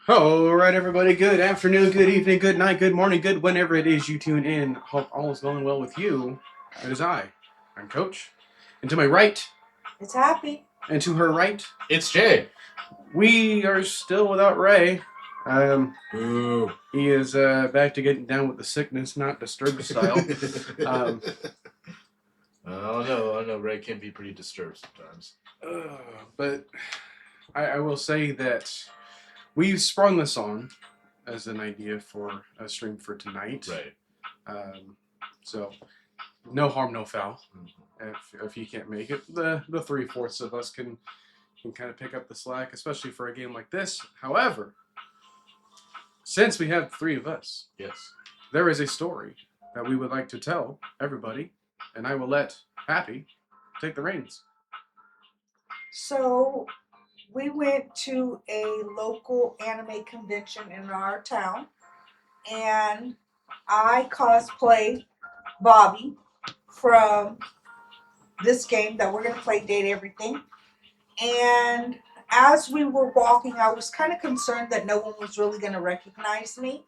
All right, everybody. Good afternoon, good evening, good night, good morning, good whenever it is you tune in. Hope all is going well with you. It is I'm Coach. And to my right, it's Happy. And to her right, it's Jay. We are still without Ray. Ooh. He is back to getting down with the sickness, not disturbed style. I know. Ray can be pretty disturbed sometimes. But I will say that we sprung this on as an idea for a stream for tonight. Right. So no harm, no foul. If you can't make it, the 3/4 of us can kind of pick up the slack, especially for a game like this. However, since we have three of us, yes, there is a story that we would like to tell everybody, and I will let Happy take the reins. So we went to a local anime convention in our town, and I cosplayed Bobby from this game that we're going to play, Date Everything. And as we were walking, I was kind of concerned that no one was really going to recognize me.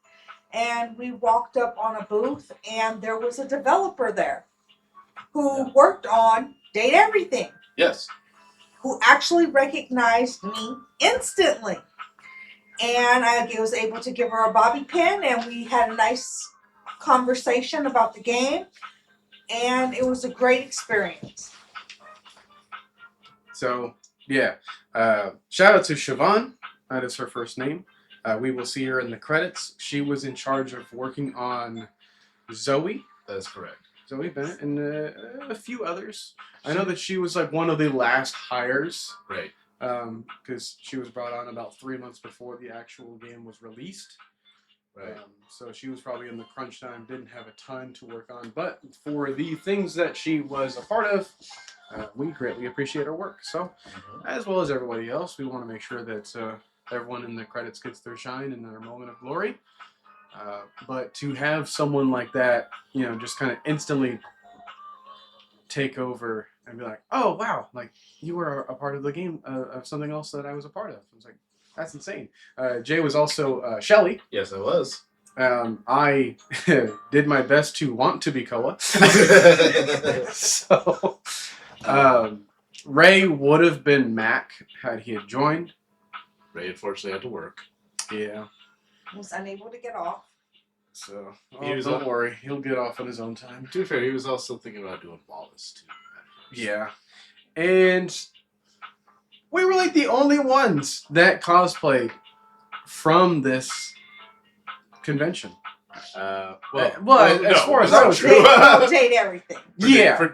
And we walked up on a booth, and there was a developer there who worked on Date Everything. Yes. Who actually recognized me instantly. And I was able to give her a bobby pin, and we had a nice conversation about the game, and it was a great experience. So, yeah. Shout out to Siobhan. That is her first name. We will see her in the credits. She was in charge of working on Zoe. That is correct. Zoe Bennett and a few others. I know that she was like one of the last hires. Right. Because she was brought on about 3 months before the actual game was released. Right. So she was probably in the crunch time, didn't have a ton to work on. But for the things that she was a part of, we greatly appreciate her work. So, as well as everybody else, we want to make sure that everyone in the credits gets their shine and their moment of glory. But to have someone like that, just kind of instantly take over and be like, oh, wow, like you were a part of the game of something else that I was a part of. I was like, that's insane. Jay was also Shelly. Yes, I was. I did my best to want to be Koa. So, Ray would have been Mac had he had joined. Ray unfortunately had to work. Yeah. Was unable to get off. So, don't worry. He'll get off on his own time. To be fair, he was also thinking about doing Wallace, too. Yeah. And we were like the only ones that cosplayed from this convention. As far as I was true. Date Everything. For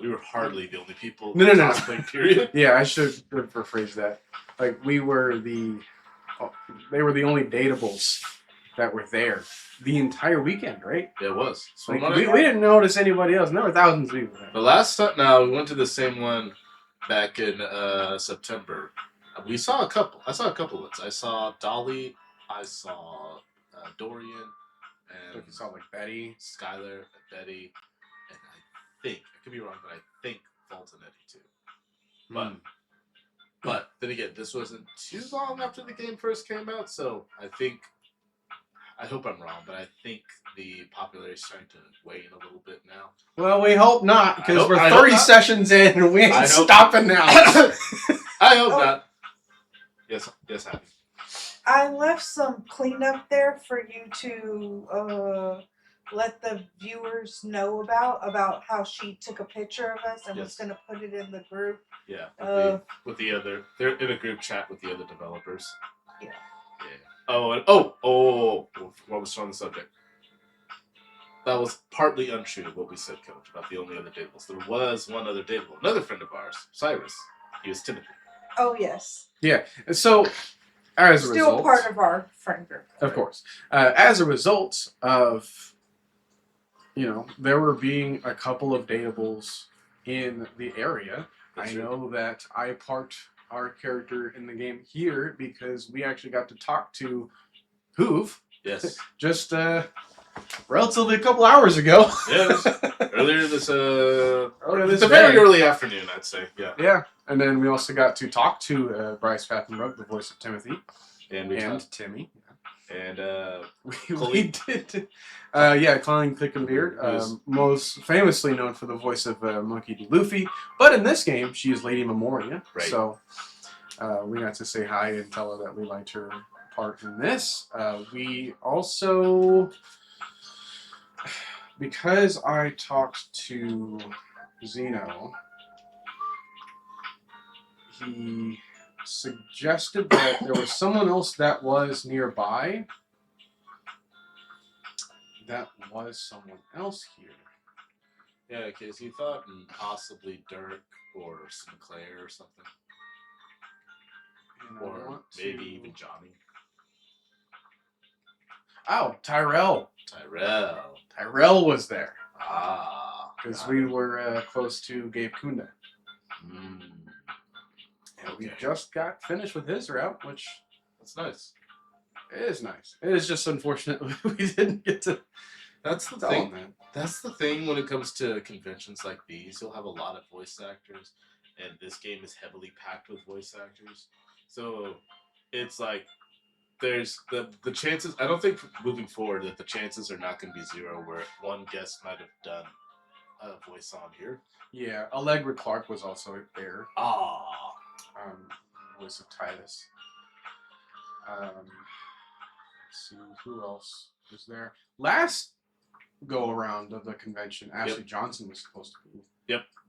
we were hardly the only people no. cosplaying, period. Yeah, I should rephrase that. Like, they were the only dateables that were there the entire weekend, right? It was. So we didn't notice anybody else. And there were thousands of people there. The last time, we went to the same one back in September. We saw a couple. I saw a couple ones. I saw Dolly. I saw Dorian. And you saw like Betty, Skylar, and Betty, and I could be wrong, but I think Fulton Eddie too. But then again, this wasn't too long after the game first came out, so I hope I'm wrong, but I think the popularity is starting to wane a little bit now. Well, we hope not, because we're 30 sessions in and we ain't stopping now. I hope not. Yes, Happy. I left some cleanup there for you to let the viewers know about how she took a picture of us and was going to put it in the group. Yeah, with the other, they're in a group chat with the other developers. Yeah. What was on the subject? That was partly untrue what we said, Coach, about the only other dateables. There was one other dateable, another friend of ours, Cyrus. He was Timothy. Oh, yes. Yeah, so as a result... Still part of our friend group. Of course. As a result of, there were being a couple of dateables in the area. I know that I parked our character in the game here because we actually got to talk to Hoove. Yes. Just relatively a couple hours ago. Yeah, earlier this this it's a very day. early afternoon, I'd say. Yeah, Yeah, and then we also got to talk to Bryce Papenbrook, the voice of Timothy, and we and talked, Timmy. and We Colleen. did. Colleen Thickenbeard, Who's- most famously known for the voice of Monkey D. Luffy, but in this game, she is Lady Memoria. Right. So we got to say hi and tell her that we liked her part in this. We also, because I talked to Zeno, he suggested that there was someone else that was nearby. That was someone else here. Yeah, because he thought possibly Dirk or Sinclair or something, And I or want maybe to- even Johnny. Oh, Tyrell. Tyrell. Tyrell was there because got we it. were close to Gabe Kunda. Mm, And we Okay. just got finished with his route, which that's nice. is nice. It is just unfortunate we didn't get to That's the tell thing. him that. That's the thing when it comes to conventions like these. You'll have a lot of voice actors, and this game is heavily packed with voice actors. So it's like there's the chances. I don't think moving forward that the chances are not going to be zero where one guest might have done a voice on here. Yeah, Allegra Clark was also there. Ah, Voice of Titus. Let's see who else was there. Last go around of the convention, Ashley Johnson was supposed to be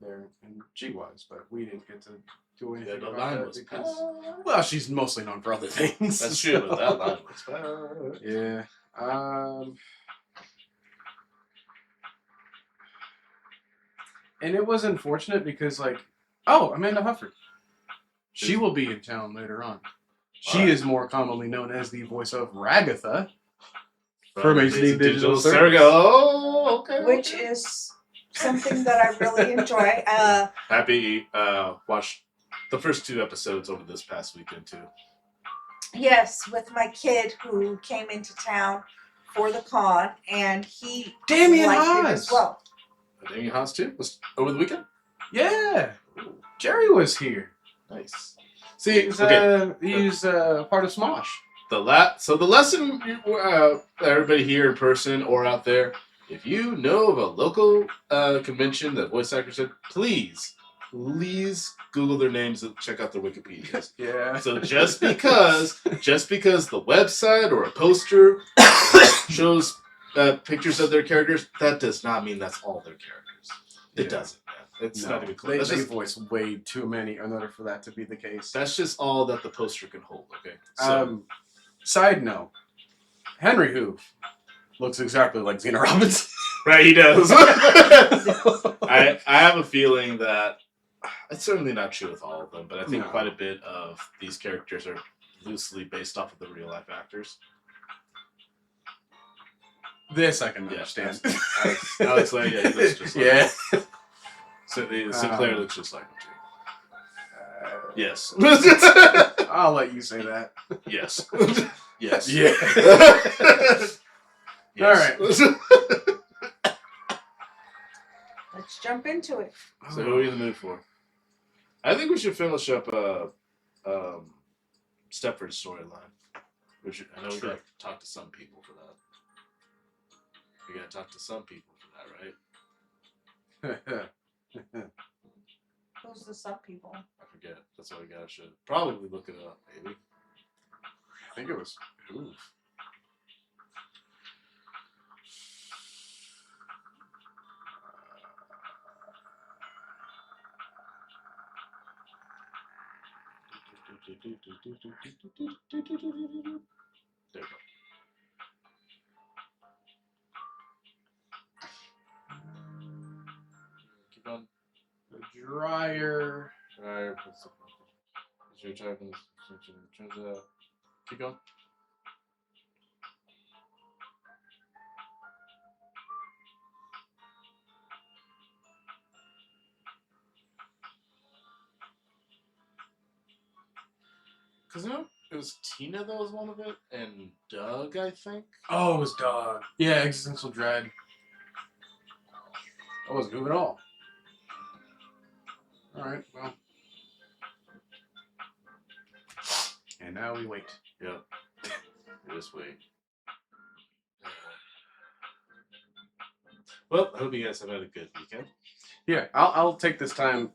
there, and she was, but we didn't get to do anything the about line that was because, packed. well, she's mostly known for other things. That's true, but that line was packed. Yeah. And it was unfortunate because, like, Amanda Hufford. She will be in town later on. She Alright. is more commonly known as the voice of Ragatha From from HD Digital Service. Circle. Oh, okay. which okay. is something that I really enjoy. Happy watched the first 2 episodes over this past weekend too. Yes, with my kid who came into town for the con, and he Damian liked it Haas. as well. Damian Haas too was over the weekend. Yeah. Jerry was here. Nice. See, He's, okay. he's part of Smosh. So the lesson, everybody here in person or out there, if you know of a local convention that voice actors did, please Google their names and check out their Wikipedias. Yeah. So just because the website or a poster shows pictures of their characters, that does not mean that's all their characters. It Yeah. doesn't, man. It's No, not even close. They, That's they just, voice way too many in order for that to be the case. that's just all that the poster can hold. Okay. So Side note, Henry Hoof looks exactly like Xena Robinson. right, he does. I have a feeling that it's certainly not true with all of them, but I think No. quite a bit of these characters are loosely based off of the real life actors. This I can Yeah, understand. Alex Lang, yeah, he looks just like Yeah. him. Sinclair looks just like him too. Yes. I'll let you say that. Yes. Yes. Yeah. Yes. All right. Let's jump into it. So who are we in the mood for? I think we should finish up Stepford's storyline. I know we True. got to talk to some people for that. We got to talk to some people for that, right? Who's the sub people? I forget. That's what we got. Should probably look it up, maybe. I think it was. Ooh. There we go. Keep on. The dryer. Alright. Is your typing? Turns out. Keep going. Because It was Tina that was one of it, and Doug, I think. Oh, it was Doug. Yeah, Existential Dread. That wasn't good at all. Alright, well. And now we wait. Yep. Just wait. Well, I hope you guys have had a good weekend. Yeah, I'll take this time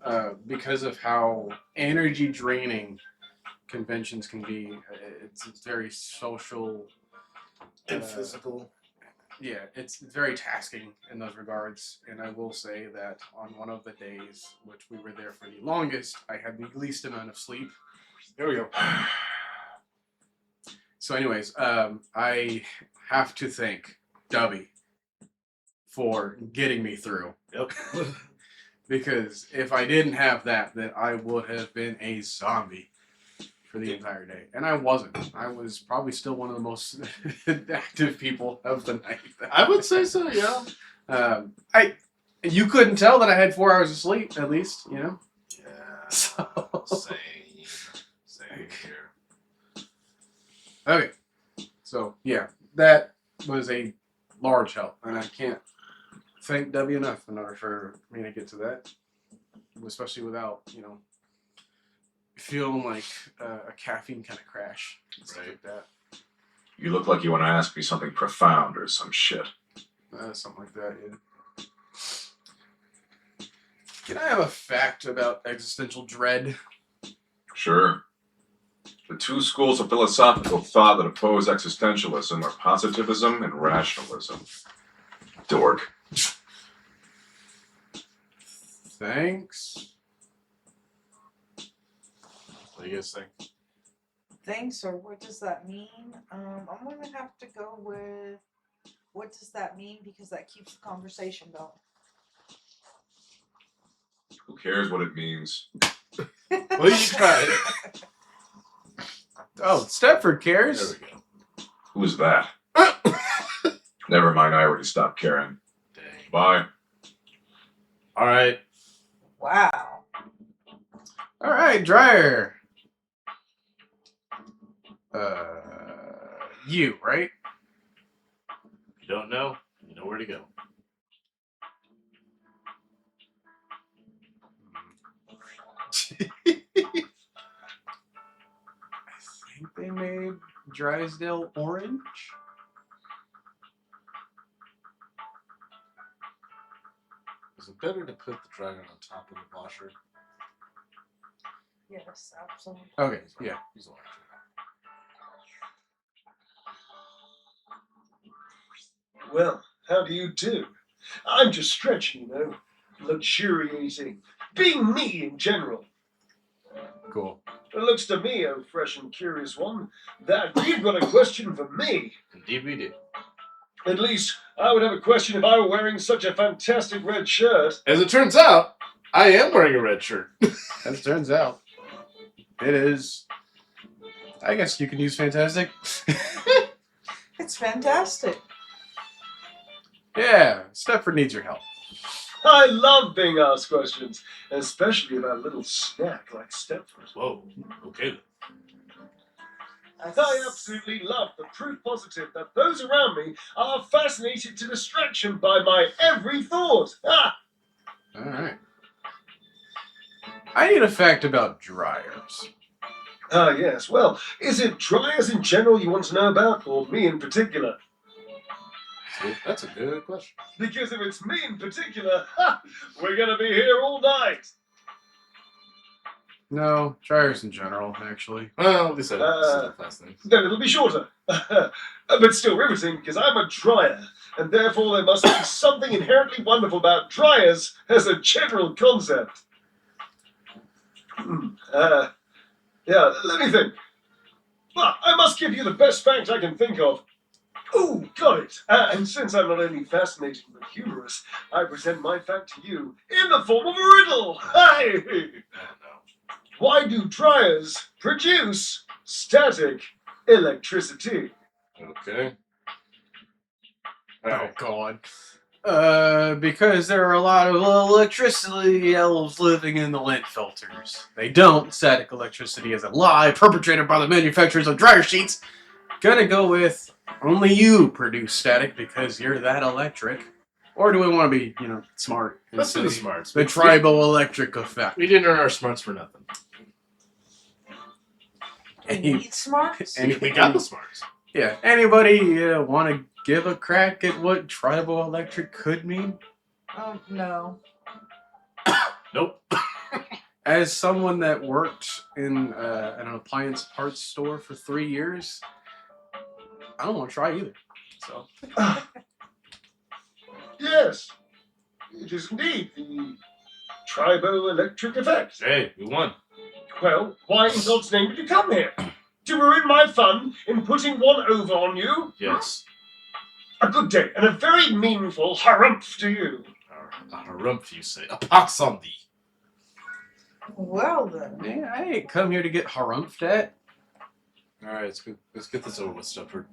because of how energy draining conventions can be. It's very social And physical. Yeah, it's very tasking in those regards. And I will say that on one of the days, which we were there for the longest, I had the least amount of sleep. There we go. So, anyways, I have to thank Dubby for getting me through. Yep. Because if I didn't have that, then I would have been a zombie for the entire day. And I wasn't. I was probably still one of the most active people of the night. I would say so, yeah. You couldn't tell that I had 4 hours of sleep, at least, you know? Yeah. So, Same here. okay. So, yeah, that was a large help. And I can't thank W enough in order for me to get to that. Especially without, feeling like a caffeine kind of crash. And stuff like that. You look like you want to ask me something profound or some shit. Something like that, yeah. Can I have a fact about existential dread? Sure. The two schools of philosophical thought that oppose existentialism are positivism and rationalism. Dork. Thanks. What do you guys think? Thanks, or what does that mean? I'm gonna have to go with what does that mean, because that keeps the conversation going. Who cares what it means? Well, you tried. Oh, Stepford There cares. we go. Who's that? Never mind, I already stopped caring. Dang. Bye. All right. Wow. All right, Dryer. You, right? If you don't know, you know where to go. I think they made Drysdale orange. Is it better to put the dryer on top of the washer? Yes, absolutely. Okay, yeah. He's orange. Well, how do you do? I'm just stretching, luxuriating, being me in general. Cool. It looks to me, oh fresh and curious one, that you've got a question for me. Indeed we do. At least, I would have a question if I were wearing such a fantastic red shirt. As it turns out, I am wearing a red shirt. As it turns out, it is. I guess you can use fantastic. It's fantastic. Yeah, Stepford needs your help. I love being asked questions, especially about a little snack like Stepford. Whoa. Okay. I absolutely love the proof positive that those around me are fascinated to distraction by my every thought. Ah! All right. I need a fact about dryers. Ah, yes. Well, is it dryers in general you want to know about, or me in particular? That's a good question. Because if it's me in particular, we're going to be here all night. No, dryers in general, actually. Well, at least I said the last thing. Then it'll be shorter. But still riveting, because I'm a dryer, and therefore there must be something inherently wonderful about dryers as a general concept. Yeah, let me think. But I must give you the best fact I can think of. Ooh, got it. And since I'm not only fascinating but humorous, I present my fact to you in the form of a riddle. Hey! Oh, no. Why do dryers produce static electricity? Okay. All Oh, right. God. Because there are a lot of electricity elves living in the lint filters. They don't. Static electricity is a lie perpetrated by the manufacturers of dryer sheets. Gonna go with only you produce static because you're that electric. Or do we want to be, smart? and Let's do the say smarts. The triboelectric effect. We didn't earn our smarts for nothing. You Any- need smarts? We got the smarts. Yeah. Anybody want to give a crack at what triboelectric could mean? No. Nope. As someone that worked in an appliance parts store for 3 years, I don't want to try either. So Yes, it is indeed the triboelectric effect. Hey, we won. Well, why in God's name did you come here? To ruin my fun in putting one over on you? Yes. A good day and a very meaningful harumph to you. A harumph, you say. A pox on thee. Well then. man, I ain't come here to get harumphed at. All right, let's get this over with, Stepford.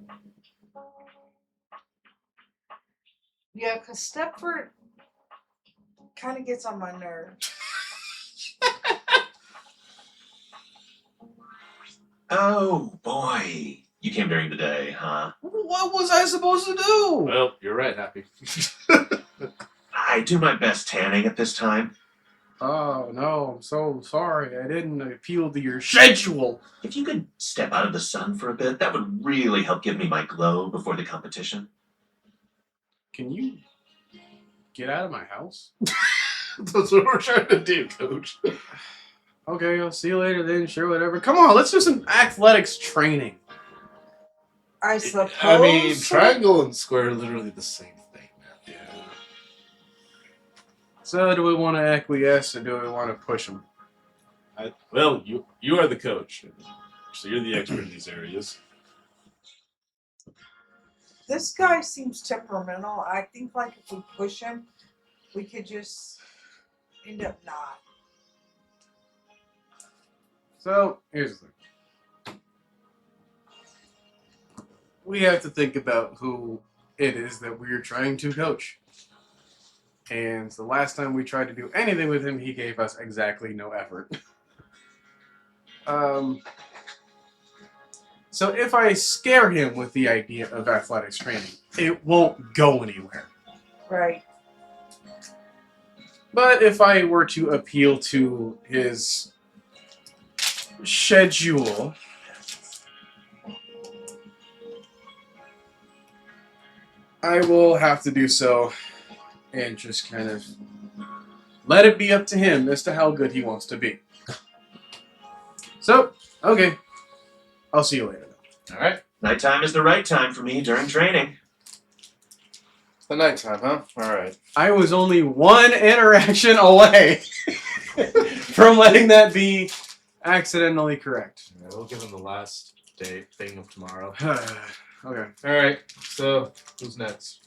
Yeah, because Stepford kind of gets on my nerves. Oh boy, you came during the day, huh? What was I supposed to do? Well, you're right, Happy. I do my best tanning at this time. Oh no, I'm so sorry. I didn't appeal to your schedule. If you could step out of the sun for a bit, that would really help give me my glow before the competition. Can you get out of my house? That's what we're trying to do, Coach. Okay, I'll see you later then. Sure, whatever. Come on, let's do some athletics training. I suppose. I mean, triangle and square are literally the same thing, man. Yeah. So, do we want to acquiesce or do we want to push them? Well, you are the coach, so you're the expert in these areas. This guy seems temperamental. I think like if we push him, we could just end up not. So, here's the thing. We have to think about who it is that we're trying to coach. And the last time we tried to do anything with him, he gave us exactly no effort. So if I scare him with the idea of athletics training, it won't go anywhere. Right. But if I were to appeal to his schedule, I will have to do so and just kind of let it be up to him as to how good he wants to be. So, okay. I'll see you later. All right. Nighttime is the right time for me during training. The nighttime, huh? All right. I was only one interaction away from letting that be accidentally correct. Yeah, we'll give him the last day thing of tomorrow. Okay. All right. So who's next?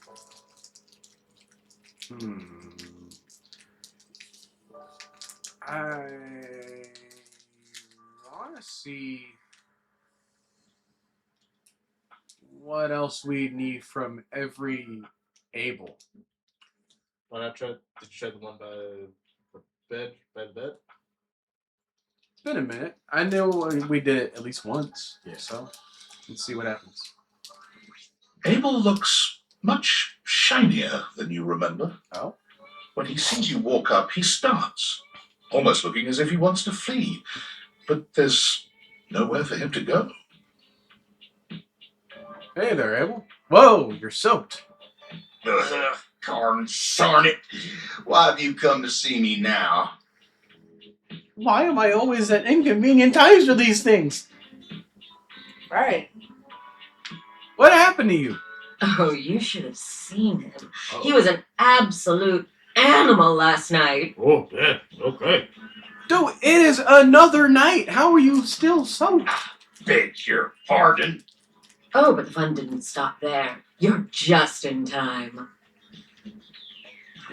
I want to see what else we need from every Able. Why not try? Did you try the one by the bed? By the bed? It's been a minute. I know we did it at least once. Yeah. So let's see what happens. Abel looks much shinier than you remember. Oh? When he sees you walk up, he starts, almost looking as if he wants to flee. But there's nowhere for him to go. Hey there, Abel. Whoa, you're soaked. Ugh, darn it. Why have you come to see me now? Why am I always at inconvenient times for these things? Right. What happened to you? Oh, you should have seen him. He was an absolute animal last night. Oh, yeah. Okay. Dude, it is another night. How are you still soaked? Beg your pardon. Oh, but the fun didn't stop there. You're just in time.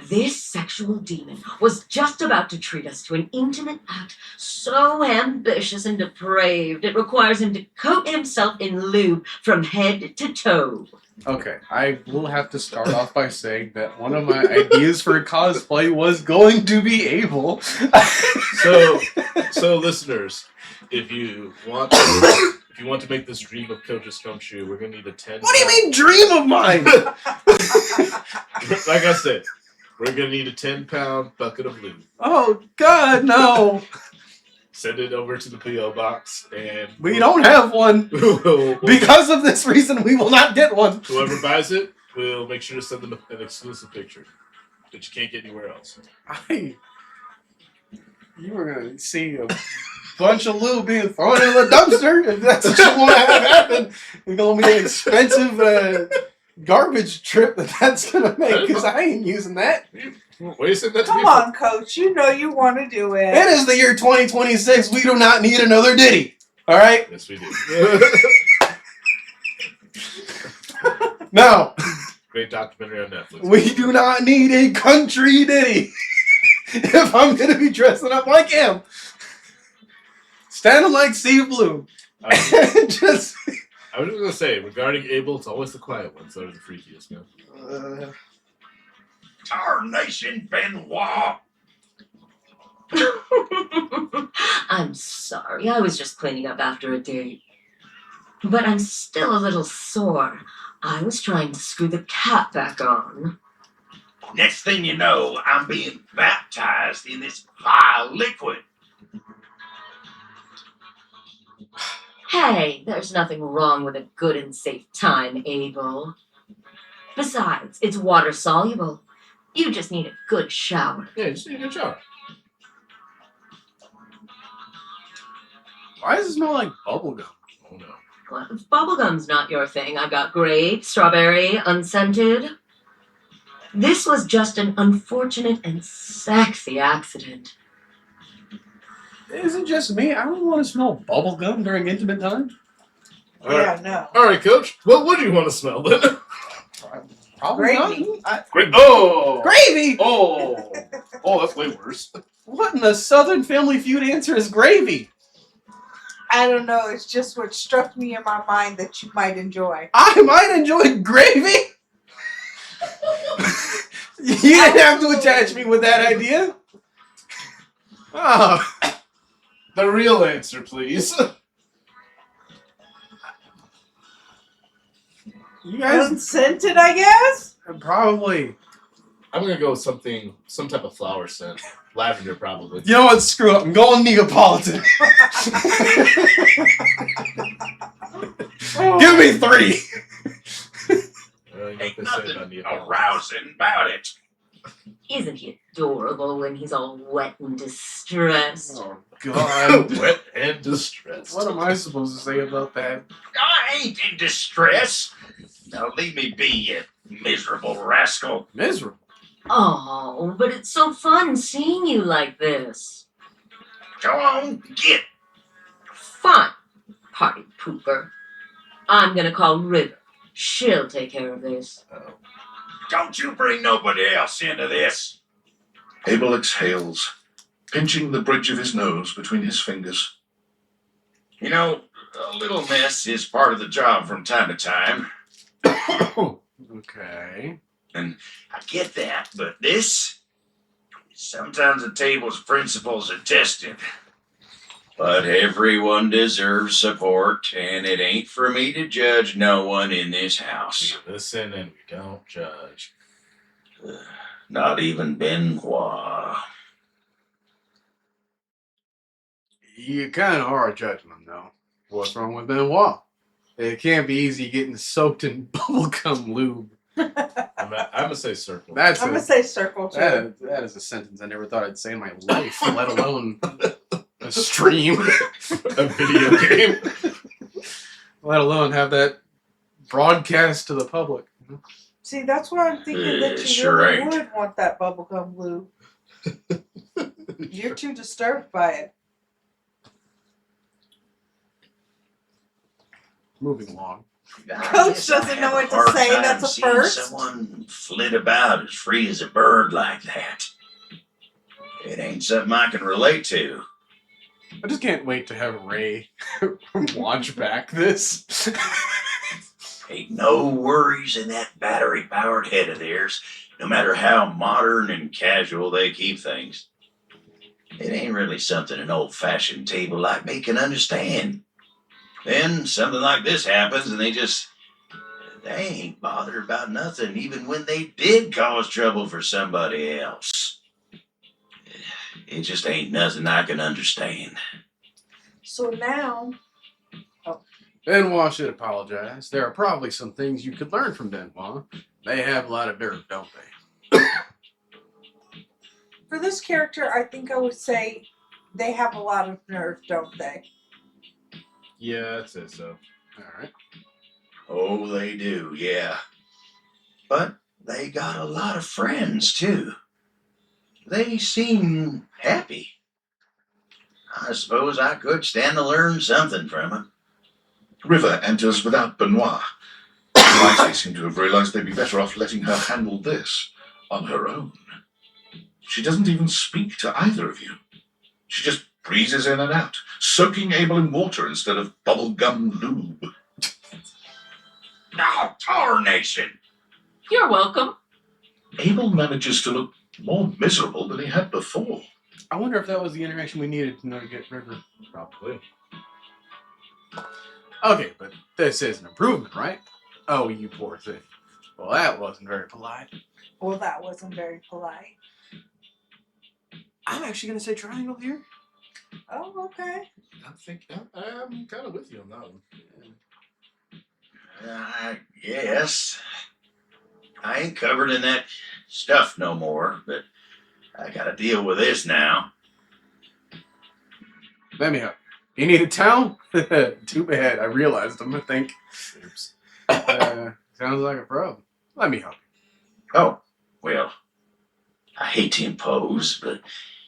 This sexual demon was just about to treat us to an intimate act so ambitious and depraved it requires him to coat himself in lube from head to toe. Okay, I will have to start off by saying that one of my ideas for cosplay was going to be Abel. So listeners, if you want to make this dream of Coaches come true, we're gonna need a 10. What do you mean, dream of mine? Like I said, we're gonna need a 10-pound bucket of lube. Oh God, no! Send it over to the PO box, and We don't have one. Because of this reason, we will not get one. whoever buys it, we'll make sure to send them an exclusive picture that you can't get anywhere else. You were gonna see a bunch of lube being thrown in the dumpster if that's what you want to have happen. It's gonna be an expensive garbage trip that's gonna make because I ain't using that. What do you say that to me Come on, Coach. You know you want to do it. It is the year 2026. We do not need another Diddy. All right. Yes, we do. No, Great documentary on Netflix. we do not need a country Diddy. If I'm gonna be dressing up like him, standing like Steve Bloom, just. I was just gonna say, regarding Abel, it's always the quiet ones that are the freakiest, man. Tarnation, Benoit! I'm sorry, I was just cleaning up after a date. But I'm still a little sore. I was trying to screw the cap back on. Next thing you know, I'm being baptized in this vile liquid. Hey, there's nothing wrong with a good and safe time, Abel. Besides, it's water soluble. You just need a good shower. Yeah, just need a good shower. Why does it smell like bubblegum? Oh no. Well, if bubblegum's not your thing, I've got grape, strawberry, unscented. This was just an unfortunate and sexy accident. Is it just me? I don't want to smell bubblegum during intimate time. Yeah, no. All right, Coach. What would you want to smell then? Probably Gravy. not. Great. Oh. Gravy! Oh. Oh, that's way worse. What in the Southern Family Feud answer is gravy? I don't know. It's just what struck me in my mind that you might enjoy. I might enjoy gravy. You didn't have to attach me with that idea. Oh, The real answer, please. you guys Unscented, I guess? probably. I'm gonna go with some type of flower scent. Lavender, probably. You know what? Screw up. I'm going Neapolitan. Give me 3. Ain't nothing arousing about it. Isn't he adorable when he's all wet and distressed? Oh God. Wet and distressed. What am I supposed to say about that? I ain't in distress. Now leave me be, you miserable rascal. Miserable. Oh, but it's so fun seeing you like this. Go on, get. Fun, party pooper. I'm gonna call River. She'll take care of this. Oh. Don't you bring nobody else into this. Abel exhales, pinching the bridge of his nose between his fingers. You know, a little mess is part of the job from time to time. Okay. I get that, but this, sometimes the table's principles are tested. But everyone deserves support, and it ain't for me to judge no one in this house. We listen and we don't judge. Not even Benoit. You kind of are judging them, though. What's wrong with Benoit? It can't be easy getting soaked in bubblegum lube. I'm gonna say circle. That's I'm a, going to say circle too. that is a sentence I never thought I'd say in my life, let alone a stream, A video game. let alone have that broadcast to the public. See, that's why I'm thinking that you Sure really ain't. would want that bubblegum lube. You're too disturbed by it. Moving along. I Coach guess I doesn't have know what to hard say, time that's a seeing first. Someone flit about as free as a bird like that. It ain't something I can relate to. I just can't wait to have Ray watch back this. Ain't no worries in that battery-powered head of theirs, no matter how modern and casual they keep things. It ain't really something an old-fashioned table like me can understand. Then something like this happens and they ain't bothered about nothing even when they did cause trouble for somebody else. It just ain't nothing I can understand. So now, Benoit should apologize. There are probably some things you could learn from Benoit. They have a lot of dirt, don't they? for this character, I think I would say they have a lot of nerve, don't they? Yeah, I'd say so. Alright. Oh, they do, yeah. But they got a lot of friends, too. They seem happy. I suppose I could stand to learn something from them. River enters without Benoit. They seem to have realized they'd be better off letting her handle this on her own. She doesn't even speak to either of you. She just breezes in and out, soaking Abel in water instead of bubblegum lube. Now, tarnation! You're welcome. Abel manages to look more miserable than he had before. I wonder if that was the interaction we needed to know to get River. Probably. Okay, but this is an improvement, right? Oh, you poor thing. Well, that wasn't very polite. Well, that wasn't very polite. I'm actually going to say triangle here. Oh, okay. I'm kind of with you on that one. I guess. I ain't covered in that stuff no more, but I gotta deal with this now. Let me help. You need a towel? Too bad. I realized them, I think. Oops. Sounds like a problem. Let me help. Oh, well, I hate to impose, but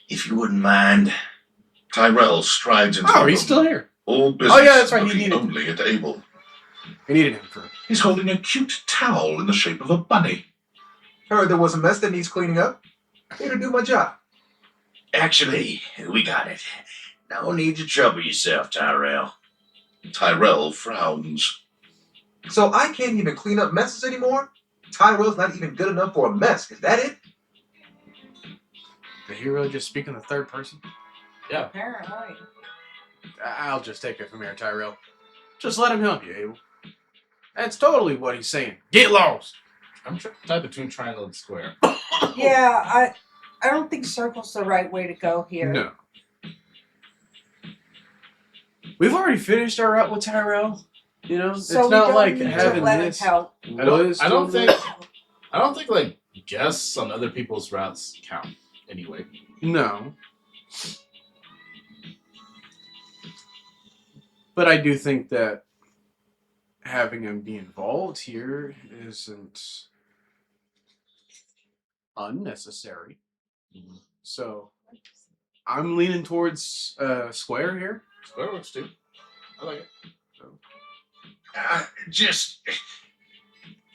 if you wouldn't mind. Tyrell strides into Oh, the he's room. still here. All business Oh, yeah, that's right, he looking needed- only at Abel. We needed him for. He's holding a cute towel in the shape of a bunny. Heard there was a mess that needs cleaning up. Here to do my job. Actually, we got it. No need to trouble yourself, Tyrell. Tyrell frowns. So I can't even clean up messes anymore? Tyrell's not even good enough for a mess. Is that it? Did he really just speak in the third person? Apparently. I'll just take it from here, Tyrell. Just let him help you, Abel. That's totally what he's saying. Get lost! I'm tied between triangle and square. Yeah, I don't think circle's the right way to go here. No. We've already finished our route with Tyrell. You know, So it's we not don't like need to having let this. him help. Liz I don't doing think like guests on other people's routes count anyway. No. But I do think that having him be involved here isn't unnecessary. So I'm leaning towards square here. Square works too. I like it. Just.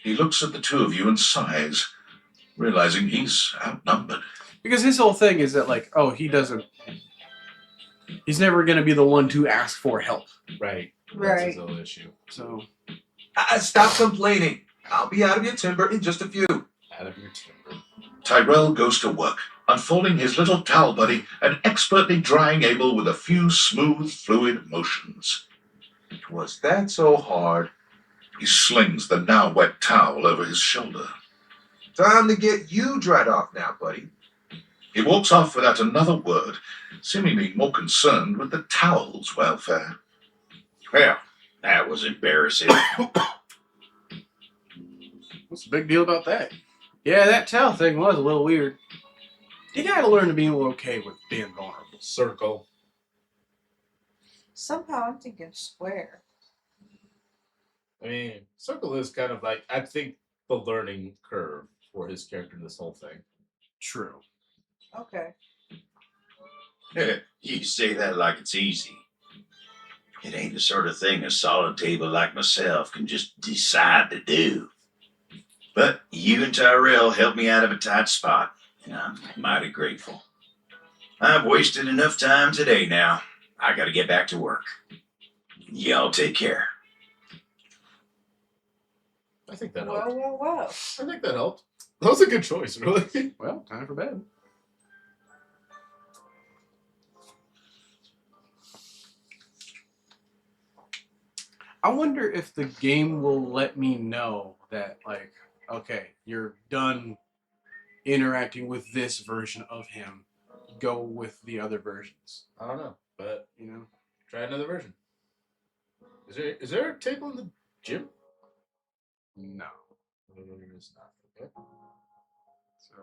He looks at the two of you and sighs, realizing he's outnumbered. Because his whole thing is that, like, oh, he's never going to be the one to ask for help. Right. That's Right. his whole issue. So, Stop complaining. I'll be out of your timber in just a few. Out of your timber. Tyrell goes to work, unfolding his little towel buddy and expertly drying Abel with a few smooth, fluid motions. Was that so hard? He slings the now wet towel over his shoulder. Time to get you dried off now, buddy. He walks off without another word, seemingly more concerned with the towel's welfare. Well, that was embarrassing. what's the big deal about that? Yeah, that towel thing was a little weird. You gotta learn to be okay with being vulnerable. Circle. Somehow I'm thinking square. I mean, circle is kind of like I think the learning curve for his character in this whole thing. True. Okay. You say that like it's easy. It ain't the sort of thing a solid table like myself can just decide to do. But you and Tyrell helped me out of a tight spot, and I'm mighty grateful. I've wasted enough time today now. I gotta get back to work. Y'all take care. I think that helped. Whoa. I think that helped. That was a good choice, really. Well, time for bed. I wonder if the game will let me know that, like, okay, you're done interacting with this version of him. Go with the other versions. I don't know, but You know? try another version. Is there a table in the gym? No. It's not. Okay. So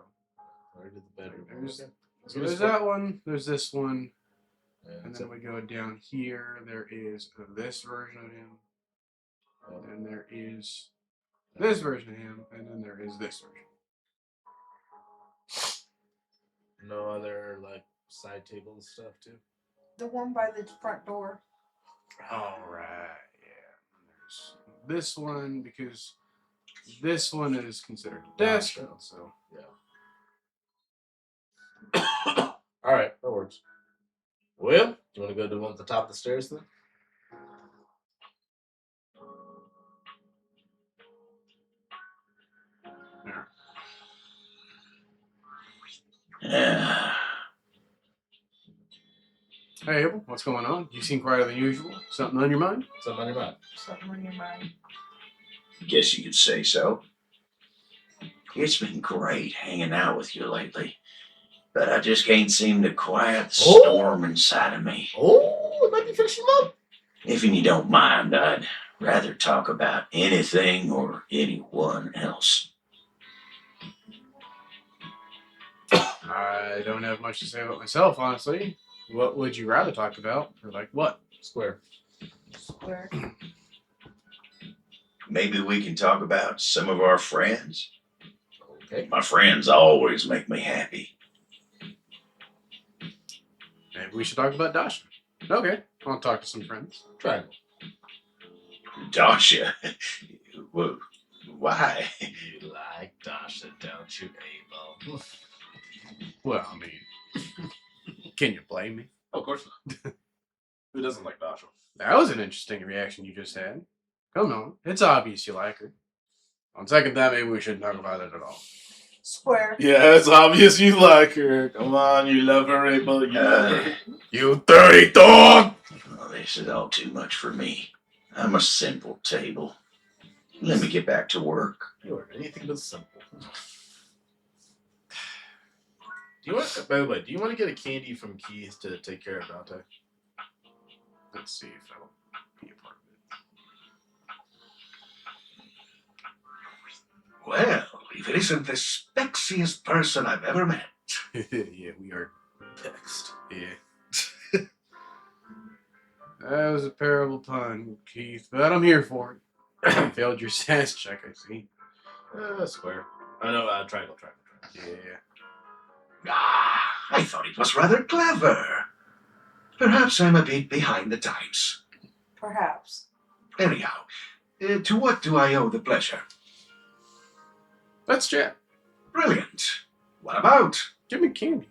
Right to the bedroom. There's- Okay. So there's that one, there's this one, and And then we go down here. There is this version of him, and then there is this version of him, and then there is this version. no other like side table stuff too. The one by the front door. All right, yeah. And there's this one because this one is considered a desk, Gotcha. so Yeah. All right, that works. Well, do you want to go to the one at the top of the stairs then? Yeah. hey, Abel, what's going on? You seem quieter than usual. Something on your mind? Something on your mind? Something on your mind. Guess you could say so. It's been great hanging out with you lately, but I just can't seem to quiet the storm inside of me. Oh, it might be finishing up. If you don't mind, I'd rather talk about anything or anyone else. I don't have much to say about myself, honestly. What would you rather talk about? Or like what? Square. Square. Maybe we can talk about some of our friends. Okay. My friends always make me happy. Maybe we should talk about Dasha. Okay, I'll talk to some friends. Triangle. Dasha, Whoa, why? You like Dasha, don't you, Abel? Well, I mean, can you blame me? Oh, of course not. Who doesn't like Dasha? That was an interesting reaction you just had. Come on, it's obvious you like her. On second thought, maybe we shouldn't talk about it at all. Square. Yeah, it's obvious you like her. Come on, you love her, Abel. You love her. You dirty dog! Well, this is all too much for me. I'm a simple table. Let me get back to work. You are anything but simple. Do you want? By the way, do you want to get a candy from Keith to take care of Dante? Let's see if that'll be a part Well, if it isn't the spexiest person I've ever met. of it. Yeah, we are text. Yeah. That was a terrible pun, Keith, but I'm here for it. Failed your sass check, I see. Square. Oh no, triangle. Yeah. Ah, I thought it was rather clever. Perhaps I'm a bit behind the times. Perhaps. Anyhow, to what do I owe the pleasure? Let's chat. Brilliant. What about? Give me candy.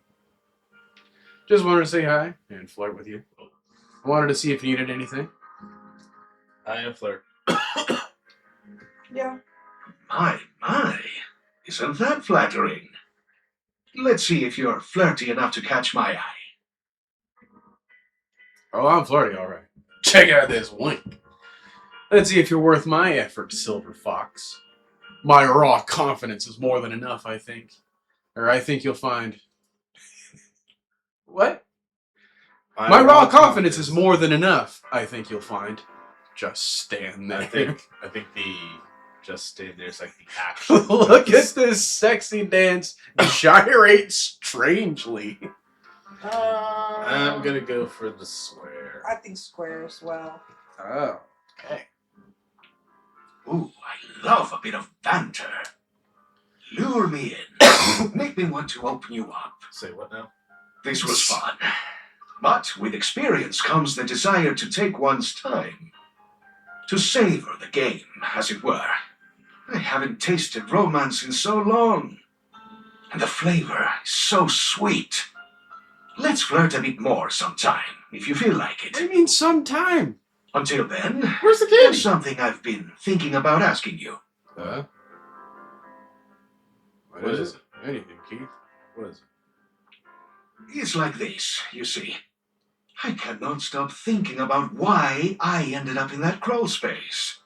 Just wanted to say hi and flirt with you. I wanted to see if you needed anything. I am flirt. Yeah. My. Isn't that flattering? Let's see if you're flirty enough to catch my eye. Oh, I'm flirty, all right. Check out this wink. Let's see if you're worth my effort, Silver Fox. My raw confidence is more than enough, I think. Or I think you'll find... What? My raw confidence is more than enough, I think you'll find. Just stand there. I think the just stand there is like the action. Look at this sexy dance gyrate strangely. I'm gonna go for the square. I think square as well. Oh, okay. Ooh, I love a bit of banter. Lure me in. Make me want to open you up. Say what now? This was fun. But with experience comes the desire to take one's time, to savor the game, as it were. I haven't tasted romance in so long, and the flavor is so sweet. Let's flirt a bit more sometime, if you feel like What do it. you mean sometime? Until then, Where's the there's kid? something I've been thinking about asking you. What What is is it? Anything, Keith? What is it? It's like this, you see. I cannot stop thinking about why I ended up in that crawl space.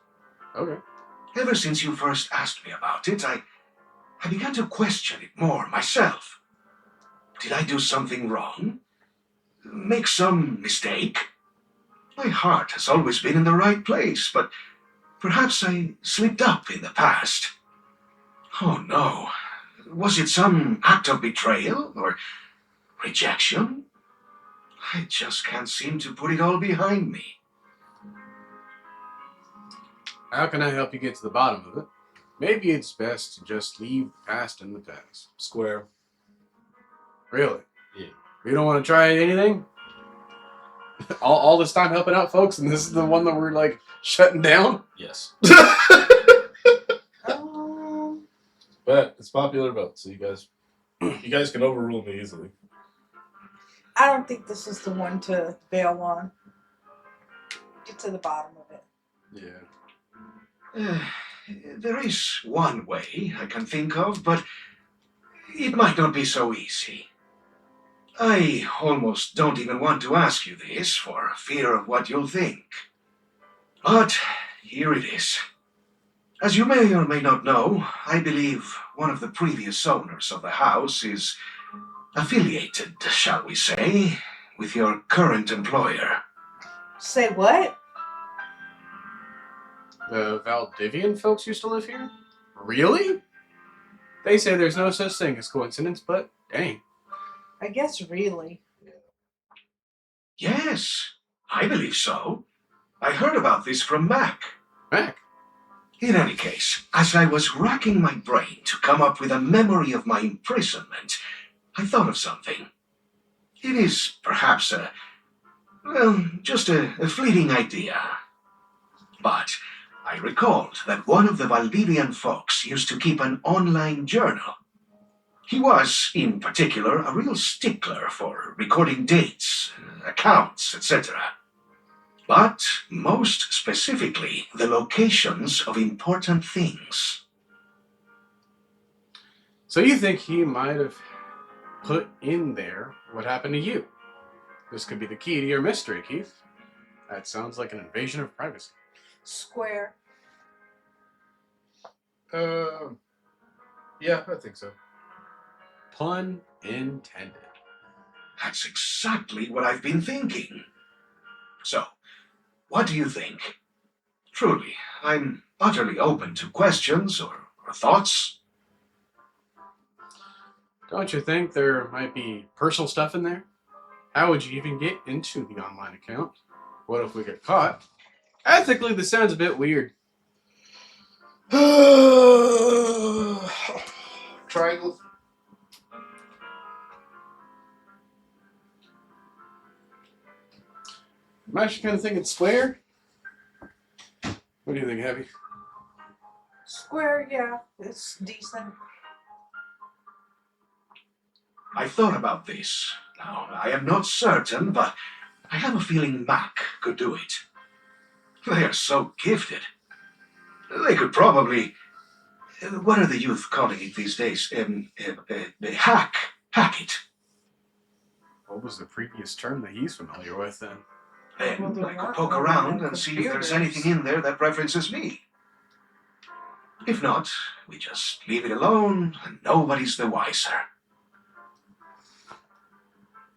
Okay. Ever since you first asked me about it, I began to question it more myself. Did I do something wrong? Make some mistake? My heart has always been in the right place, but perhaps I slipped up in the past. Oh no. Was it some act of betrayal or rejection? I just can't seem to put it all behind me. How can I help you get to the bottom of it? Maybe it's best to just leave the past in the past. Square. Really? Yeah. You don't want to try anything? all this time helping out folks, and this is the one that we're like shutting down? Yes. Um, But it's popular vote, so you guys can overrule me easily. I don't think this is the one to bail on. Get to the bottom of it. Yeah. There is one way I can think of, but it might not be so easy. I almost don't even want to ask you this for fear of what you'll think. But here it is. As you may or may not know, I believe one of the previous owners of the house is affiliated, shall we say, with your current employer. Say what? The Valdivian folks used to live here? Really? They say there's no such thing as coincidence, but dang. I guess really. Yes, I believe so. I heard about this from Mac. Mac. In any case, as I was racking my brain to come up with a memory of my imprisonment, I thought of something. It is perhaps just a fleeting idea. But I recalled that one of the Valdivian folks used to keep an online journal. He was, in particular, a real stickler for recording dates, accounts, etc. But most specifically, the locations of important things. So you think he might have put in there what happened to you? This could be the key to your mystery, Keith. That sounds like an invasion of privacy. Square. Yeah, I think so. Pun intended. That's exactly what I've been thinking. So, what do you think? Truly, I'm utterly open to questions or thoughts. Don't you think there might be personal stuff in there? How would you even get into the online account? What if we get caught? Ethically, this sounds a bit weird. Triangle. I'm actually kind of thinking square. What do you think, Heavy? Square, yeah, it's decent. I thought about this. Now, I am not certain, but I have a feeling Mac could do it. They are so gifted. They could probably... What are the youth calling it these days? Hack it. What was the previous term that he's familiar with then? Well, Then there I could aren't poke no around damn and see if there's computers. anything in there that references me. If not, we just leave it alone and nobody's the wiser.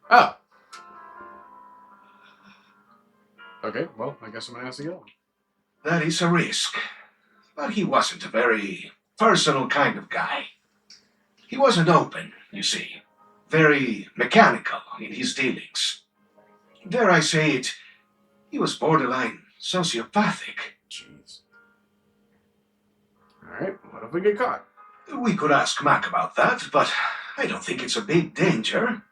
Oh. Okay, well, I guess someone has to go. That is a risk. But he wasn't a very personal kind of guy. He wasn't open, you see. Very mechanical in his dealings. Dare I say it, he was borderline sociopathic. Jeez. Alright, what if we get caught? We could ask Mac about that, but I don't think it's a big danger.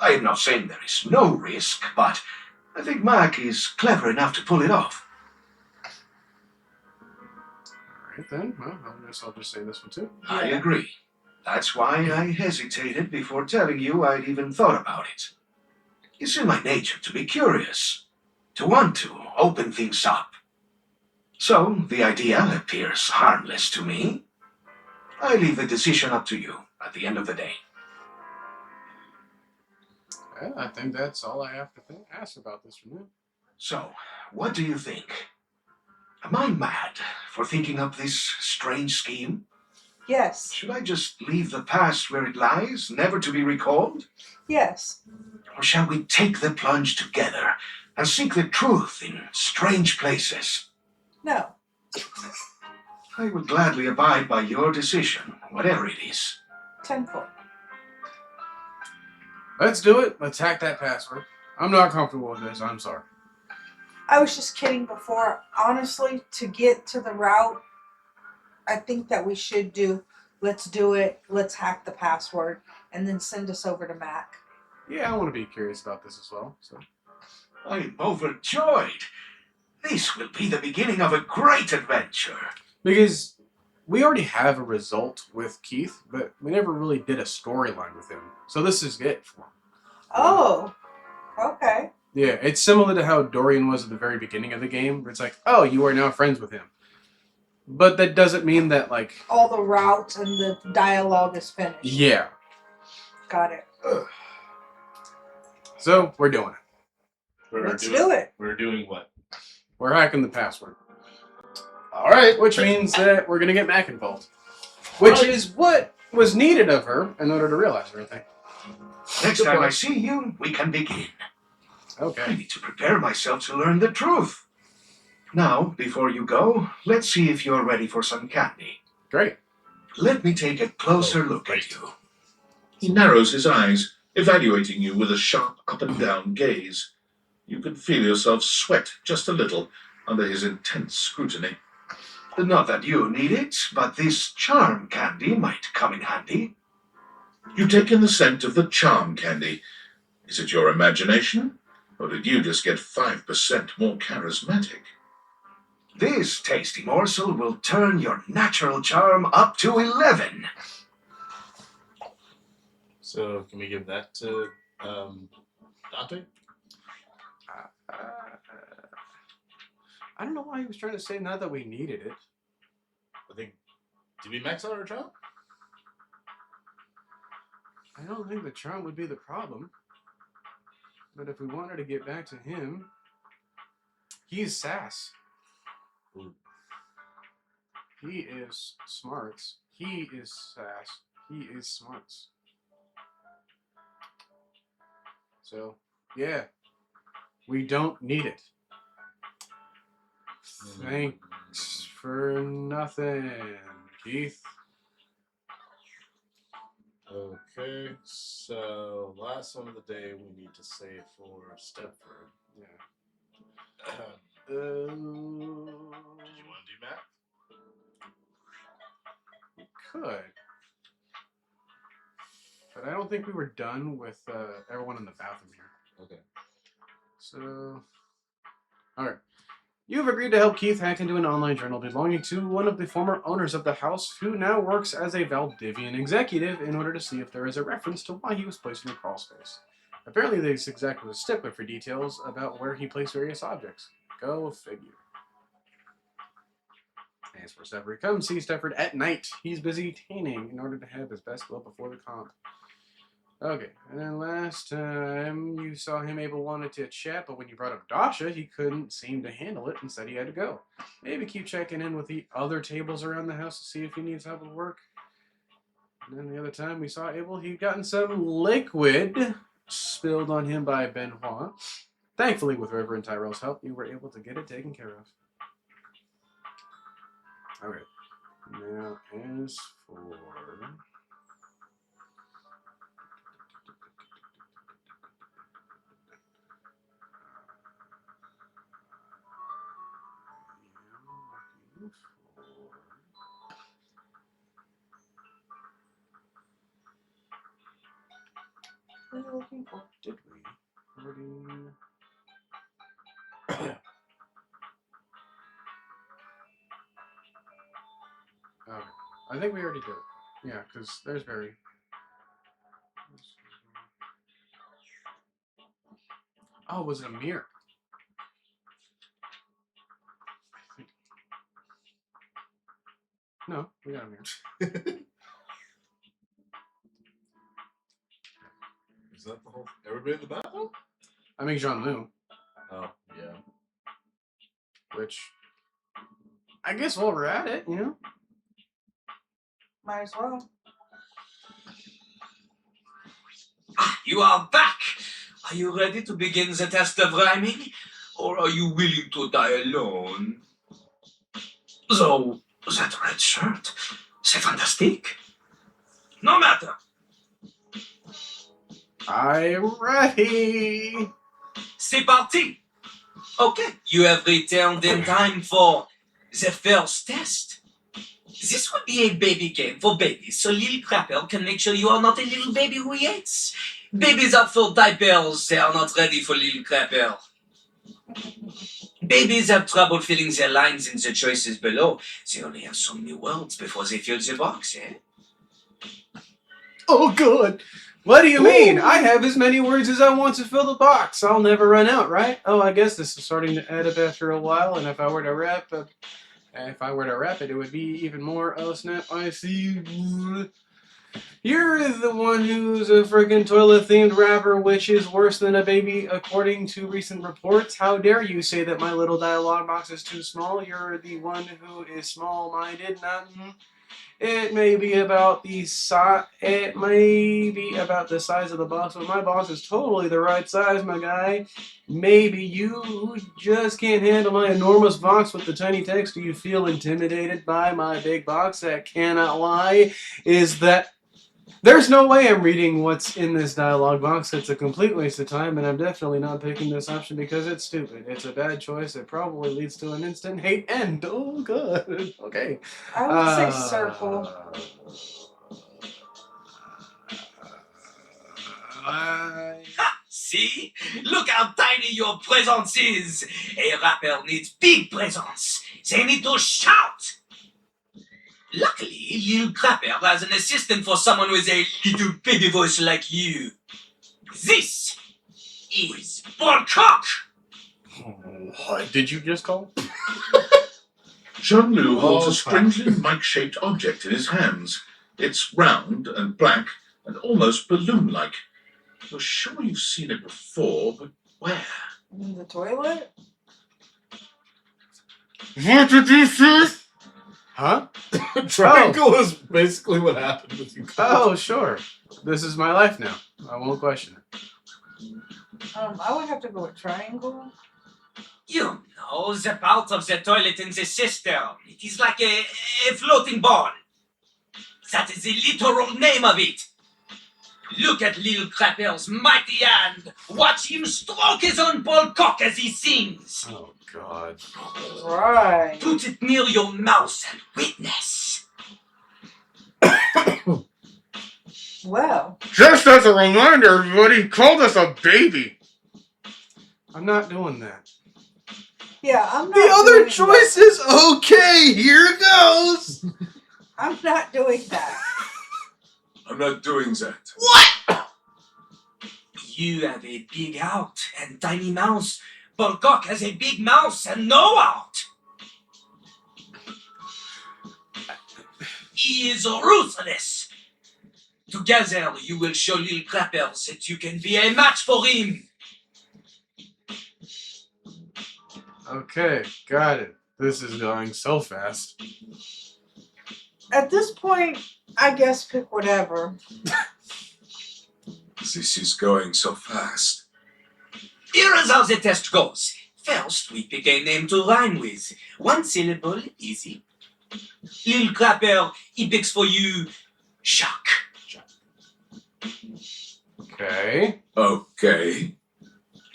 I am not saying there is no risk, but I think Mac is clever enough to pull it off. Alright then, well, I guess I'll just say this one too. I agree. That's why I hesitated before telling you I'd even thought about it. It's in my nature to be curious, to want to open things up. So the idea appears harmless to me. I leave the decision up to you at the end of the day. Yeah, I think that's all I have to ask about this from you. So, what do you think? Am I mad for thinking up this strange scheme? Yes. Should I just leave the past where it lies, never to be recalled? Yes. Or shall we take the plunge together and seek the truth in strange places? No. I would gladly abide by your decision, whatever it is. Tenfold. Let's do it. Let's hack that password. I'm not comfortable with this. I'm sorry. I was just kidding before. Honestly, to get to the route, I think that we should do, let's do it, let's hack the password, and then send us over to Mac. Yeah, I want to be curious about this as well. So I'm overjoyed. This will be the beginning of a great adventure. because we already have a result with Keith, but we never really did a storyline with him. So this is it for him. Oh, okay. Yeah, it's similar to how Dorian was at the very beginning of the game. Where it's like, oh, you are now friends with him. But that doesn't mean that, like... All the routes and the dialogue is finished. Yeah. Got it. So, we're doing it. Let's do it. We're doing what? We're hacking the password. Alright. Which means that we're going to get Mac involved. Which is what was needed of her in order to realize everything. Next time I see you, we can begin. I Okay. need to prepare myself to learn the truth. Now, before you go, let's see if you're ready for some candy. Great. Let me take a closer look at you. He narrows his eyes, evaluating you with a sharp up and down gaze. You can feel yourself sweat just a little under his intense scrutiny. Not that you need it, but this charm candy might come in handy. You take in the scent of the charm candy. Is it your imagination? Or did you just get 5% more charismatic? This tasty morsel will turn your natural charm up to 11. So can we give that to Dante? I don't know why he was trying to say not that we needed it. I think. Did we max out our charm? I don't think the charm would be the problem. But if we wanted to get back to him, he's sass. Ooh. He is smarts. He is sass. He is smarts. So, yeah. We don't need it. Thanks for nothing, Keith. Okay, so last one of the day we need to save for Stepford. Yeah. Did you want to do math? We could. But I don't think we were done with everyone in the bathroom here. Okay. So, alright. You have agreed to help Keith hack into an online journal belonging to one of the former owners of the house, who now works as a Valdivian executive, in order to see if there is a reference to why he was placed in a crawl space. Apparently, this exec was a stickler for details about where he placed various objects. Go figure. As for Stefford, come see Stefford at night. He's busy tanning in order to have his best glow before the comp. Okay, and then last time you saw him, Abel wanted to chat, but when you brought up Dasha, he couldn't seem to handle it and said he had to go. Maybe keep checking in with the other tables around the house to see if he needs help with work. And then the other time we saw Abel, he'd gotten some liquid spilled on him by Benoit. Thankfully, with Reverend Tyrell's help, you were able to get it taken care of. Alright, now as for... were you looking for? Did we? Okay. I think we already did it. Yeah, because there's Barry. Oh, was it a mirror? No, we got a mirror. Is that the whole? Everybody in the battle? I mean, Jean Lu, Oh yeah. which I guess while we're at it, you know. Might as well. You are back! Are you ready to begin the test of rhyming? Or are you willing to die alone? So, that red shirt, c'est fantastique. No matter. I'm ready. C'est parti! Okay, you have returned in time for the first test. This will be a baby game for babies, so Lil Crapper can make sure you are not a little baby who hates. Babies are full diapers, they are not ready for Lil Crapper. Babies have trouble filling their lines in the choices below. They only have so many words before they fill the box, eh? Oh, good. What do you mean? I have as many words as I want to fill the box. I'll never run out, right? Oh, I guess this is starting to add up after a while. And if I were to rap it, it would be even more. Oh snap! I see. You're the one who's a friggin' toilet-themed rapper, which is worse than a baby, according to recent reports. How dare you say that my little dialogue box is too small? You're the one who is small-minded, not. It may be about the size. It may be about the size of the box, but my box is totally the right size, my guy. Maybe you just can't handle my enormous box with the tiny text. Do you feel intimidated by my big box? That cannot lie. Is that there's no way I'm reading what's in this dialogue box. It's a complete waste of time, and I'm definitely not picking this option because it's stupid. It's a bad choice. It probably leads to an instant hate end. Oh, good. Okay. I would say circle. See? Look how tiny your presence is. A rapper needs big presence. They need to shout. Luckily, Lil Crapper has an assistant for someone with a little baby voice like you. This is Ballcock. What did you just call? Jean Lu holds Oh, a strangely mic-shaped object in his hands. It's round and black and almost balloon-like. You're sure you've seen it before, but where? In the toilet? What did you say? Huh? Triangle is basically what happened with you. Oh, sure. This is my life now. I won't question it. I would have to go with triangle. You know, the part of the toilet in the cistern. It is like a floating ball. That is the literal name of it. Look at Lil Crapper's mighty hand. Watch him stroke his own ballcock as he sings. Oh, God. Right. Put it near your mouth and witness. Well, Just as a reminder, everybody, called us a baby. I'm not doing that. yeah, I'm not. The other doing choice is okay. Here goes. that. I'm not doing that. I'm not doing that. You have a big heart and tiny mouth. Ballcock has a big mouth and no heart. He is ruthless. Together, you will show Lil Crapper that you can be a match for him. Okay, got it. This is going so fast. At this point, I guess pick whatever. This is going so fast. Here is how the test goes. First, we pick a name to rhyme with. One syllable, easy. Lil Crapper, he picks for you Shock. Okay. Okay.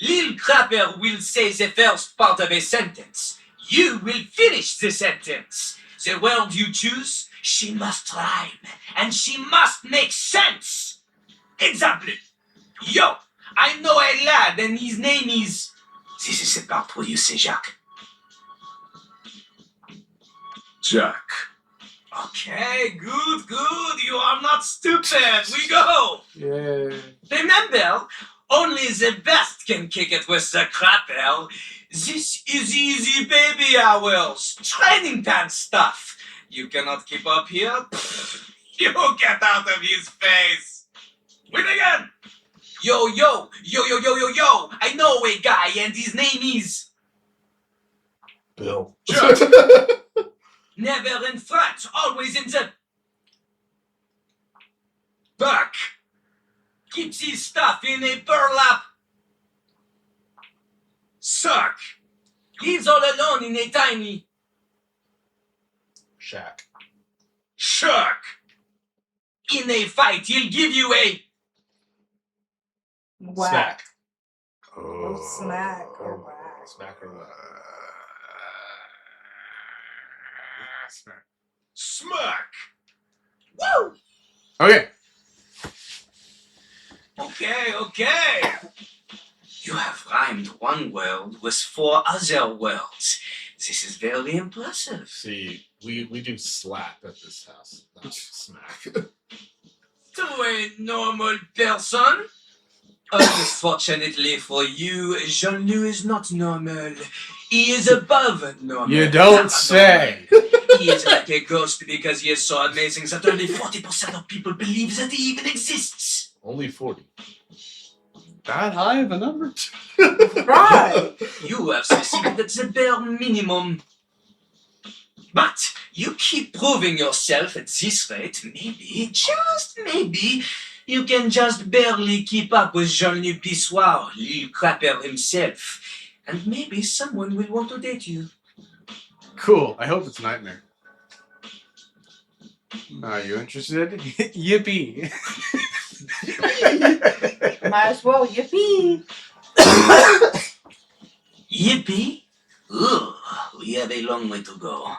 Lil Crapper will say the first part of a sentence. You will finish the sentence. The word you choose, she must rhyme, and she must make sense. Example. Yo, I know a lad, and his name is. This is the part where you say Jacques. Jack. Okay, good. You are not stupid. We go. Yeah. Remember, only the best can kick it with the crapper. This is easy baby hours. Training pants stuff. You cannot keep up here? Pfft, you get out of his face. Win again. Yo. I know a guy and his name is... Bill. Jack. Never in front, always in the... back. Keeps his stuff in a burlap sack. Lives all alone in a tiny Shack. shack. In a fight, he'll give you a... Whack. Snack. Oh, smack or whack. Smack or whack. smack. Woo! Okay. Okay. You have rhymed one word with 4 other words. This is very impressive. See, we do slap at this house, not smack. To a normal person. Unfortunately for you, Jean-Louis is not normal. He is above normal. You don't say. He is like a ghost because he is so amazing that only 40% of people believe that he even exists. Only 40. That high of a number? Right. You have succeeded at the bare minimum. But you keep proving yourself at this rate, maybe, just maybe, you can just barely keep up with Jean-Louis Pissoir, Lil Crapper himself. And maybe someone will want to date you. Cool. I hope it's Nightmare. Are you interested? Yippee. Might as well. Yippee. Yippee? Ugh, we have a long way to go.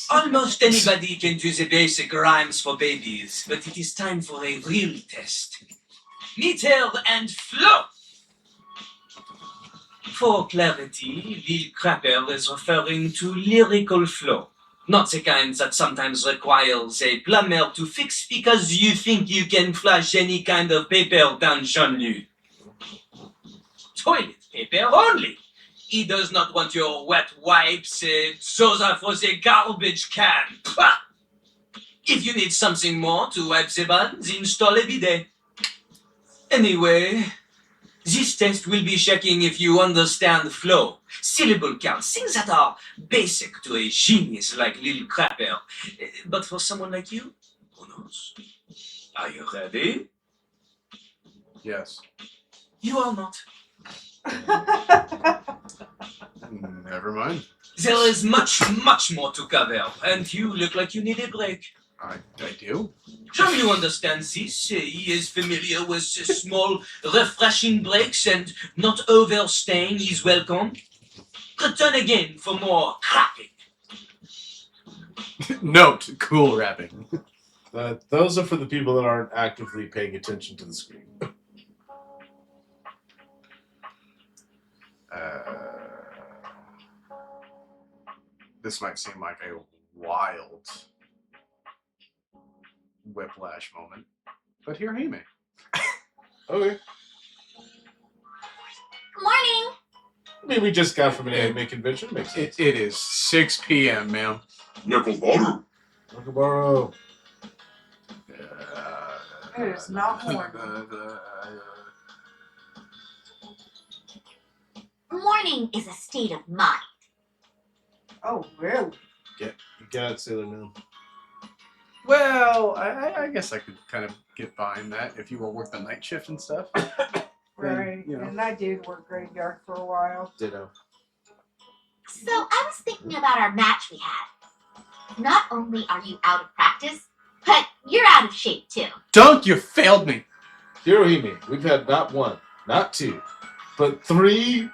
Almost anybody can do the basic rhymes for babies, but it is time for a real test. Meter and flow! For clarity, Lil Crapper is referring to lyrical flow, not the kind that sometimes requires a plumber to fix because you think you can flush any kind of paper down Jean-Louis. Toilet paper only! He does not want your wet wipes, those are for the garbage can. Pah! If you need something more to wipe the buns, install a bidet. Anyway, this test will be checking if you understand flow, syllable count, things that are basic to a genius like Lil Crapper. But for someone like you, who knows? Are you ready? Yes. You are not. Never mind. There is much more to cover, and you look like you need a break. I do. Jean-Louis understands this. He is familiar with small, refreshing breaks and not overstaying his welcome. Return again for more crapping. Note, cool rapping. Those are for the people that aren't actively paying attention to the screen. This might seem like a wild whiplash moment, but here he may. Okay. Good morning. I mean, we just got from an anime convention. Makes sense. It is 6 p.m., ma'am. Nickel butter. Nakabaro. It is not morning. Morning is a state of mind. Oh, really? You got it, Sailor Moon. Well, I guess I could kind of get behind that if you were work the night shift and stuff. Right. you know. And I did work graveyard for a while. Ditto. So I was thinking about our match we had. Not only are you out of practice, but you're out of shape too. Dunk, you failed me. Hirohime, we've had not one, not two, but three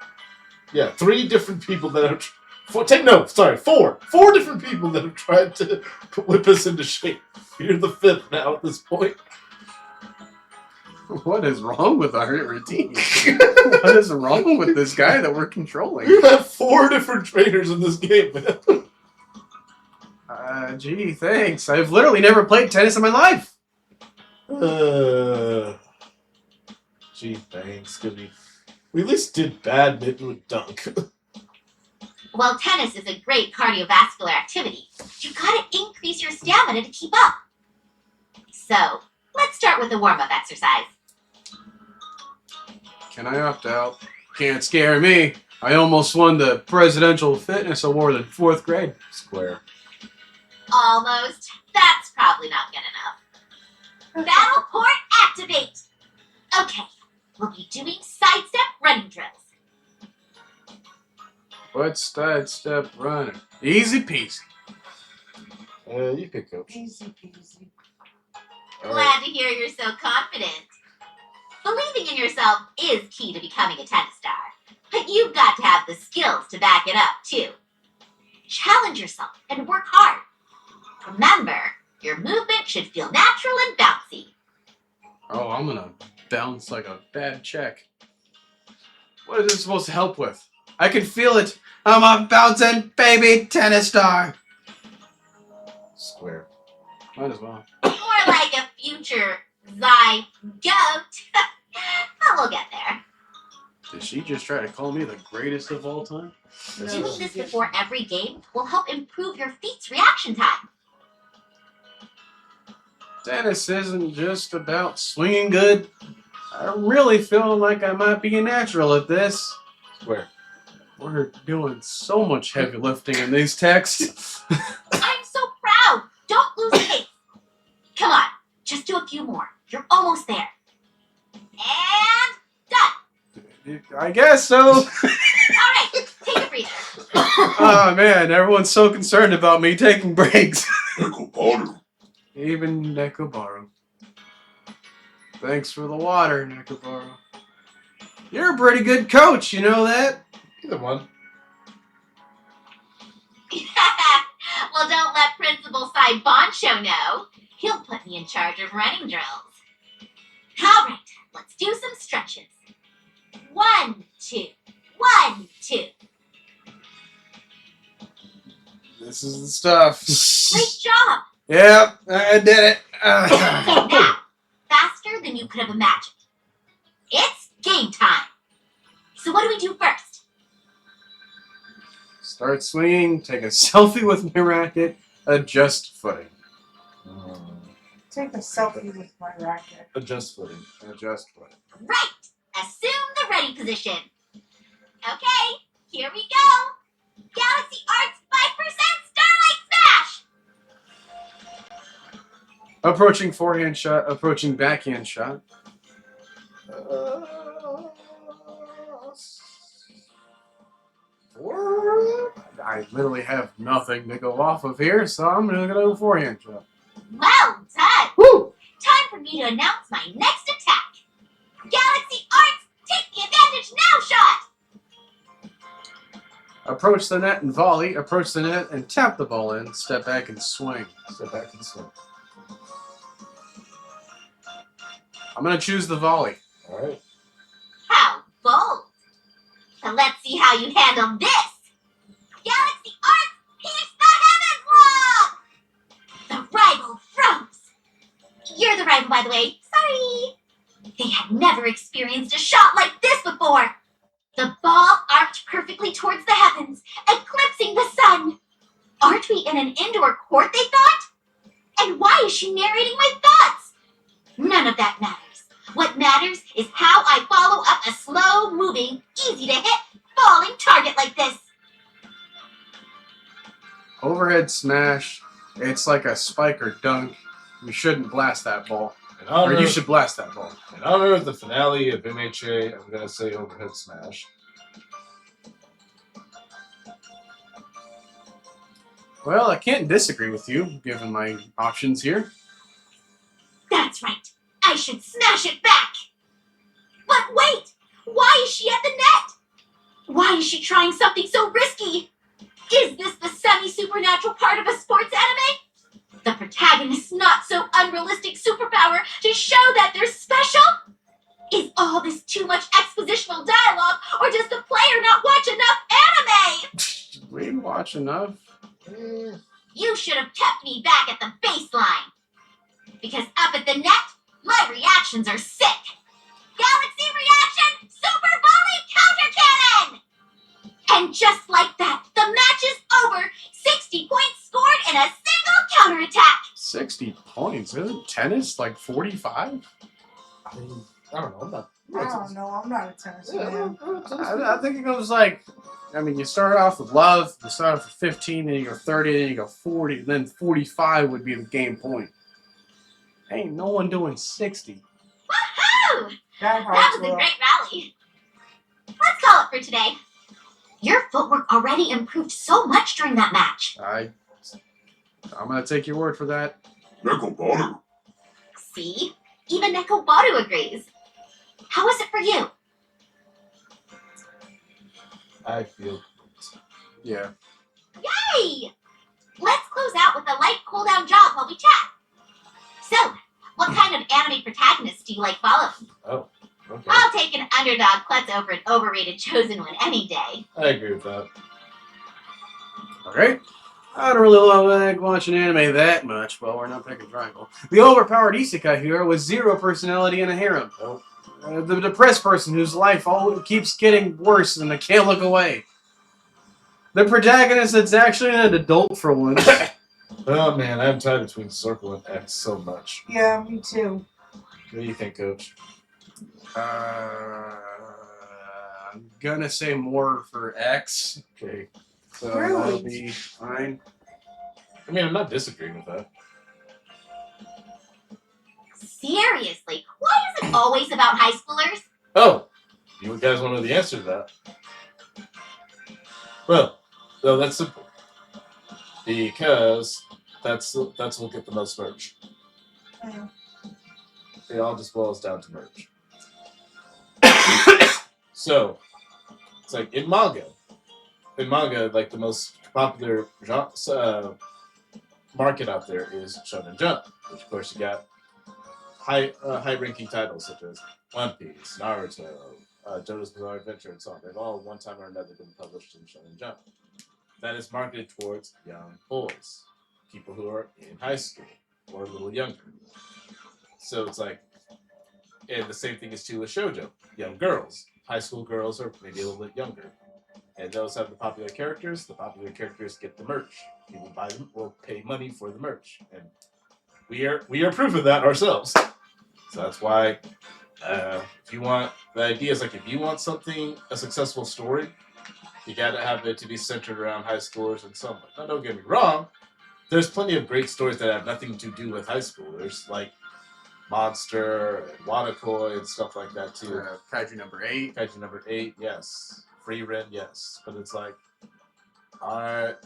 different people that have... Four different people that have tried to whip us into shape. You're the fifth now at this point. What is wrong with our routine? What is wrong with this guy that we're controlling? You have 4 different trainers in this game, man. Gee, thanks. I've literally never played tennis in my life. Gee, thanks. We at least did badminton with Dunk. Well, tennis is a great cardiovascular activity. You gotta increase your stamina to keep up. So, let's start with a warm-up exercise. Can I opt out? Can't scare me. I almost won the Presidential Fitness Award in 4th grade. Square. Almost. That's probably not good enough. Battle port activate! Okay, we'll be doing sidestep running drills. What's sidestep running? Easy peasy. You pick coach. Easy peasy. Glad to hear you're so confident. Believing in yourself is key to becoming a tennis star, but you've got to have the skills to back it up, too. Challenge yourself and work hard. Remember, your movement should feel natural and bouncy. Oh, I'm gonna bounce like a bad check. What is this supposed to help with? I can feel it. I'm a bouncing baby tennis star. Square. Might as well. More like a future zygote. But we'll get there. Did she just try to call me the greatest of all time? Doing this before every game will help improve your feet's reaction time. Tennis isn't just about swinging good. I really feel like I might be a natural at this. Square. We're doing so much heavy lifting in these texts. I'm so proud. Don't lose pace. Come on, just do a few more. You're almost there. And done. I guess so. All right, take a breather. Oh man, everyone's so concerned about me taking breaks. Nekobaru. Even Nekobaru. Thanks for the water, Nekobaru. You're a pretty good coach, you know that? Either one. Well, don't let Principal Cy Boncho know. He'll put me in charge of running drills. All right, let's do some stretches. 1, 2. 1, 2. This is the stuff. Great job. Yep, I did it. Okay, now, faster than you could have imagined. It's game time. So what do we do first? Start swinging, take a selfie with my racket, adjust footing. Take a selfie with my racket. Adjust footing. Adjust footing. Right. Assume the ready position. Okay, here we go. Galaxy Arts 5% Starlight Smash. Approaching forehand shot, approaching backhand shot. I literally have nothing to go off of here, so I'm gonna go forehand shot. Well done. Woo! Time for me to announce my next attack. Galaxy Arts, take the advantage now shot. Approach the net and volley, approach the net and tap the ball in, step back and swing. Step back and swing. I'm gonna choose the volley. Alright. How bold. So let's see how you handle this. Galaxy Arts, pierce the heavens wall. The rival froze. You're the rival, by the way. Sorry. They had never experienced a shot like this before. The ball arced perfectly towards the heavens, eclipsing the sun. Aren't we in an indoor court, they thought? And why is she narrating my thoughts? None of that matters. What matters is how I follow up a slow-moving, easy-to-hit, falling target like this. Overhead smash. It's like a spike or dunk. You shouldn't blast that ball. In Or honor, you should blast that ball. in honor of the finale of MHA, I'm gonna say overhead smash. Well, I can't disagree with you, given my options here. That's right. I should smash it back. But wait! Why is she at the net? Why is she trying something so risky? Is this the semi-supernatural part of a sports anime? The protagonist's not so unrealistic superpower to show that they're special? Is all this too much expositional dialogue, or does the player not watch enough anime? We watch enough. You should have kept me back at the baseline. Because up at the net, my reactions are sick. Galaxy reaction, super volley counter cannon! And just like that, the match is over. 60 points scored in a single counterattack. 60 points. Isn't tennis like 45? I don't know. I'm not. I don't know. I'm not a tennis fan. I think it goes like, I mean, you start off with love, you start off with 15, then you go 30, then you go 40, and then 45 would be the game point. Ain't no one doing 60. Woohoo! That That was a great rally. Let's call it for today. Your footwork already improved so much during that match. I'm gonna take your word for that. Nekobaru. See? Even Nekobaru agrees. How was it for you? I feel. Yeah. Yay! Let's close out with a light cool-down jog while we chat. So, what kind of anime protagonist do you like following? Oh, okay. I'll take an underdog klutz over an overrated chosen one any day. I agree with that. Okay. I don't really like watching anime that much. Well, we're not picking triangle. The overpowered isekai hero with zero personality and a harem. Oh. The depressed person whose life always keeps getting worse and they can't look away. The protagonist that's actually an adult for once. Oh man, I'm tied between Circle and X so much. Yeah, me too. What do you think, Coach? I'm gonna say more for X. Okay. So Really? that'll be fine. I mean, I'm not disagreeing with that. Seriously, why is it always about high schoolers? Oh, you guys want to know the answer to that? Well, no, that's simple. Because that's what get the most merch. Yeah. It all just boils down to merch. So, it's like in manga, like the most popular market out there is Shonen Jump, which of course you got high-ranking titles such as One Piece, Naruto, JoJo's Bizarre Adventure, and so on. They've all, one time or another, been published in Shonen Jump. That is marketed towards young boys, people who are in high school or a little younger. So it's like, and the same thing is true with shoujo, young girls, high school girls, or maybe a little bit younger. And those have the popular characters. The popular characters get the merch. People buy them, will pay money for the merch, and we are proof of that ourselves. So that's why, if you want, the idea is like if you want a successful story, you gotta have it to be centered around high schoolers and so on. Now, don't get me wrong, there's plenty of great stories that have nothing to do with high school. There's like Monster and Watakoi and stuff like that too. Kaiju number 8. Kaiju number 8, yes. Free Ren, yes. But it's like, are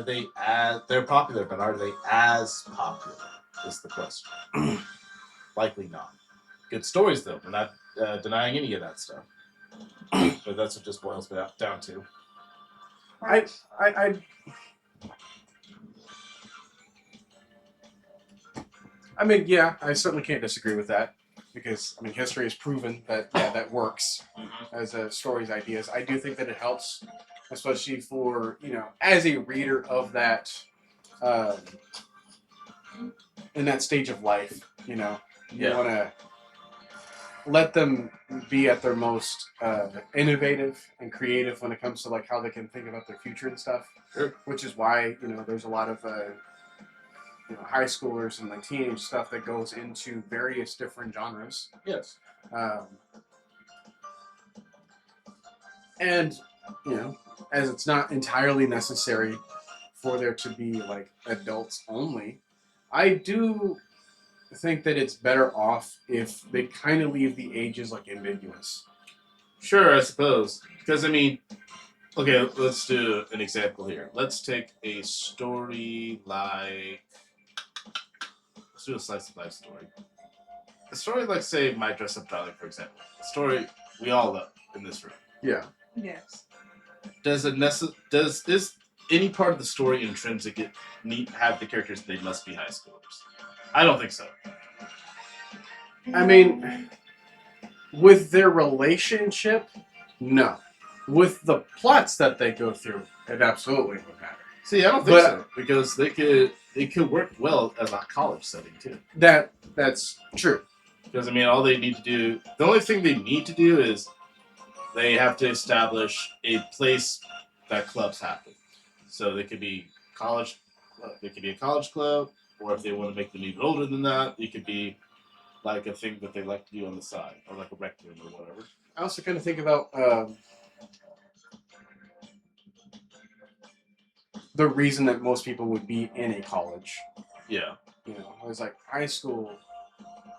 they as, they're popular, but are they as popular? Is the question. Likely not. Good stories though. We're not denying any of that stuff. But that's what just boils down to. I mean, yeah, I certainly can't disagree with that because I mean, history has proven that that works as stories, ideas. I do think that it helps, especially for as a reader of that, in that stage of life. You want to let them be at their most innovative and creative when it comes to like how they can think about their future and stuff. Sure. Which is why there's a lot of high schoolers and like teenage stuff that goes into various different genres. Yes. And as it's not entirely necessary for there to be like adults only, I do think that it's better off if they kind of leave the ages like ambiguous. Sure, I suppose. Because I mean, okay, let's do an example here. Let's take a story like, let's do a slice of life story. A story like, say, My Dress Up Darling, for example. A story we all love in this room. Yeah. Yes. Is any part of the story intrinsic have the characters they must be high schoolers? I don't think so. I mean, with their relationship, no. With the plots that they go through, it absolutely would matter. See, I don't think so because they could work well as a college setting too. That's true. Because I mean, all they need to do, the only thing they need to do is they have to establish a place that clubs happen. So they could be college, they could be a college club, or if they want to make them even older than that, it could be like a thing that they like to do on the side, or like a rec room or whatever. I also kind of think about the reason that most people would be in a college. Yeah. You know, it's like high school,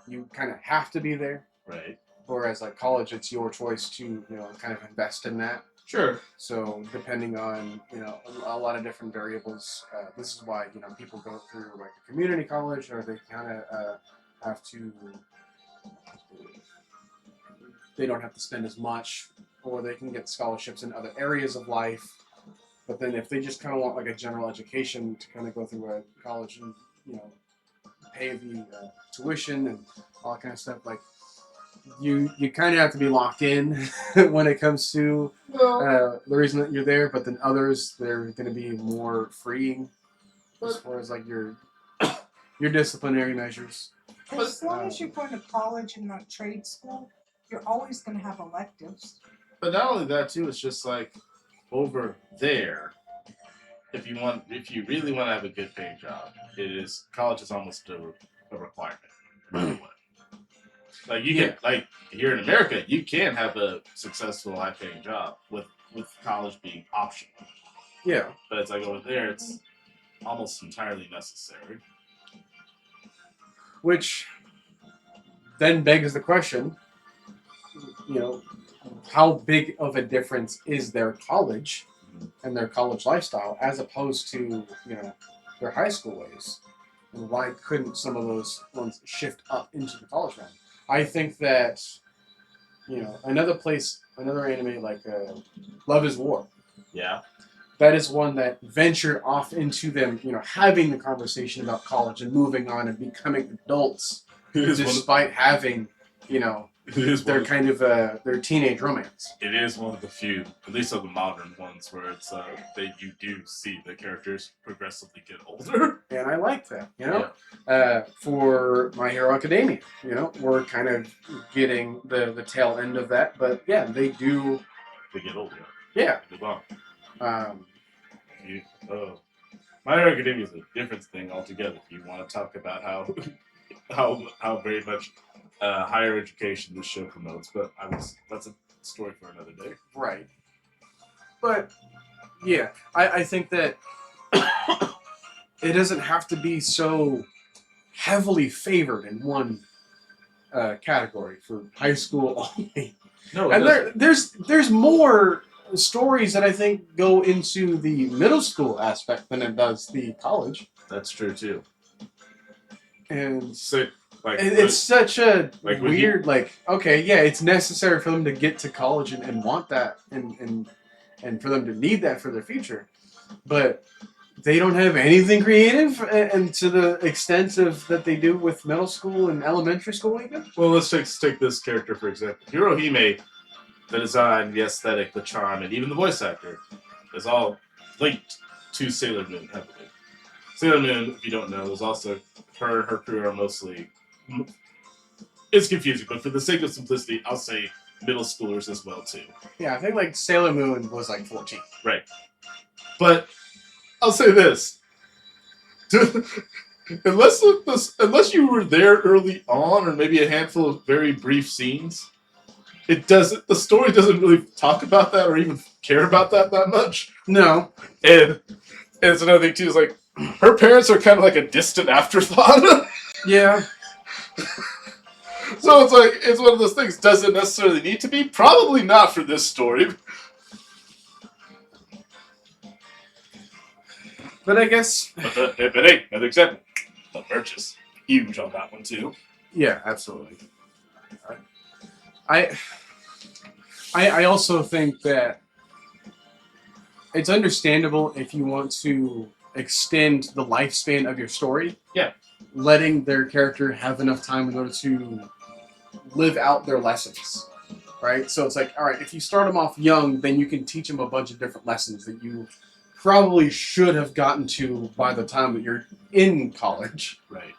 you kind of have to be there. Right. Whereas like college, it's your choice to, you know, kind of invest in that. Sure. So depending on, you know, a lot of different variables, this is why, you know, people go through like a community college, or they kind of have to, they don't have to spend as much, or they can get scholarships in other areas of life. But then if they just kind of want like a general education to kind of go through a college and, you know, pay the tuition and all that kind of stuff, like you kind of have to be locked in when it comes to the reason that you're there. But then others, they're going to be more freeing as far as like your disciplinary measures. As long as you're going to college and not trade school, you're always going to have electives. But not only that too, it's just like over there, if you really want to have a good paying job, college is almost a requirement. No matter what. Like you can, like here in America, you can have a successful high paying job with college being optional. Yeah. But it's like over there, it's almost entirely necessary. Which then begs the question, you know, how big of a difference is their college and their college lifestyle as opposed to, you know, their high school ways? And why couldn't some of those ones shift up into the college realm? I think that, you know, another anime like Love is War. Yeah. That is one that ventured off into them, you know, having the conversation about college and moving on and becoming adults, despite having, you know, their kind of their teenage romance. It is one of the few, at least of the modern ones, where it's that you do see the characters progressively get older. And I like that, you know. Yeah. For My Hero Academia, you know, we're kind of getting the tail end of that, but yeah, they do. They get older. Yeah. They move on. My Hero Academia is a different thing altogether. If you want to talk about how very much higher education this show promotes, but that's a story for another day. Right. But yeah, I think that it doesn't have to be so heavily favored in one category for high school only. No, and there's more stories that I think go into the middle school aspect than it does the college. That's true too. And so, like, it's such a like weird, like, okay, yeah, it's necessary for them to get to college and want that and for them to need that for their future. But they don't have anything creative, and to the extent of that they do with middle school and elementary school even. Well, let's take this character for example. Hirohime, the design, the aesthetic, the charm, and even the voice actor is all linked to Sailor Moon heavily. Sailor Moon, if you don't know, is also her crew are mostly. It's confusing, but for the sake of simplicity, I'll say middle schoolers as well too. Yeah, I think like Sailor Moon was like 14. Right. But I'll say this. Unless you were there early on, or maybe a handful of very brief scenes, the story doesn't really talk about that or even care about that much. No. And it's another thing too, is like her parents are kind of like a distant afterthought. Yeah. So it's one of those things. Does it necessarily need to be? Probably not for this story. But I guess. But hey, another example. The merch is huge on that one too. Yeah, absolutely. I also think that it's understandable if you want to extend the lifespan of your story. Yeah. Letting their character have enough time in order to live out their lessons, right? So it's like, all right, if you start them off young, then you can teach them a bunch of different lessons that you probably should have gotten to by the time that you're in college. Right.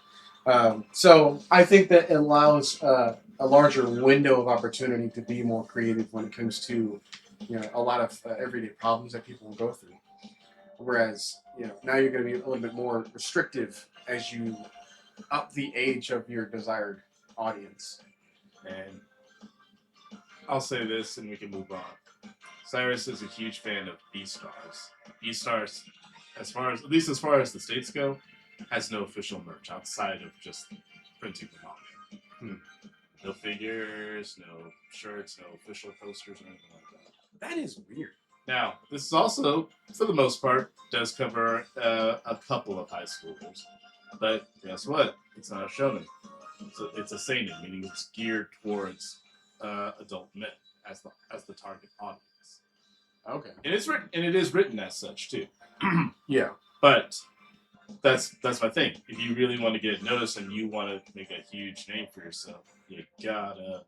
So I think that it allows a larger window of opportunity to be more creative when it comes to, a lot of everyday problems that people will go through. Whereas, now you're going to be a little bit more restrictive as you up the age of your desired audience. And I'll say this, and we can move on. Cyrus is a huge fan of Beastars. Beastars, as far as the states go, has no official merch outside of just printing the manga. No figures, no shirts, no official posters, or anything like that. That is weird. Now, this is also, for the most part, does cover a couple of high schoolers. But guess what? It's not a shonen. It's a seinen, meaning it's geared towards adult men as the target audience. Okay. And it is written as such too. Yeah. But that's my thing. If you really want to get noticed and you want to make a huge name for yourself, you gotta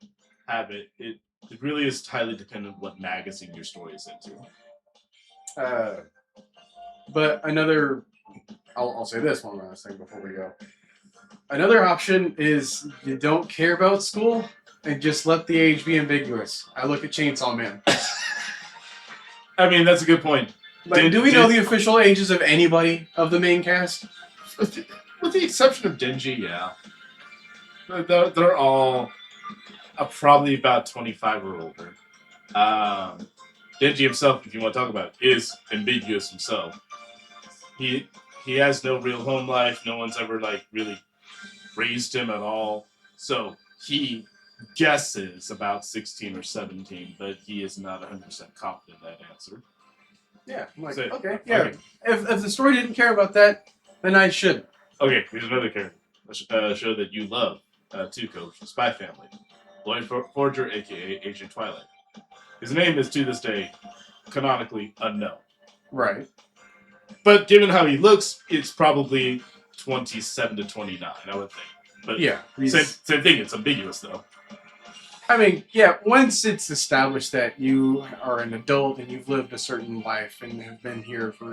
have it. It really is highly dependent on what magazine your story is into. But I'll say this one last thing before we go. Another option is you don't care about school and just let the age be ambiguous. I look at Chainsaw Man. I mean, that's a good point. Like, do we know the official ages of anybody of the main cast? With the exception of Denji, yeah. They're all probably about 25 or older. Denji himself, if you want to talk about it, is ambiguous himself. He has no real home life. No one's ever really raised him at all. So he guesses about 16 or 17, but he is not 100% confident in that answer. Yeah, I'm like, So, okay, yeah. okay. If the story didn't care about that, then I should. Okay, here's another character. A show that you love, too, Coach. Spy Family. Lloyd Forger, a.k.a. Agent Twilight. His name is, to this day, canonically unknown. Right. But given how he looks, it's probably 27 to 29, I would think. But Yeah. same thing. It's ambiguous, though. I mean, yeah, once it's established that you are an adult and you've lived a certain life and have been here for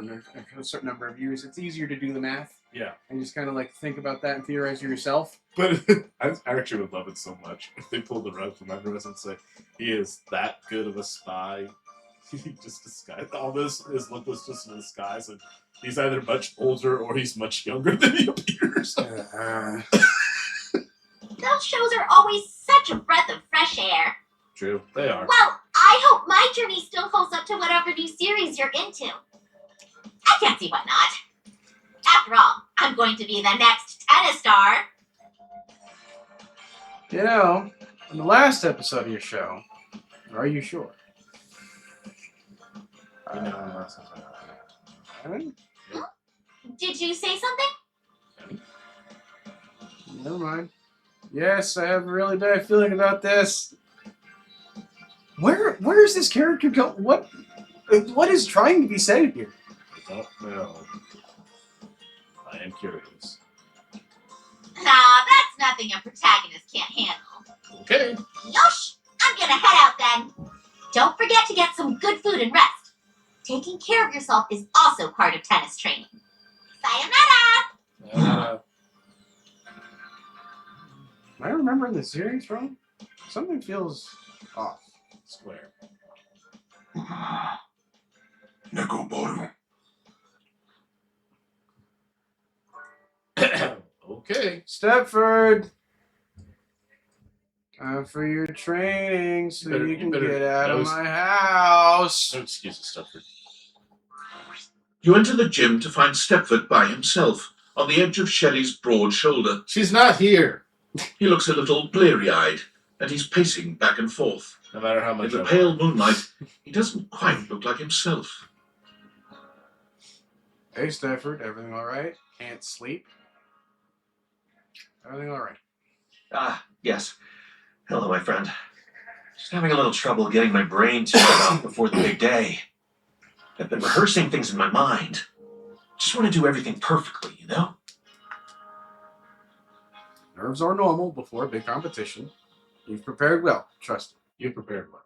a certain number of years, it's easier to do the math Yeah. and just kind of think about that and theorize it yourself. But I actually would love it so much if they pulled the rug from under us and say, he is that good of a spy. He just disguised all this. His look was just a disguise, and he's either much older or he's much younger than he appears. Those shows are always such a breath of fresh air. True, they are. Well, I hope my journey still holds up to whatever new series you're into. I can't see why not. After all, I'm going to be the next tennis star. In the last episode of your show, are you sure? Did you say something? Never mind. Yes, I have a really bad feeling about this. Where is this character go? What is trying to be said here? I don't know. I am curious. That's nothing a protagonist can't handle. Okay. Yosh! I'm gonna head out then. Don't forget to get some good food and rest. Taking care of yourself is also part of tennis training. Sayonara! Am I remembering the series wrong? Something feels off. Square. Nekoboru. Okay. Stepford! Time for your training so you can get out of my house. No excuses, Stepford. You enter the gym to find Stepford by himself, on the edge of Shelley's broad shoulder. She's not here. He looks a little bleary-eyed, and he's pacing back and forth. No matter how much In the I pale want. moonlight, he doesn't quite look like himself. Hey, Stepford, everything all right? Can't sleep? Everything all right? Yes. Hello, my friend. Just having a little trouble getting my brain to out before the big day. I've been rehearsing things in my mind. Just want to do everything perfectly, you know? Nerves are normal before a big competition. You've prepared well. Trust You prepared well.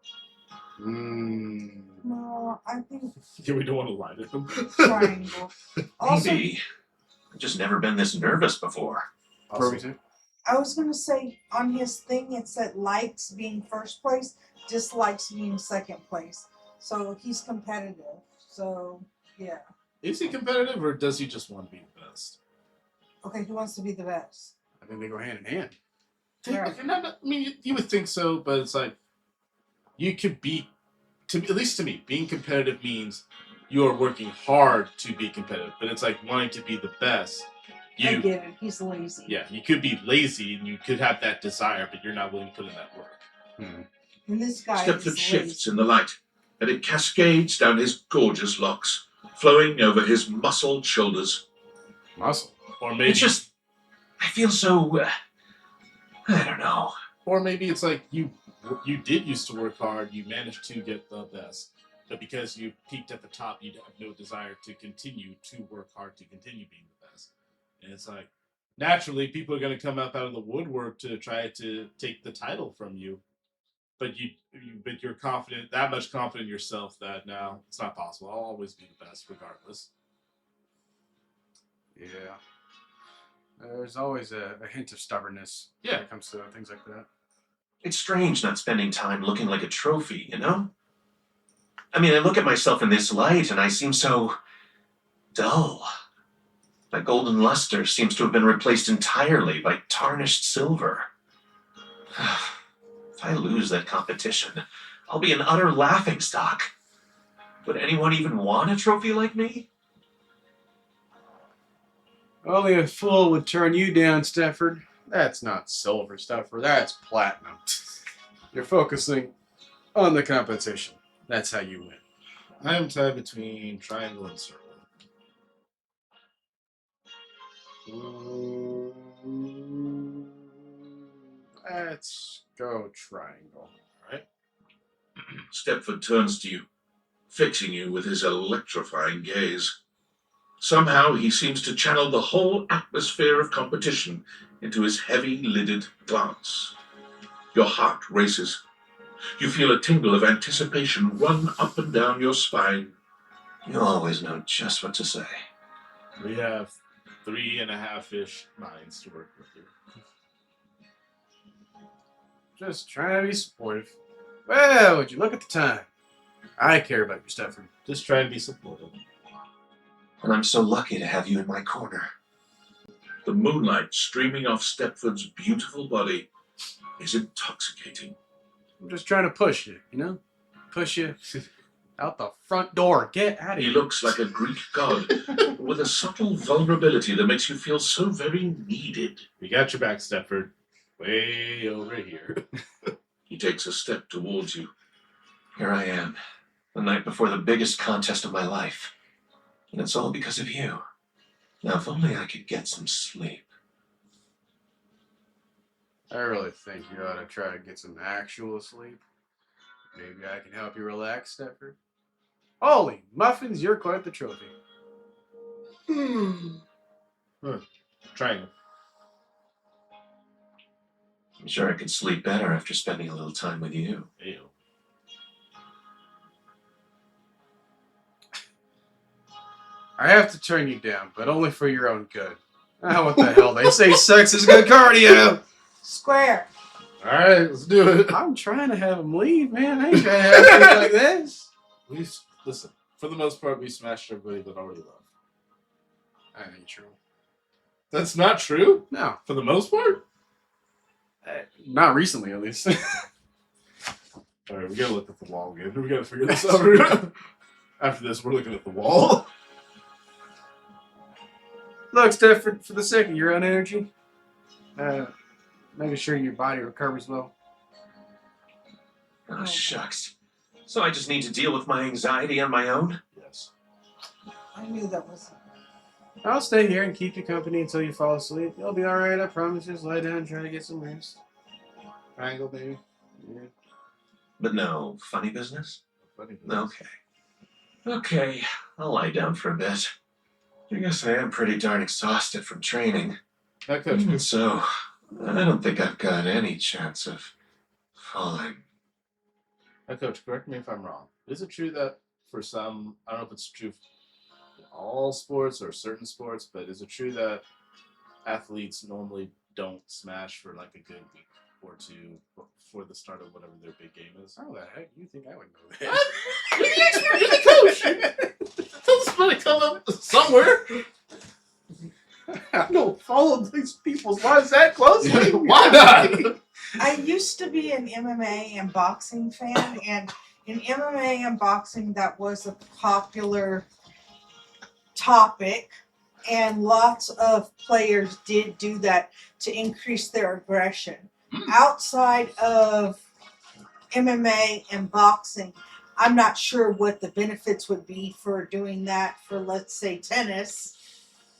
me. No, I think Yeah, we don't want to lie to them. triangle. Also, Maybe. I've just never been this nervous before. Also, I was gonna say on his thing it said likes being first place, dislikes being second place. So he's competitive. So yeah. Is he competitive or does he just want to be the best? Okay, he wants to be the best. I think they go hand in hand. Right. I mean, you would think so, but it's like you could be, at least to me, being competitive means you are working hard to be competitive. But it's like wanting to be the best. I get it. He's lazy. Yeah, you could be lazy and you could have that desire, but you're not willing to put in that work. And this guy Stepford is shifts lazy. in the light, and it cascades down his gorgeous locks, flowing over his muscled shoulders. Muscle. Or maybe It's just, I feel so, I don't know. Or maybe it's like you did used to work hard, you managed to get the best, but because you peaked at the top, you have no desire to continue to work hard to continue being the best. And it's like naturally people are going to come up out of the woodwork to try to take the title from you, but you're confident, that much confident in yourself that no, it's not possible. I'll always be the best regardless. Yeah. There's always a hint of stubbornness when it comes to things like that. It's strange not spending time looking like a trophy, you know? I mean, I look at myself in this light and I seem so dull. My golden luster seems to have been replaced entirely by tarnished silver. If I lose that competition, I'll be an utter laughingstock. Would anyone even want a trophy like me? Only a fool would turn you down, Stefford. That's not silver, Stefford. That's platinum. You're focusing on the competition. That's how you win. I am tied between triangle and circle. Let's go triangle. All right. Stepford turns to you, fixing you with his electrifying gaze. Somehow he seems to channel the whole atmosphere of competition into his heavy-lidded glance. Your heart races. You feel a tingle of anticipation run up and down your spine. You always know just what to say. We have 3.5-ish minds to work with here. Just trying to be supportive. Well, would you look at the time? I care about you, Stefford. Just trying to be supportive. And I'm so lucky to have you in my corner. The moonlight streaming off Stepford's beautiful body is intoxicating. I'm just trying to push you, you know? Push you out the front door. Get out of He here. looks like a Greek god with a subtle vulnerability that makes you feel so very needed. We got your back, Stepford. Way over here. He takes a step towards you. Here I am, the night before the biggest contest of my life. And it's all because of you. Now, if only I could get some sleep. I really think you ought to try to get some actual sleep. Maybe I can help you relax, Stefford. Holy muffins, you're quite the trophy. Triangle. I'm sure I could sleep better after spending a little time with you. Ew. I have to turn you down, but only for your own good. Ah, what the hell? They say sex is good cardio. Square. All right, let's do it. I'm trying to have him leave, man. I ain't trying to have things like this. Listen, for the most part, we smashed everybody that already left. That ain't true. That's not true? No. For the most part? Not recently, at least. All right, we gotta look at the wall again. We gotta figure this out. After this, we're looking at the wall. Look, Stefford, for the sake of your own energy, making sure your body recovers well. Oh, shucks. So I just need to deal with my anxiety on my own? Yes. I knew that was. I'll stay here and keep you company until you fall asleep. You'll be alright, I promise. Just lie down and try to get some rest. Triangle, baby. Yeah. But no funny business? Funny business. Okay, I'll lie down for a bit. I guess I am pretty darn exhausted from training. That coach. Even so, I don't think I've got any chance of Fine. Now, Coach, correct me if I'm wrong. Is it true that for some, I don't know if it's true in all sports or certain sports, but is it true that athletes normally don't smash for like a good week or two before the start of whatever their big game is? How the heck do you think I would know that? You're the expert, you're the coach! Tell somebody come up somewhere. I don't follow these people's lives that closely. Why not? I used to be an MMA and boxing fan, and in MMA and boxing, that was a popular topic, and lots of players did do that to increase their aggression. Outside of MMA and boxing, I'm not sure what the benefits would be for doing that for, let's say, tennis.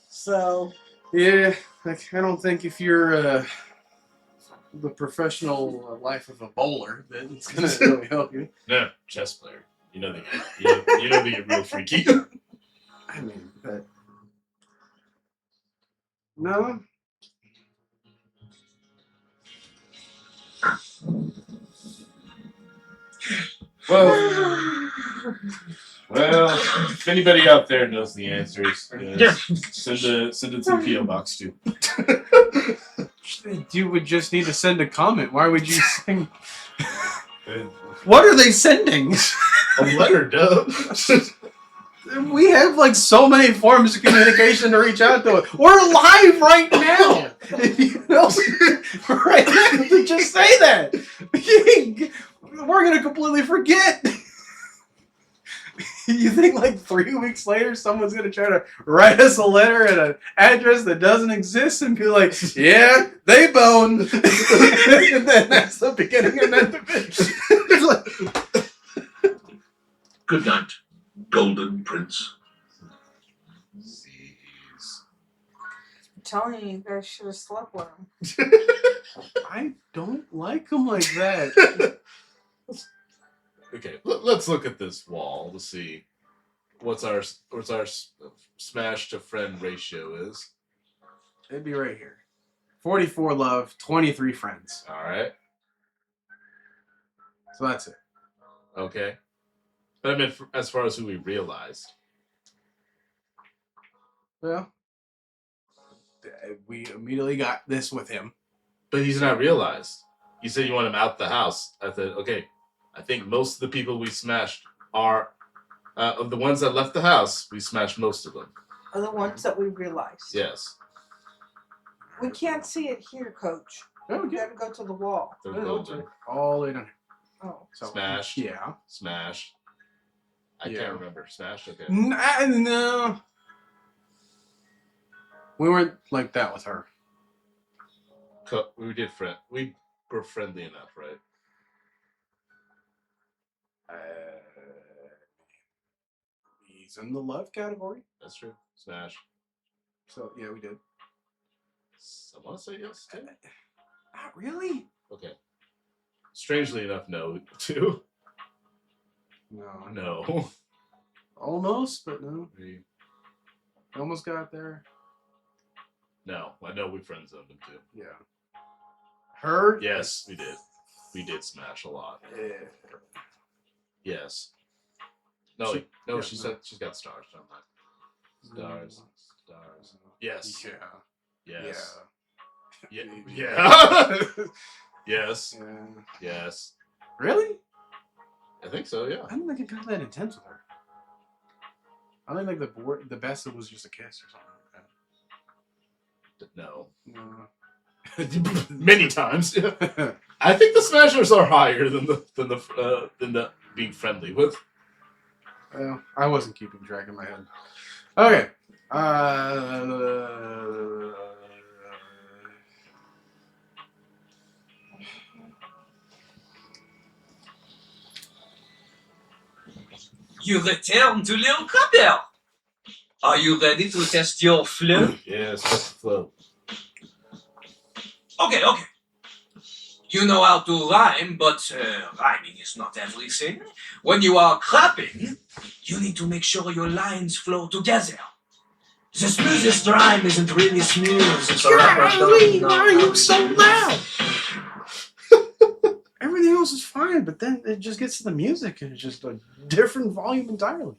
So, Yeah, like, I don't think if you're the professional life of a bowler, that it's gonna really help you. No, chess player. You know they get real freaky. I mean, but no. Well, if anybody out there knows the answers, send it to the PO box too. You would just need to send a comment. Why would you sing? What are they sending? A letter, Dub. We have like so many forms of communication to reach out to. We're live right now. If you know, right now, just say that. We're gonna completely forget. You think like 3 weeks later someone's gonna try to write us a letter at an address that doesn't exist and be like, yeah, they boned. And then that's the beginning of that division. Good night, Golden Prince. I'm telling you, you guys should have slept with him. I don't like them like that. Okay, let's look at this wall to see what's our smash to friend ratio is. It'd be right here. 44 love, 23 friends. All right. So that's it. Okay. But I meant as far as who we realized. Well, we immediately got this with him. But he's not realized. You said you want him out the house. I said, okay, I think most of the people we smashed are, of the ones that left the house, we smashed most of them. Are the ones that we realized. Yes. We can't see it here, Coach. Oh, We gotta go to the wall. They're Oh, golden. all in on Oh. so Smashed. Yeah. Smash. I Yeah. can't remember. Smash? Okay. No. We weren't like that with her. We did we were friendly enough, right? He's in the love category. That's true. Smash. So yeah, we did. I want to say yes too. Not really. Okay. Strangely enough, no too. No. No. Almost, but no. We- Almost got there. No, I know we friend zoned him too. Yeah. Her? Yes, we did. We did smash a lot. Yeah. Yes. No, She- no, yeah, she no. said she's got stars. I'm like stars, stars. Yes. Yeah. Yes. Yeah. Yeah. Yes. Yeah. Yes. Really? I think so. Yeah. I don't think it got that intense with her. I think like the best it was just a kiss or something like No. that. No. Many times. I think the smashers are higher than the being friendly with. Well, I wasn't keeping track in my head. Okay. You return to Little Crabber. Are you ready to test your flow? Yes, that's the flow. Okay. You know how to rhyme, but rhyming is not everything. When you are clapping, you need to make sure your lines flow together. The smoothest rhyme isn't really smooth. It's a rapper Golly, why are you so loud? Everything else fine, but then it just gets to the music and it's just a different volume entirely.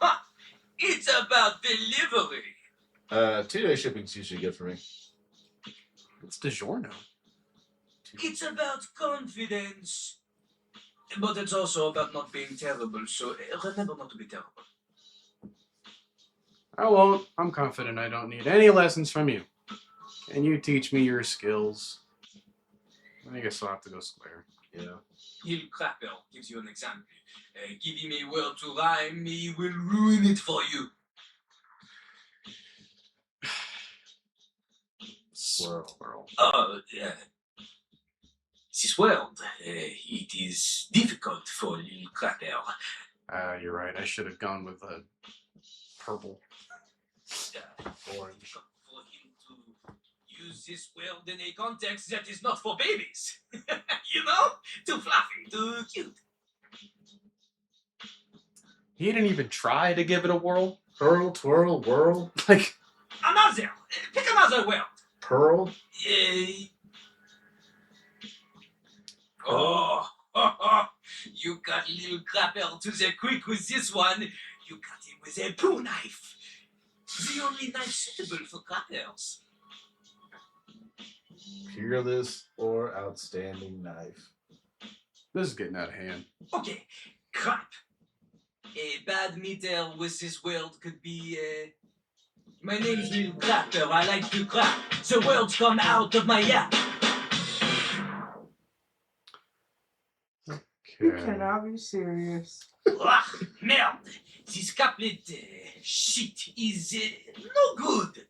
Ha! It's about delivery. 2-day shipping's usually good for me. It's DiGiorno. It's about confidence. But it's also about not being terrible, so remember not to be terrible. I won't. I'm confident I don't need any lessons from you. Can you teach me your skills? I guess I'll have to go square. Yeah. Il Crapper gives you an example. Give him a word to rhyme, he will ruin it for you. Squirrel. This world, it is difficult for Lil Crapper. You're right. I should have gone with purple. Orange. For him to use this world in a context that is not for babies. You know? Too fluffy, too cute. He didn't even try to give it a whirl. Pearl, twirl, whirl. Like, Another! Pick another word. Pearl. You got Lil Crapper to the quick with this one. You got him with a poo knife. The only knife suitable for crappers. Peerless or outstanding knife. this is getting out of hand. Okay, crap. A bad meter with this world could be, my name's Lil Crapper, I like to crap. The words come out of my yap. You cannot be serious. Ah, merde. This couplet shit is no good.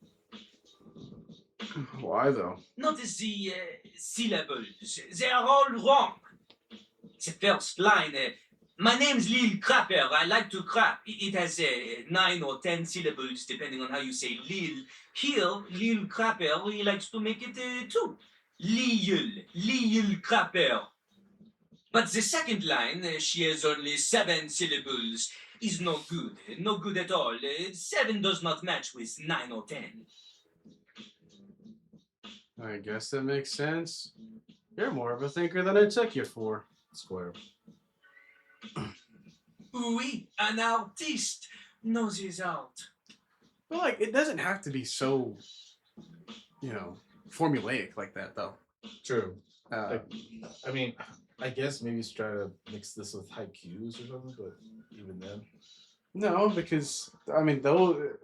Why though? Notice the syllables. They are all wrong. The first line, my name's Lil Crapper, I like to crap. It has 9 or 10 syllables depending on how you say Lil. Here, Lil Crapper, he likes to make it 2. Lil Crapper. But the second line, she has only 7 syllables, is no good. No good at all. 7 does not match with 9 or 10. I guess that makes sense. You're more of a thinker than I took you for. Square. Oui, an artiste knows his art. But like, it doesn't have to be so, formulaic like that though. True. Uh, I mean, I guess maybe he's trying to mix this with haikus or something, but even then. no, because I mean, those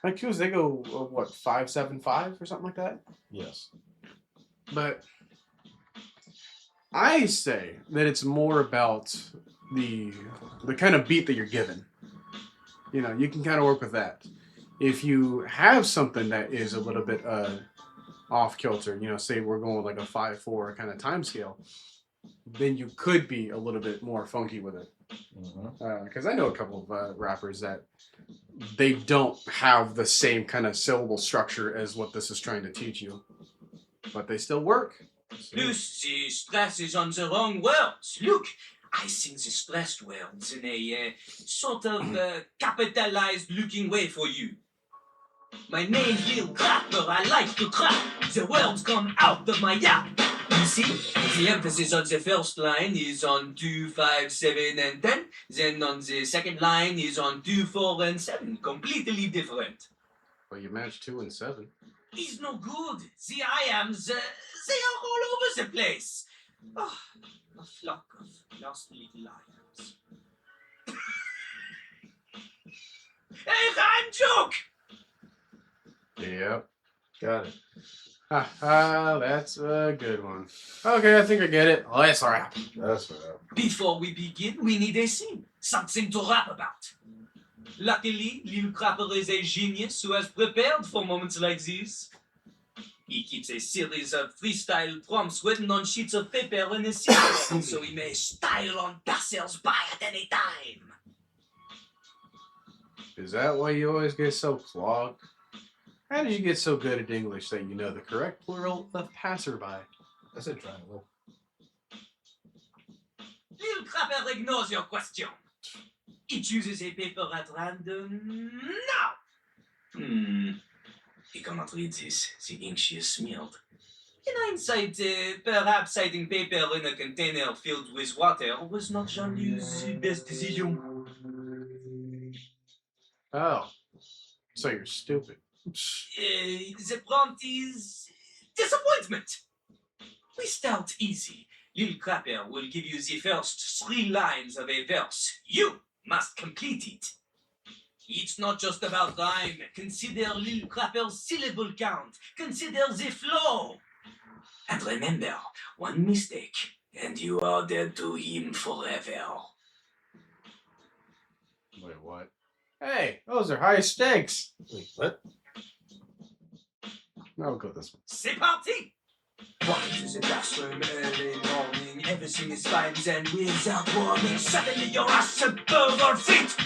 haikus they go 5-7-5 or something like that. Yes. But I say that it's more about the kind of beat that you're given. You can kind of work with that. If you have something that is a little bit off kilter, say we're going with like a 5/4 kind of time scale, then you could be a little bit more funky with it. Because I know a couple of rappers that they don't have the same kind of syllable structure as what this is trying to teach you, but they still work. Plus, the stress is on the wrong words. Look, I sing the stressed words in a sort of capitalized looking way for you. My name's Lil Crapper, I like to crap. The words come out of my yap. You see, the emphasis on the first line is on 2, 5, 7, and 10. Then on the second line is on 2, 4, and 7. Completely different. But you match 2 and 7. He's no good. The I-ams, they are all over the place. Oh, a flock of lost little I-ams. Hey, rhyme joke! Yep. Got it. That's a good one. Okay, I think I get it. Let's rap. That's right. Before we begin, we need a scene. Something to rap about. Luckily, Lil Crapper is a genius who has prepared for moments like these. He keeps a series of freestyle prompts written on sheets of paper in his system, so he may style on passers-by at any time. Is that why you always get so clogged? How did you get so good at English that you know the correct plural of passerby? I said triangle. Lil Crapper ignores your question. He chooses a paper at random now. He cannot read this. The ink she is smeared. In hindsight, perhaps hiding paper in a container filled with water was not Jean-Lou's best decision. Oh, so you're stupid. The prompt is disappointment. We start easy. Lil Clapper will give you the first 3 lines of a verse. You must complete it. It's not just about rhyme. Consider Lil Clapper's syllable count. Consider the flow. And remember, one mistake, and you are dead to him forever. Wait, what? Hey, those are high stakes. Wait, what? I'll go this one. C'est parti! Walk into the classroom early morning, everything is fine, then without warning, suddenly your ass above our feet!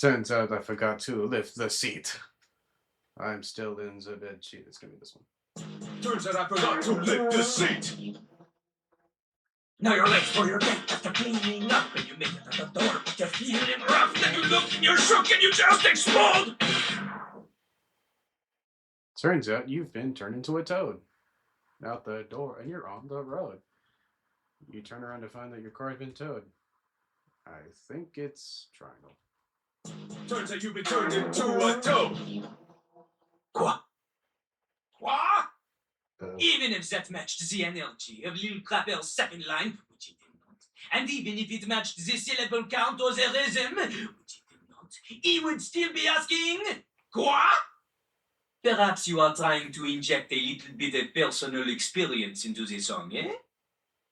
Turns out I forgot to lift the seat. I'm still in the bed sheet. It's gonna be this one. Turns out I forgot to lift the seat. Now you're late for your date after cleaning up, and you make it at the door, but you're feeling rough, then you look and you're shook and you just explode! Turns out you've been turned into a toad. Out the door, and you're on the road. You turn around to find that your car's been towed. I think it's triangle. Turns out you've been turned into a toad. Quoi? Quoi? Even if that matched the energy of Lil Clapper's second line, which it did not, and even if it matched the syllable count or the rhythm, which it did not, he would still be asking, Quoi? Perhaps you are trying to inject a little bit of personal experience into the song, eh?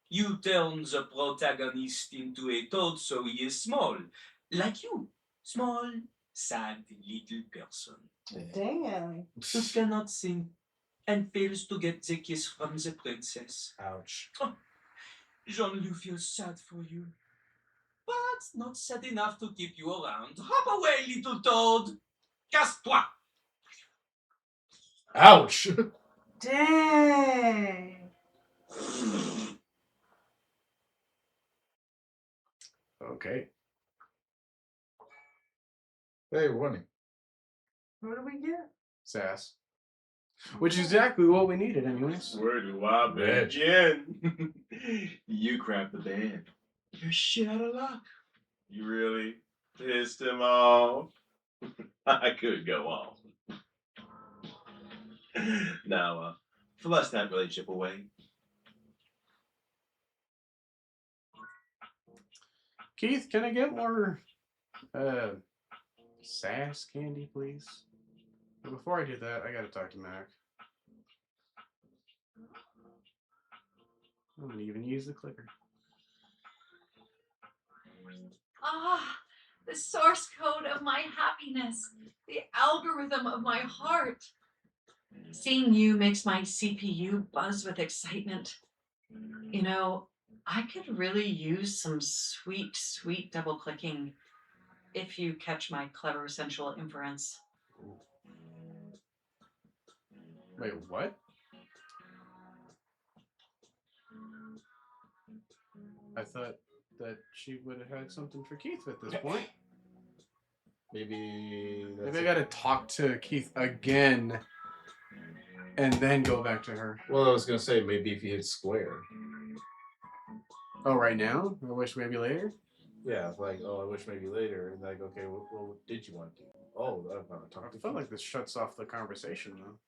You turn the protagonist into a toad so he is small, like you. Small, sad little person. Damn. Who cannot sing and fails to get the kiss from the princess. Ouch. Jean-Loup feels sad for you, but not sad enough to keep you around. Hop away, little toad. Casse-toi. Ouch. Dang. Okay. Hey, we're winning. What do we get? Sass. Which is exactly what we needed, anyways. Where do I begin? You cramped the band. You're shit out of luck. You really pissed him off. I could go on. Now, flush that relationship away. Keith, can I get more sass candy, please? But before I do that, I gotta talk to Mac. I'm gonna even use the clicker. Ah, the source code of my happiness, the algorithm of my heart. Seeing you makes my CPU buzz with excitement. You know, I could really use some sweet, sweet double clicking if you catch my clever sensual inference. Wait, what? I thought that she would have had something for Keith at this point. Maybe Maybe I gotta talk to Keith again and then go back to her. Well, I was gonna say maybe if you hit square. Oh, right now? I wish maybe later? Yeah, it's like, oh, I wish maybe later. And like, okay, what did you want to do? Oh, I want to talk to I felt Keith. like this shuts off the conversation, though.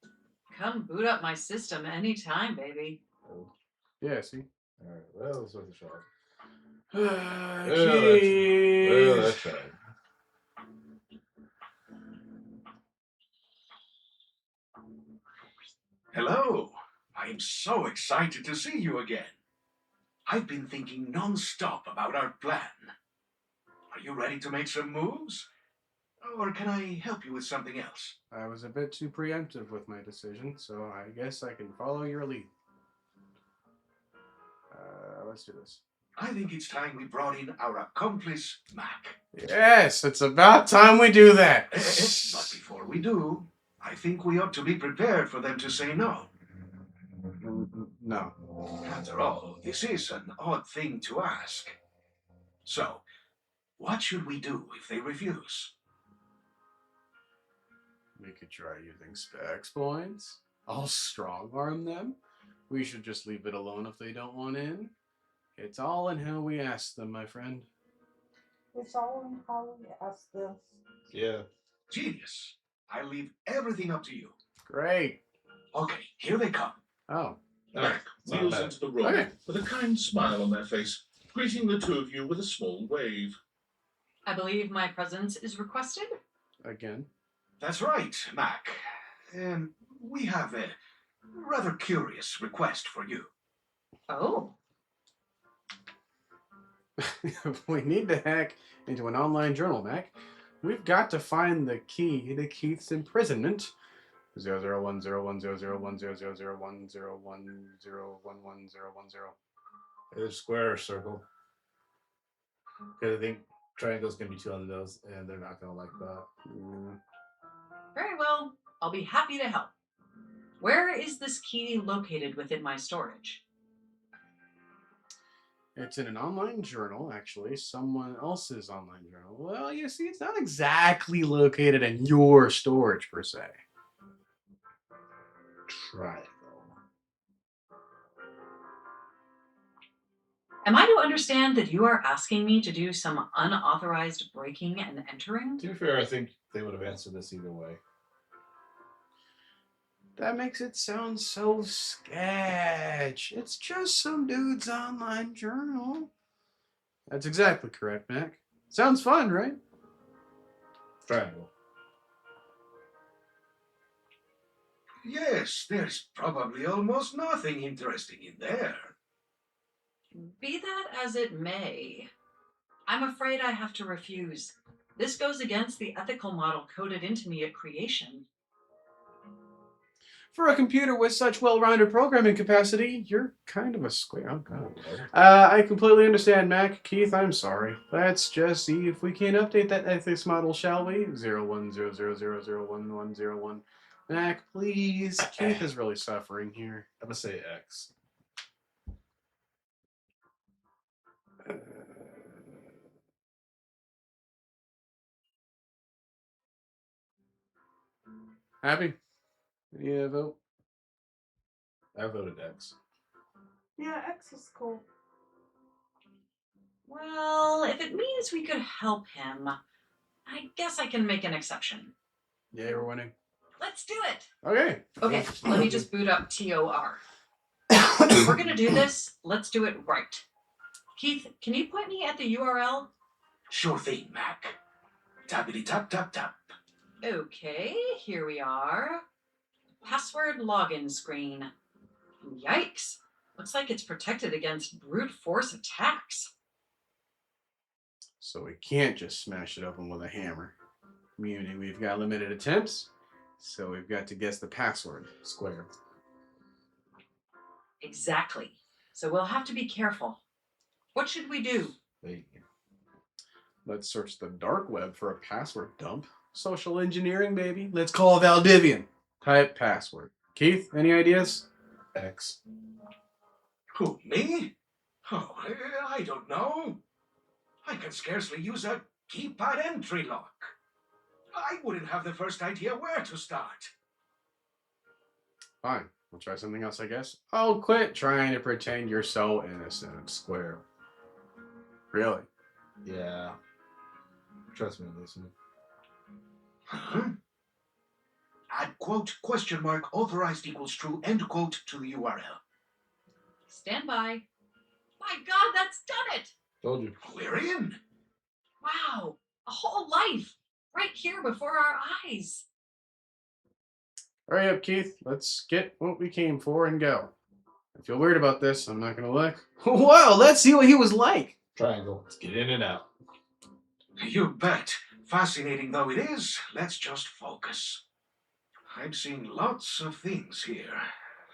Come boot up my system anytime, baby. Oh, Yeah, see? all right. Well, it's worth a shot. Keith. Well, that's right. Hello. I am so excited to see you again. I've been thinking non-stop about our plan. Are you ready to make some moves? Or can I help you with something else? I was a bit too preemptive with my decision, so I guess I can follow your lead. Let's do this. I think it's time we brought in our accomplice, Mac. Yes, it's about time we do that. But before we do, I think we ought to be prepared for them to say no. No. After all, this is an odd thing to ask. So, what should we do if they refuse? We could try using specs points. I'll strong arm them. We should just leave it alone if they don't want in. It's all in how we ask them, my friend. It's all in how we ask them. Yeah. Genius. I leave everything up to you. Great. Okay, here they come. Oh. Mac wheels into the room Okay. with a kind smile on their face, greeting the two of you with a small wave. I believe my presence is requested. Again. That's right, Mac. We have a rather curious request for you. Oh. We need to hack into an online journal, Mac. We've got to find the key to Keith's imprisonment. 0010010001010111010. Either square or circle. Because I think triangle's gonna be two on those, and they're not gonna like that. Very well. I'll be happy to help. Where is this key located within my storage? It's in an online journal, actually. Someone else's online journal. Well, you see, it's not exactly located in your storage, per se. Triangle. Am I to understand that you are asking me to do some unauthorized breaking and entering? To be fair, I think they would have answered this either way. That makes it sound so sketch. It's just some dude's online journal. That's exactly correct, Mac. Sounds fun, right? Triangle. Yes, there's probably almost nothing interesting in there. Be that as it may, I'm afraid I have to refuse. This goes against the ethical model coded into me at creation. For a computer with such well-rounded programming capacity, you're kind of a square. Oh, God. I completely understand, Mac. Keith, I'm sorry. Let's just see if we can update that ethics model, shall we? 010001101. Mac, please. Keith is really suffering here. I'm gonna say X. Happy? Yeah, vote. I voted X. Yeah, X is cool. Well, if it means we could help him, I guess I can make an exception. Yeah, we're winning. Let's do it. Okay. Okay, let me just boot up TOR. If we're gonna do this, let's do it right. Keith, can you point me at the URL? Sure thing, Mac. Tappity tap tap tap. Okay, here we are. Password login screen. Yikes. Looks like it's protected against brute force attacks. So we can't just smash it open with a hammer. Meaning we've got limited attempts, so we've got to guess the password. Square. Exactly. So we'll have to be careful. What should we do? Let's search the dark web for a password dump. Social engineering, baby. Let's call Valdivian. Type password. Keith, any ideas? X. Who, me? Oh, I don't know. I can scarcely use a keypad entry lock. I wouldn't have the first idea where to start. Fine. We'll try something else, I guess. Oh, quit trying to pretend you're so innocent. Square. Really? Yeah. Trust me on this one. Huh? Add quote question mark authorized equals true end quote to the URL. Stand by. My God, that's done it! Told you. We're in. Wow, a whole life right here before our eyes. Hurry up, Keith. Let's get what we came for and go. I feel weird about this. I'm not gonna look. Wow, let's see what he was like. Triangle. Let's get in and out. You bet. Fascinating though it is, let's just focus. I've seen lots of things here,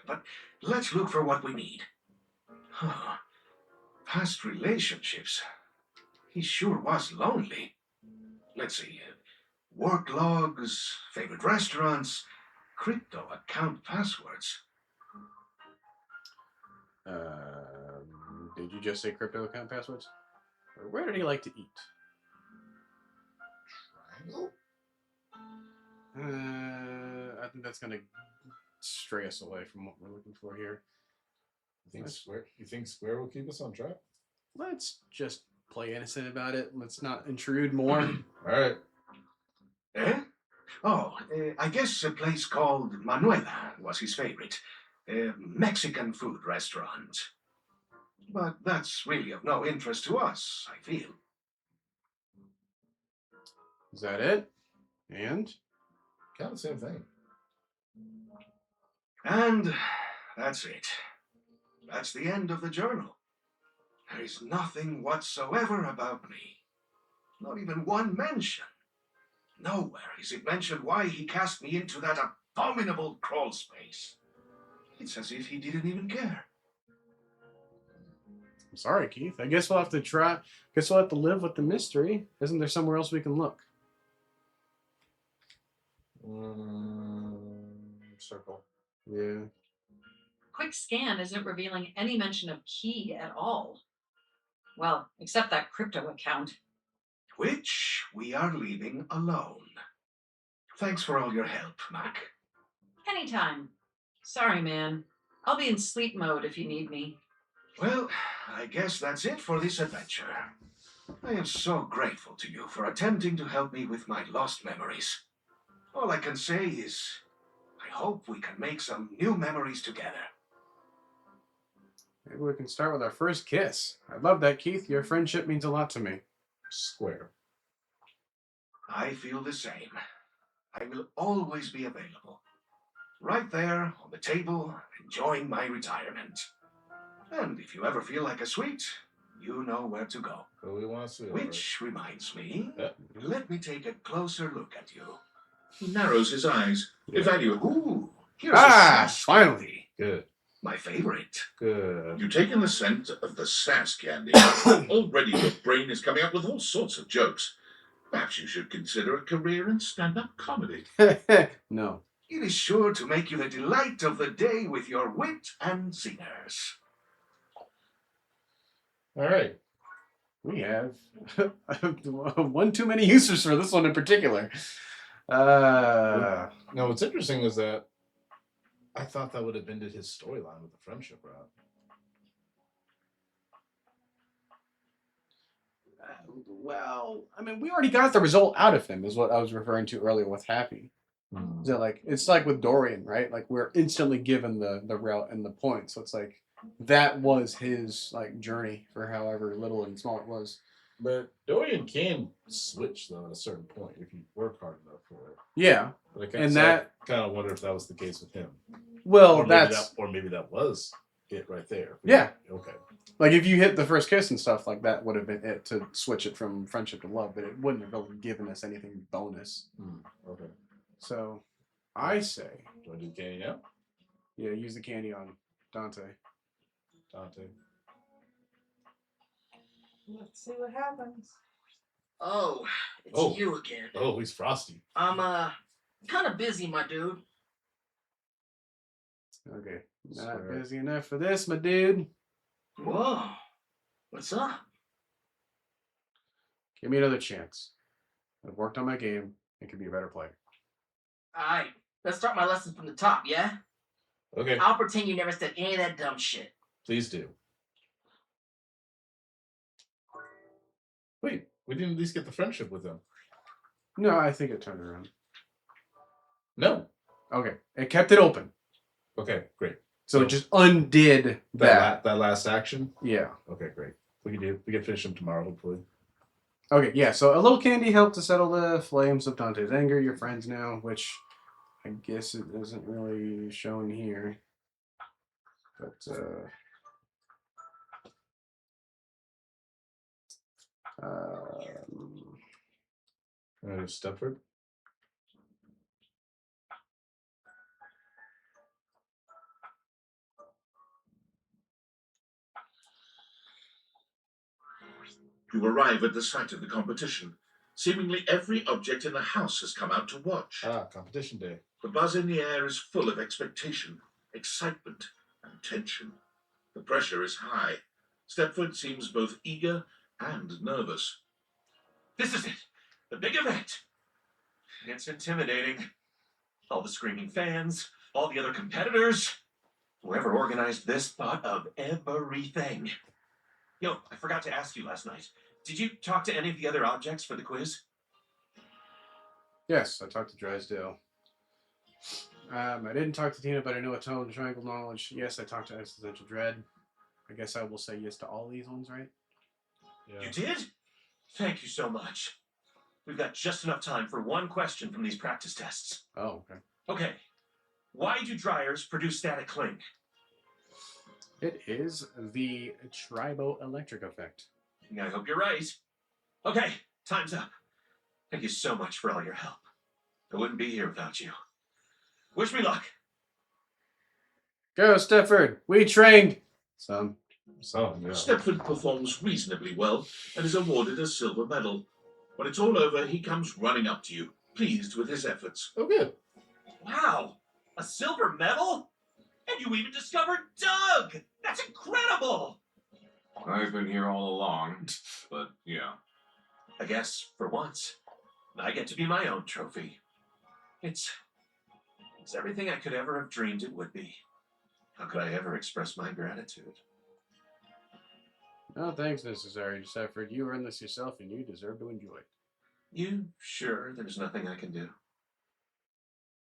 but let's look for what we need. Huh. Past relationships. He sure was lonely. Let's see. Work logs, favorite restaurants, crypto account passwords. Did you just say crypto account passwords? Or where did he like to eat? Triangle? that's gonna stray us away from what we're looking for here. You think Square will keep us on track? Let's just play innocent about it. Let's not intrude more. All right. Eh? Oh, I guess a place called Manuela was his favorite. A Mexican food restaurant. But that's really of no interest to us, I feel. Is that it? And? Kind of the same thing. And that's it. That's the end of the journal. There is nothing whatsoever about me. Not even one mention. Nowhere is it mentioned why he cast me into that abominable crawl space. It's as if he didn't even care. I'm sorry, Keith. I guess we'll have to try. Guess we'll have to live with the mystery. Isn't there somewhere else we can look? Circle. Yeah. Quick scan isn't revealing any mention of Key at all. Well, except that crypto account. Which we are leaving alone. Thanks for all your help, Mac. Anytime. Sorry, man. I'll be in sleep mode if you need me. Well, I guess that's it for this adventure. I am so grateful to you for attempting to help me with my lost memories. All I can say is, I hope we can make some new memories together. Maybe we can start with our first kiss. I love that, Keith. Your friendship means a lot to me. Square. I feel the same. I will always be available. Right there on the table, enjoying my retirement. And if you ever feel like a sweet, you know where to go. So we want to see. Which reminds me, let me take a closer look at you. He narrows his eyes. Evaluate. Ooh, here's a sass finally. candy. Good. My favorite. Good. You take in the scent of the sass candy. Already your brain is coming up with all sorts of jokes. Perhaps you should consider a career in stand-up comedy. No. It is sure to make you the delight of the day with your wit and zingers. All right. We have one too many uses for this one in particular. Now, what's interesting is that I thought that would have ended his storyline with the friendship route. Well, I mean, we already got the result out of him, is what I was referring to earlier with Happy. Is that like it's like with Dorian, right? Like we're instantly given the route and the point, so it's like that was his like journey for however little and small it was. But Dorian can switch though at a certain point if you work hard enough for it. Yeah, But and that I kind of wonder if that was the case with him. well, Or maybe that was it right there. Yeah. Okay. Like if you hit the first kiss and stuff like that would have been it to switch it from friendship to love, but it wouldn't have really given us anything bonus. Okay. So I say, Do I do candy now? yeah, use the candy on Dante. Dante. Let's see what happens. Oh, it's Oh. you again. Oh, he's frosty. I'm kind of busy, my dude. Okay, not Swear. busy enough for this, my dude. Whoa, what's up? Give me another chance. I've worked on my game and can be a better player. All right, let's start my lesson from the top, yeah? Okay. I'll pretend you never said any of that dumb shit. Please do. Wait, we didn't at least get the friendship with him. No, I think it turned around. No. Okay, it kept it open. Okay, great. So it just undid that. That last action? Yeah. Okay, great. We can finish him tomorrow, hopefully. Okay, yeah, so a little candy helped to settle the flames of Dante's anger. You're friends now, which I guess it isn't really shown here. But, Stepford? You arrive at the site of the competition. Seemingly every object in the house has come out to watch. Competition day. The buzz in the air is full of expectation, excitement, and tension. The pressure is high. Stepford seems both eager and nervous. This is it. The big event. It's intimidating. All the screaming fans, all the other competitors. Whoever organized this thought of everything. Yo, I forgot to ask you last night. Did you talk to any of the other objects for the quiz? Yes, I talked to Drysdale. I didn't talk to Tina, but I know a ton of triangle knowledge. Yes, I talked to Existential Dread. I guess I will say yes to all these ones, right? You did? Thank you so much. We've got just enough time for one question from these practice tests. Oh, okay. Okay. Why do dryers produce static cling? It is the triboelectric effect. I hope you're right. Okay, time's up. Thank you so much for all your help. I wouldn't be here without you. Wish me luck. Go, Stefford. We trained some. Stepford performs reasonably well and is awarded a silver medal. When it's all over, he comes running up to you, pleased with his efforts. Oh, good. Wow, a silver medal? And you even discovered Doug! That's incredible! I've been here all along, but yeah. I guess, for once, I get to be my own trophy. It's everything I could ever have dreamed it would be. How could I ever express my gratitude? No thanks necessary, Stefford. You earned this yourself, and you deserve to enjoy it. You sure there's nothing I can do?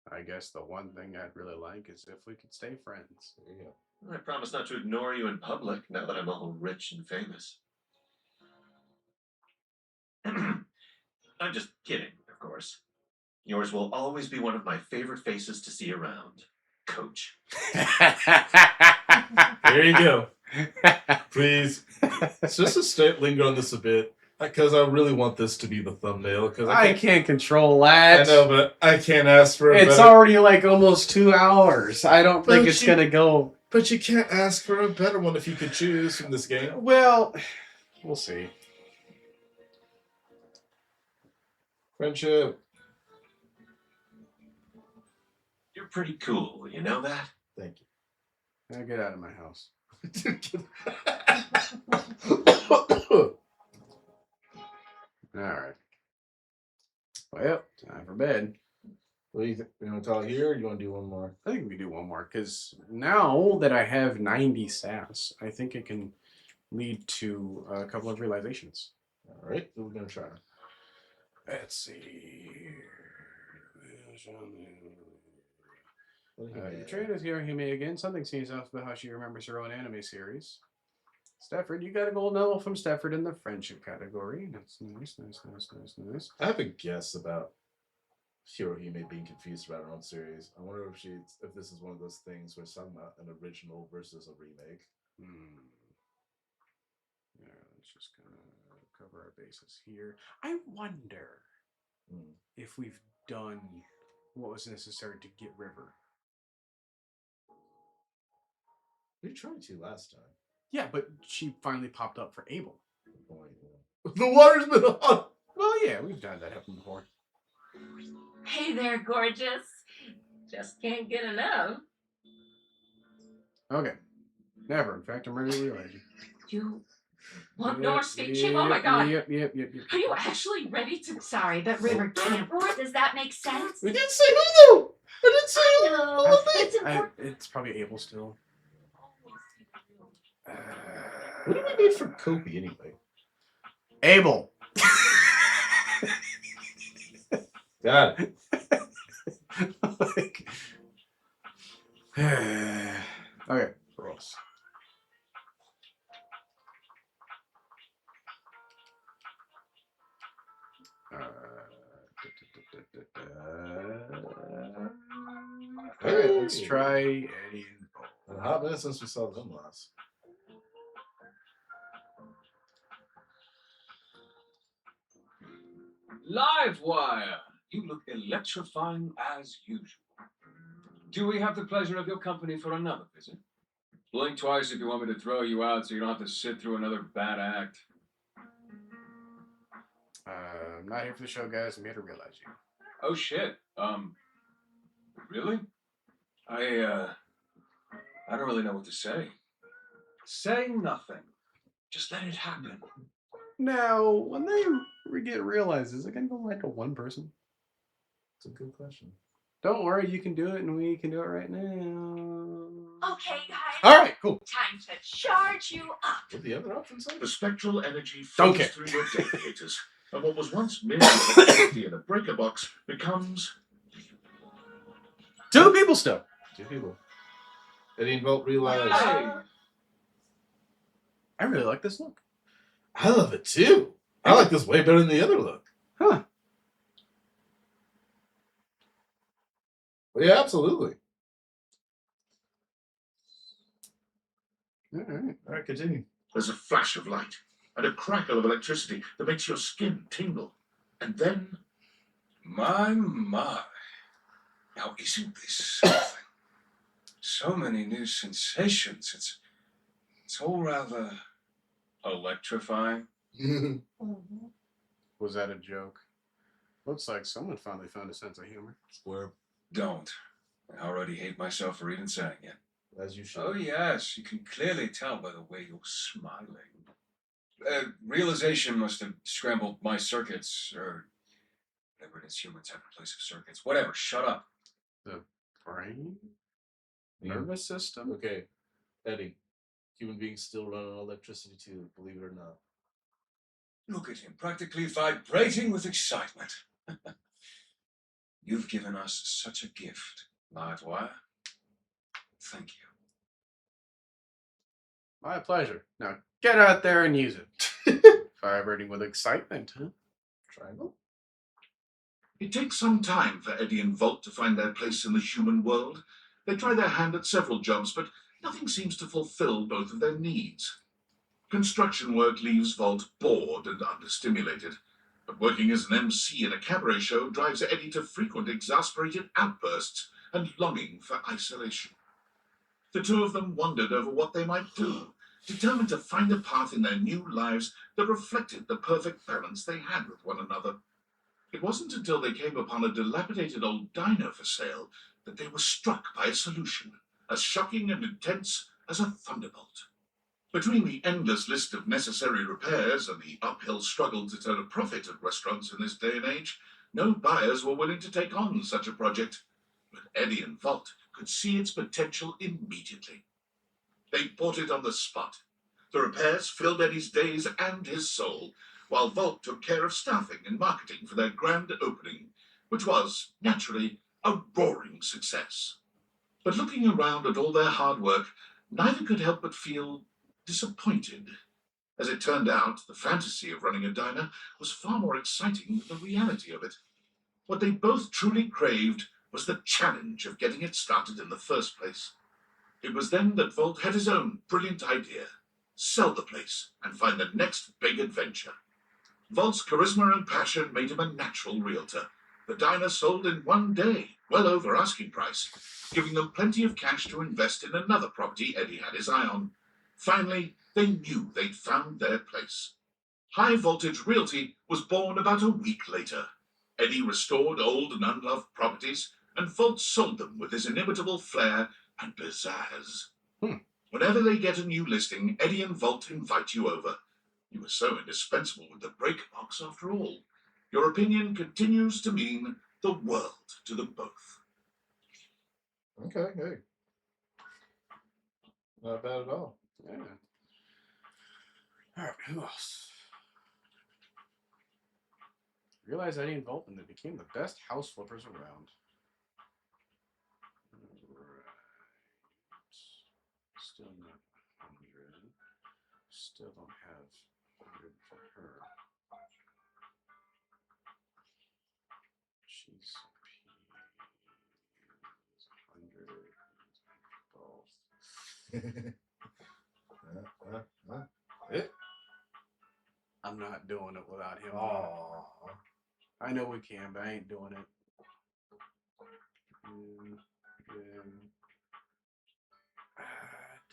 I guess the one thing I'd really like is if we could stay friends. There you go. I promise not to ignore you in public now that I'm all rich and famous. I'm just kidding, of course. Yours will always be one of my favorite faces to see around, Coach. There you go. Please. Just to linger on this a bit, because I really want this to be the thumbnail. Because I can't control that. I know, but I can't ask for It's better. already like almost 2 hours. I don't think it's going to go. But you can't ask for a better one if you could choose from this game. Well, we'll see. Friendship. You're pretty cool, you know that? Thank you. Now get out of my house. Alright. Well, time for bed. What do you think? You want to call it here or you want to do one more? I think we can do one more, because now that I have 90 sass, I think it can lead to a couple of realizations. Alright, so we're going to try. Let's see. Your train is here, Hime again. Something seems off about how she remembers her own anime series. Stefford, you got a gold medal from Stefford in the friendship category. That's nice, nice. I have a guess about Hirohime being confused about her own series. I wonder if this is one of those things where it's talking about an original versus a remake. Yeah, let's just kind of cover our bases here. I wonder if we've done what was necessary to get River. We tried to last time. Yeah, but she finally popped up for Abel. The water's been on! Well, yeah, we've done that happen before. Hey there, gorgeous. Just can't get enough. Okay. Never. In fact, I'm ready to realize you. You want more speed chip? Oh my god. Yep. Are you actually ready to? Sorry, but River can't. Does that make sense? We didn't say who though! I didn't say who! No, it's important. It's probably Abel still. What do we need for Kobe anyway? Abel. Got it. Okay, for us. Alright, let's try Eddie and Bo. And a hot minute since we saw them last. Livewire! You look electrifying as usual. Do we have the pleasure of your company for another visit? Blink twice if you want me to throw you out so you don't have to sit through another bad act. I'm not here for the show, guys. I'm here to realize you. Oh shit. Really? I don't really know what to say. Say nothing. Just let it happen. Now, when they get realized, is it going to go right to one person? It's a good question. Don't worry, you can do it, and we can do it right now. Okay, guys. All right, cool. Time to charge you up. What the other options are? The spectral energy Don't flows care. through your dedicators, and what was once merely electricity in a breaker box becomes 2 people still. 2 people. Eddie and Volt realize. Hey. I really like this look. I love it too. I like this way better than the other look. Huh. Well, yeah, absolutely. All right. All right, continue. there's a flash of light and a crackle of electricity that makes your skin tingle. And then My. Now, isn't this something? So many new sensations. It's all rather electrifying. Was that a joke? Looks like someone finally found a sense of humor. Square. Don't. I already hate myself for even saying it. As you should. Oh, yes, you can clearly tell by the way you're smiling. Realization must have scrambled my circuits, or whatever it is humans have in place of circuits. Whatever, shut up. The brain? Nervous system? Okay, Eddie. Human beings still run on electricity too, believe it or not. Look at him, practically vibrating with excitement. You've given us such a gift, Livewire. Thank you. My pleasure. Now get out there and use it. Vibrating with excitement, huh? Triangle? it takes some time for Eddie and Volt to find their place in the human world. They try their hand at several jobs, but nothing seems to fulfill both of their needs. Construction work leaves Volt bored and understimulated, but working as an MC in a cabaret show drives Eddie to frequent exasperated outbursts and longing for isolation. The two of them wondered over what they might do, determined to find a path in their new lives that reflected the perfect balance they had with one another. It wasn't until they came upon a dilapidated old diner for sale that they were struck by a solution, as shocking and intense as a thunderbolt. Between the endless list of necessary repairs and the uphill struggle to turn a profit at restaurants in this day and age, no buyers were willing to take on such a project. But Eddie and Volt could see its potential immediately. They bought it on the spot. The repairs filled Eddie's days and his soul, while Volt took care of staffing and marketing for their grand opening, which was, naturally, a roaring success. But looking around at all their hard work, neither could help but feel disappointed. As it turned out, the fantasy of running a diner was far more exciting than the reality of it. What they both truly craved was the challenge of getting it started in the first place. It was then that Volt had his own brilliant idea: sell the place and find the next big adventure. Volt's charisma and passion made him a natural realtor. The diner sold in one day, well over asking price, giving them plenty of cash to invest in another property Eddie had his eye on. Finally, they knew they'd found their place. High Voltage Realty was born about a week later. Eddie restored old and unloved properties, and Volt sold them with his inimitable flair and pizzazz. Whenever they get a new listing, Eddie and Volt invite you over. You are so indispensable with the breaker box after all. Your opinion continues to mean the world to them both. Okay, hey. Not bad at all. Yeah. All right, who else? Realized Eddie and Volt, and they became the best house flippers around. Right. Still not 100. Still don't have 100 for her. She's 100. I'm not doing it without him. Aww. I know we can, but I ain't doing it.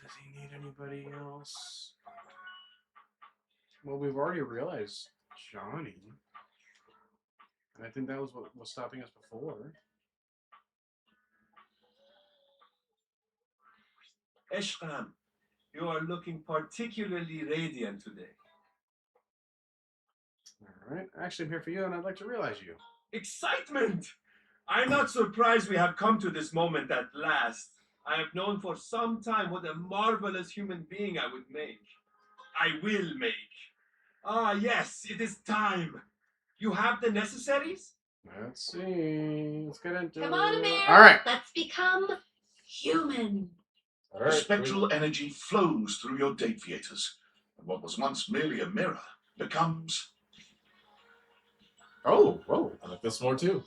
Does he need anybody else? Well, we've already realized Johnny. And I think that was what was stopping us before. Eshram, you are looking particularly radiant today. All right. Actually, I'm here for you, and I'd like to realize you. Excitement! I'm not surprised we have come to this moment at last. I have known for some time what a marvelous human being I would make. I will make. Ah, yes, it is time. You have the necessaries? Let's see. Let's get into Come on, Amir. All right. Let's become human. All The right. spectral energy flows through your Dateviators, and what was once merely a mirror becomes. Oh, whoa. I like this more too.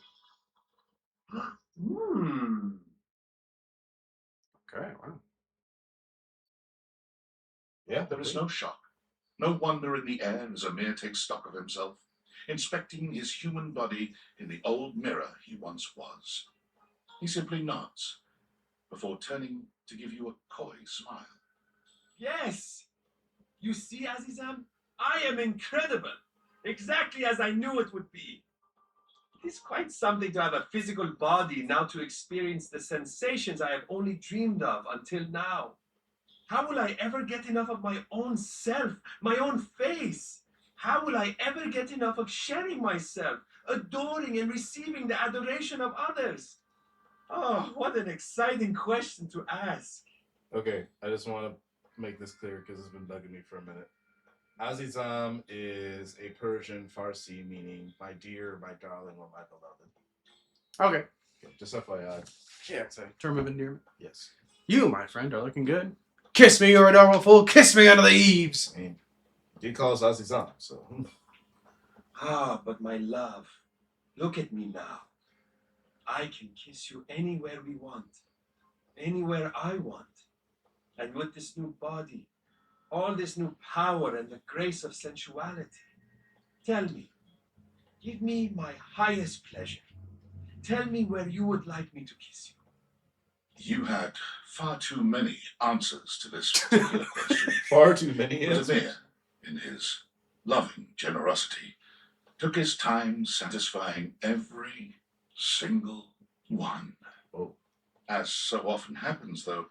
Okay, wow. Yeah, There is no shock, no wonder in the air as Amir takes stock of himself, inspecting his human body in the old mirror he once was. He simply nods before turning to give you a coy smile. Yes. You see, Azizam, I am incredible. Exactly as I knew it would be. It is quite something to have a physical body now to experience the sensations I have only dreamed of until now. How will I ever get enough of my own self, my own face? How will I ever get enough of sharing myself, adoring and receiving the adoration of others? Oh, what an exciting question to ask. Okay, I just want to make this clear because it's been bugging me for a minute. Azizam is a Persian Farsi meaning my dear, my darling, or my beloved. Okay. Just FYI. Yeah, it's a term of endearment. Yes. You, my friend, are looking good. Kiss me, you're a normal fool. Kiss me under the eaves. I mean, he calls Azizam, so. Ah, but my love, look at me now. I can kiss you anywhere we want, anywhere I want. And with this new body, all this new power and the grace of sensuality, tell me, give me my highest pleasure. Tell me where you would like me to kiss you. You had far too many answers to this particular question. Far too many But answers. Amir, in his loving generosity, took his time satisfying every single one. Oh. As so often happens, though,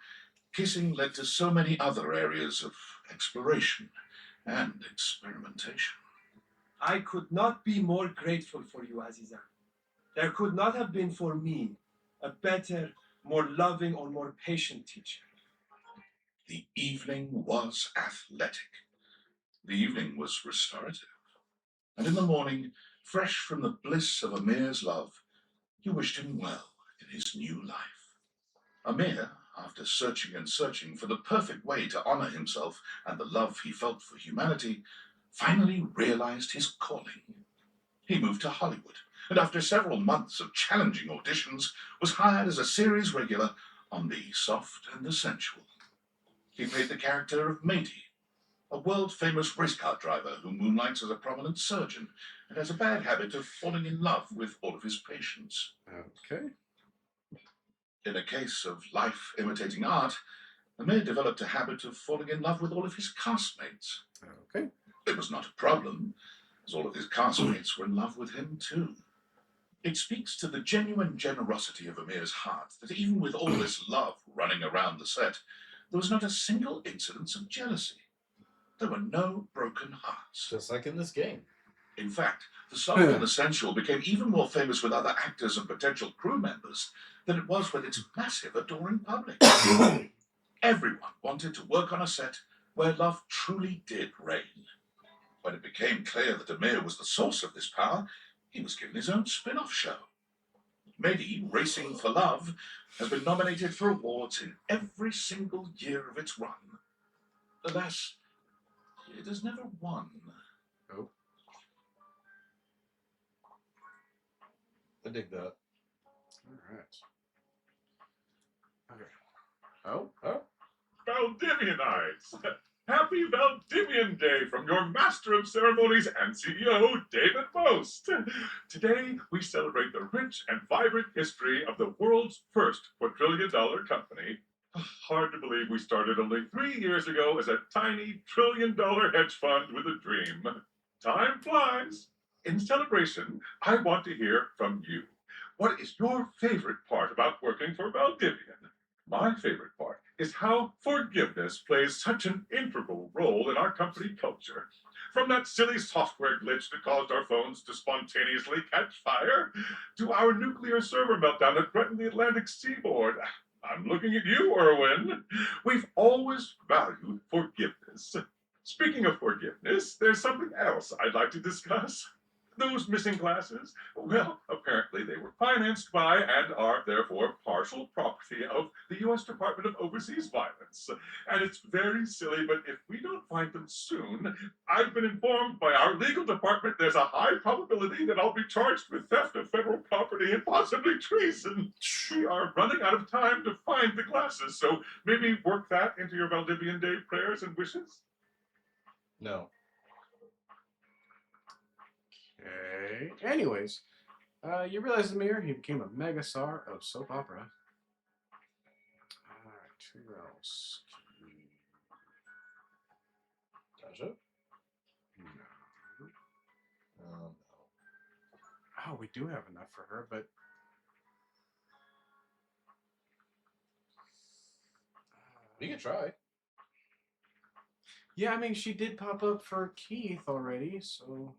kissing led to so many other areas of exploration and experimentation. I could not be more grateful for you, Aziza. There could not have been for me a better, more loving, or more patient teacher. The evening was athletic. The evening was restorative. And in the morning, fresh from the bliss of Amir's love, you wished him well in his new life. Amir, after searching and searching for the perfect way to honor himself and the love he felt for humanity, finally realized his calling. He moved to Hollywood, and after several months of challenging auditions, was hired as a series regular on The Soft and the Sensual. He played the character of Matey, a world-famous race car driver who moonlights as a prominent surgeon and has a bad habit of falling in love with all of his patients. Okay. In a case of life imitating art, Amir developed a habit of falling in love with all of his castmates. Okay. It was not a problem, as all of his castmates were in love with him too. It speaks to the genuine generosity of Amir's heart that even with all this love running around the set, there was not a single incidence of jealousy. There were no broken hearts. Just like in this game. In fact, The Soft and the Sensual became even more famous with other actors and potential crew members than it was with its massive adoring public. Everyone wanted to work on a set where love truly did reign. When it became clear that Amir was the source of this power, he was given his own spin-off show. Mehdi, Racing for Love, has been nominated for awards in every single year of its run. Alas, it has never won. Oh. I dig that. All right. Okay. Oh. Valdivianites! Happy Valdivian Day from your Master of Ceremonies and CEO, David Most. Today, we celebrate the rich and vibrant history of the world's first quadrillion-dollar company. Hard to believe we started only 3 years ago as a tiny trillion-dollar hedge fund with a dream. Time flies. In celebration, I want to hear from you. What is your favorite part about working for Valdivian? My favorite part is how forgiveness plays such an integral role in our company culture. From that silly software glitch that caused our phones to spontaneously catch fire, to our nuclear server meltdown that threatened the Atlantic seaboard. I'm looking at you, Erwin. We've always valued forgiveness. Speaking of forgiveness, there's something else I'd like to discuss. Those missing classes, well, apparently they were financed by and are therefore partial property of the U.S. Department of Overseas Violence. And it's very silly, but if we don't find them soon, I've been informed by our legal department there's a high probability that I'll be charged with theft of federal property and possibly treason. We are running out of time to find the classes, so maybe work that into your Valdivian Day prayers and wishes? No. Okay. Anyways, you realize, Amir, he became a megastar of soap opera. Alright, who else? Tasha? No. Oh, we do have enough for her, but we can try. Yeah, I mean, she did pop up for Keith already, so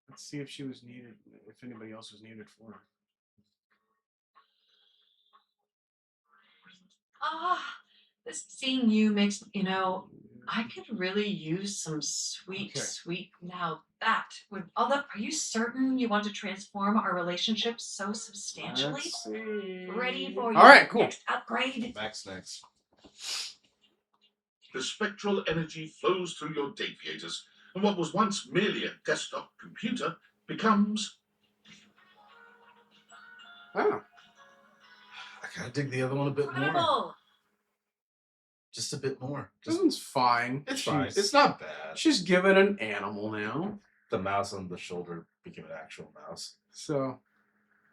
let's see if she was needed, if anybody else was needed for her. This seeing you makes, I could really use some sweet, now that, with all that, are you certain you want to transform our relationship so substantially? Let's see. Ready for All right, cool. next upgrade? Max next. The spectral energy flows through your deviators, and what was once merely a desktop computer becomes... Oh. I kind of dig the other one a bit more. Incredible. Just a bit more. This one's fine. It's fine. She's- It's not bad. She's given an animal now, The mouse on the shoulder became an actual mouse. so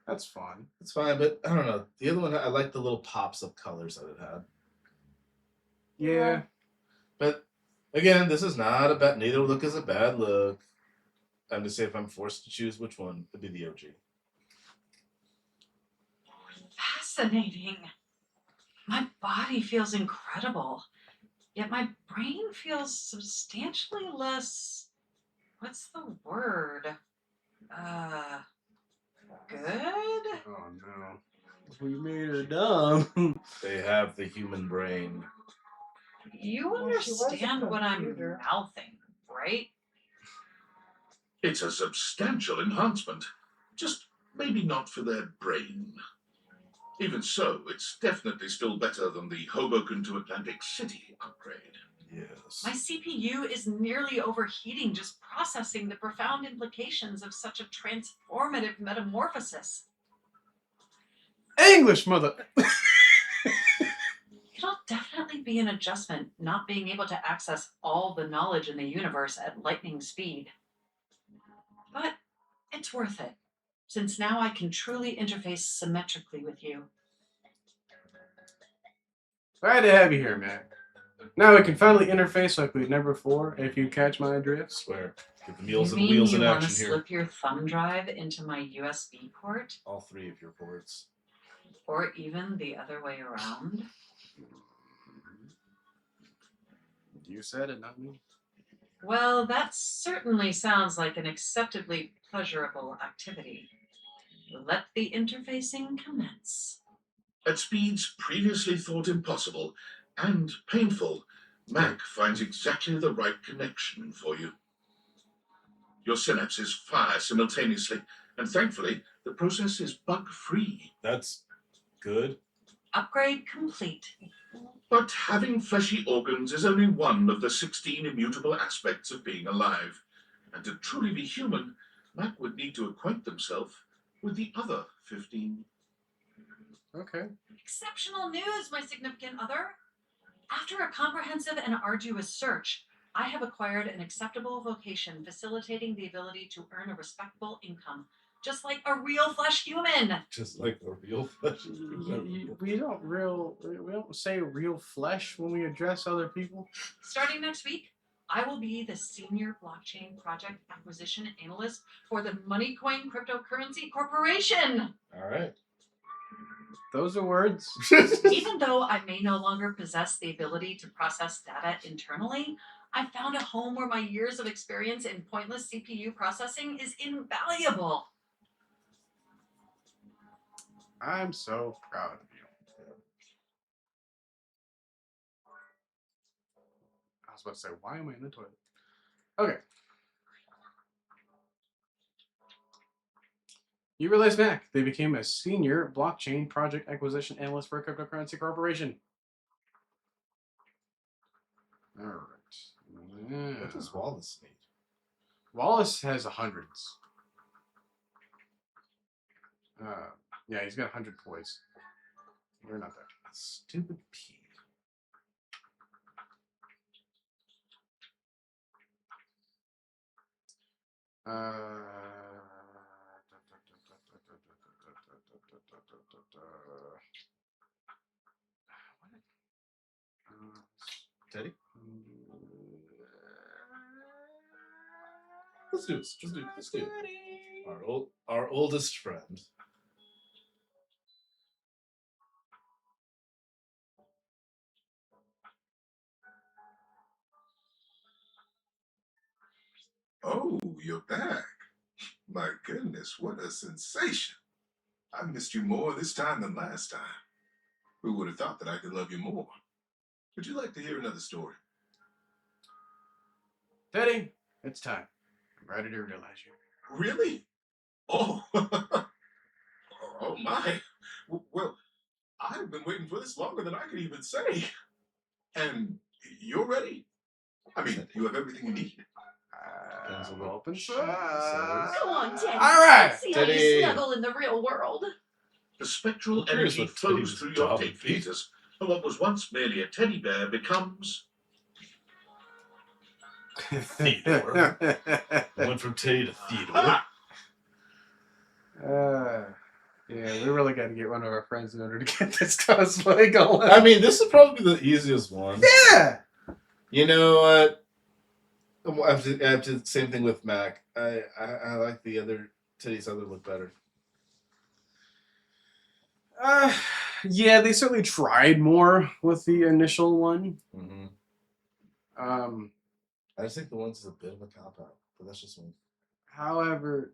that's fun. It's fine, but I don't know. The other one, I like the little pops of colors that it had. Yeah. But again, this is not a bad. Neither look is a bad look. I'm just saying, if I'm forced to choose which one, it'd be the OG. Fascinating. My body feels incredible, yet my brain feels substantially less. What's the word? Good? Oh no. We made her dumb. They have the human brain. You Well, she was a understand what I'm computer. mouthing, right? It's a substantial enhancement, just maybe not for their brain. Even so, it's definitely still better than the Hoboken to Atlantic City upgrade. Yes. My CPU is nearly overheating just processing the profound implications of such a transformative metamorphosis. English, mother. It'll definitely be an adjustment not being able to access all the knowledge in the universe at lightning speed. But it's worth it, since now I can truly interface symmetrically with you. Glad to have you here, man. Now we can finally interface like we've never before, if you catch my drift. Swear. Get the meals You and mean wheels in you want to action here. slip your thumb drive into my USB port? All three of your ports. Or even the other way around? You said it, not me. Well, that certainly sounds like an acceptably pleasurable activity. Let the interfacing commence. At speeds previously thought impossible and painful, Mac finds exactly the right connection for you. Your synapses fire simultaneously, and thankfully, the process is bug-free. That's good. Upgrade complete. But having fleshy organs is only one of the 16 immutable aspects of being alive. And to truly be human, Mac would need to acquaint themselves with the other 15. Okay. Exceptional news, my significant other. After a comprehensive and arduous search, I have acquired an acceptable vocation facilitating the ability to earn a respectable income, just like a real flesh human. Just like a real flesh. We don't say real flesh when we address other people. Starting next week, I will be the senior blockchain project acquisition analyst for the Moneycoin Cryptocurrency Corporation. All right. Those are words. Even though I may no longer possess the ability to process data internally, I found a home where my years of experience in pointless CPU processing is invaluable. I'm so proud of you. I was about to say, why am I in the toilet? Okay. You realize Mac, they became a senior blockchain project acquisition analyst for a cryptocurrency corporation. All right. Yeah. What does Wallace need? Wallace has hundreds. Yeah, he's got 100 poise. You're not that. Stupid P. Teddy? Let's do this. Let's do it. Our oldest friend. Oh, you're back. My goodness, what a sensation. I missed you more this time than last time. Who would have thought that I could love you more? Would you like to hear another story? Teddy, it's time. I'm ready to realize you. Really? Oh, oh my. Well, I've been waiting for this longer than I could even say. And you're ready. I mean, you have everything you need. Open Go on, Teddy. All right, Let's see how you snuggle in the real world. The spectral Here's energy what Teddy flows was through your dumb. tape feeders, and what was once merely a teddy bear becomes. Theodore. Went from Teddy to Theodore. Yeah, we really got to get one of our friends in order to get this cosplay going. I mean, this is probably the easiest one. Yeah. You know what? I have to same thing with Mac. I like the other Teddy's other look better. Yeah, they certainly tried more with the initial one. Mm-hmm. I just think the one's a bit of a cop out, but that's just me. However,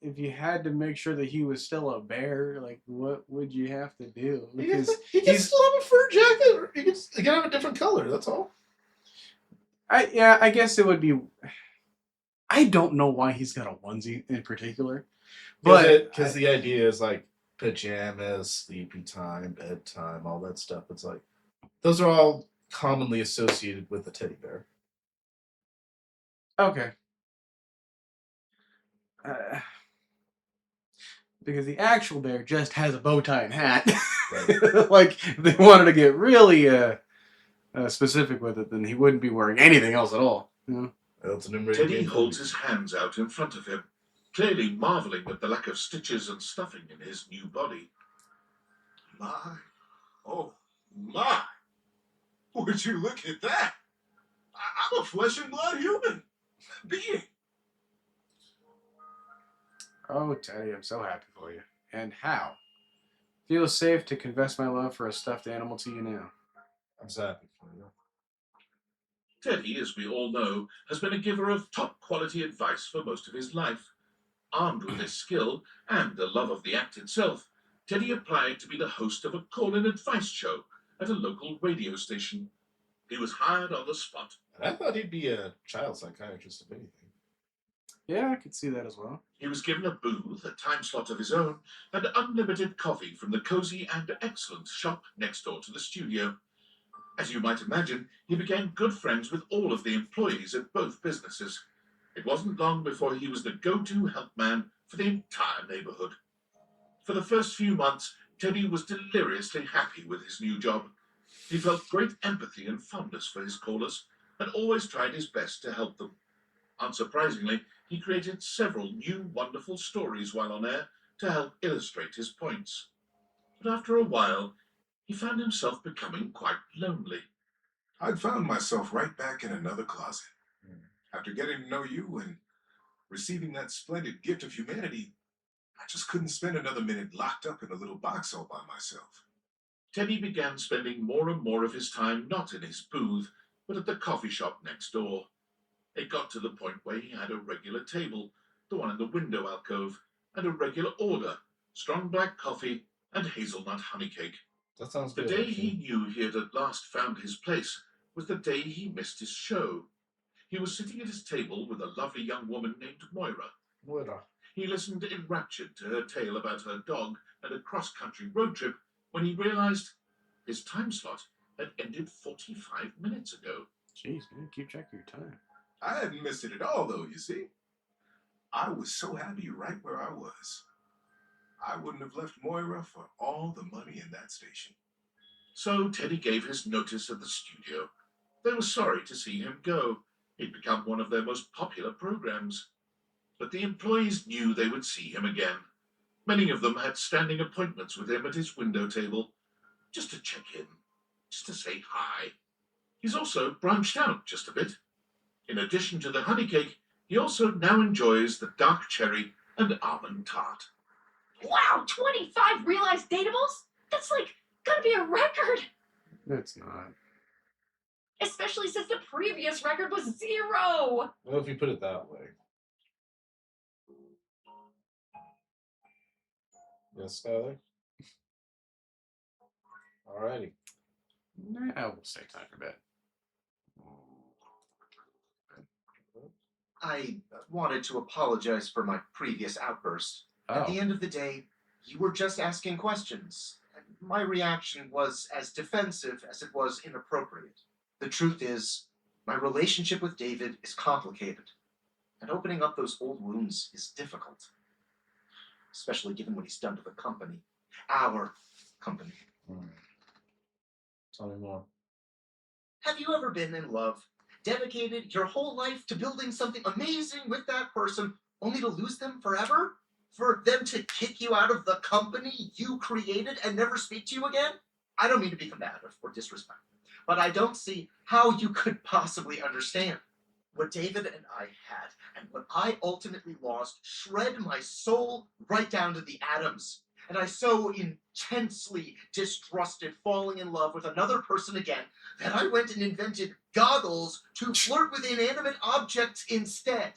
if you had to make sure that he was still a bear, like what would you have to do? Because he can still have a fur jacket, or he can have a different color. That's all. I guess it would be. I don't know why he's got a onesie in particular, but because the idea is like pajamas, sleepy time, bedtime, all that stuff. It's like those are all commonly associated with a teddy bear. Okay. Because the actual bear just has a bow tie and hat. Right. Like if they wanted to get really specific with it, then he wouldn't be wearing anything else at all. You know? Teddy holds his hands out in front of him, clearly marveling at the lack of stitches and stuffing in his new body. My, oh my. Would you look at that? I'm a flesh and blood human being. Oh, Teddy, I'm so happy for you. And how? Feels safe to confess my love for a stuffed animal to you now. I'm so happy for you. Teddy, as we all know, has been a giver of top-quality advice for most of his life. Armed with this skill and the love of the act itself, Teddy applied to be the host of a call-in advice show at a local radio station. He was hired on the spot. And I thought he'd be a child psychiatrist, if anything. Yeah, I could see that as well. He was given a booth, a time slot of his own, and unlimited coffee from the cozy and excellent shop next door to the studio. As you might imagine, he became good friends with all of the employees at both businesses. It wasn't long before he was the go-to help man for the entire neighborhood. For the first few months, Teddy was deliriously happy with his new job. He felt great empathy and fondness for his callers, and always tried his best to help them. Unsurprisingly, he created several new wonderful stories while on air to help illustrate his points. But after a while, he found himself becoming quite lonely. I'd found myself right back in another closet. After getting to know you and receiving that splendid gift of humanity, I just couldn't spend another minute locked up in a little box all by myself. Teddy began spending more and more of his time not in his booth, but at the coffee shop next door. It got to the point where he had a regular table, the one in the window alcove, and a regular order, strong black coffee and hazelnut honey cake. That sounds The good. day actually. he knew he had at last found his place was the day he missed his show. He was sitting at his table with a lovely young woman named Moira. Moira. He listened enraptured to her tale about her dog and a cross-country road trip when he realized his time slot had ended 45 minutes ago. Jeez, man, keep track of your time. I hadn't missed it at all, though, you see. I was so happy right where I was. I wouldn't have left Moira for all the money in that station. So Teddy gave his notice at the studio. They were sorry to see him go. He'd become one of their most popular programs. But the employees knew they would see him again. Many of them had standing appointments with him at his window table, just to check in, just to say hi. He's also branched out just a bit. In addition to the honey cake, he also now enjoys the dark cherry and almond tart. Wow, 25 realized datables? That's like gotta be a record. It's not. Especially since the previous record was 0. Well, if you put it that way. Yes, Skyler? Alrighty. Nah, we'll say time for bed. I wanted to apologize for my previous outburst. At Oh. the end of the day, you were just asking questions. And my reaction was as defensive as it was inappropriate. The truth is, my relationship with David is complicated, and opening up those old wounds is difficult. Especially given what he's done to the company. Our company. Tell me more. Have you ever been in love, dedicated your whole life to building something amazing with that person, only to lose them forever? For them to kick you out of the company you created and never speak to you again? I don't mean to be combative or disrespectful, but I don't see how you could possibly understand. What David and I had, and what I ultimately lost, shred my soul right down to the atoms. And I so intensely distrusted falling in love with another person again that I went and invented goggles to flirt with inanimate objects instead.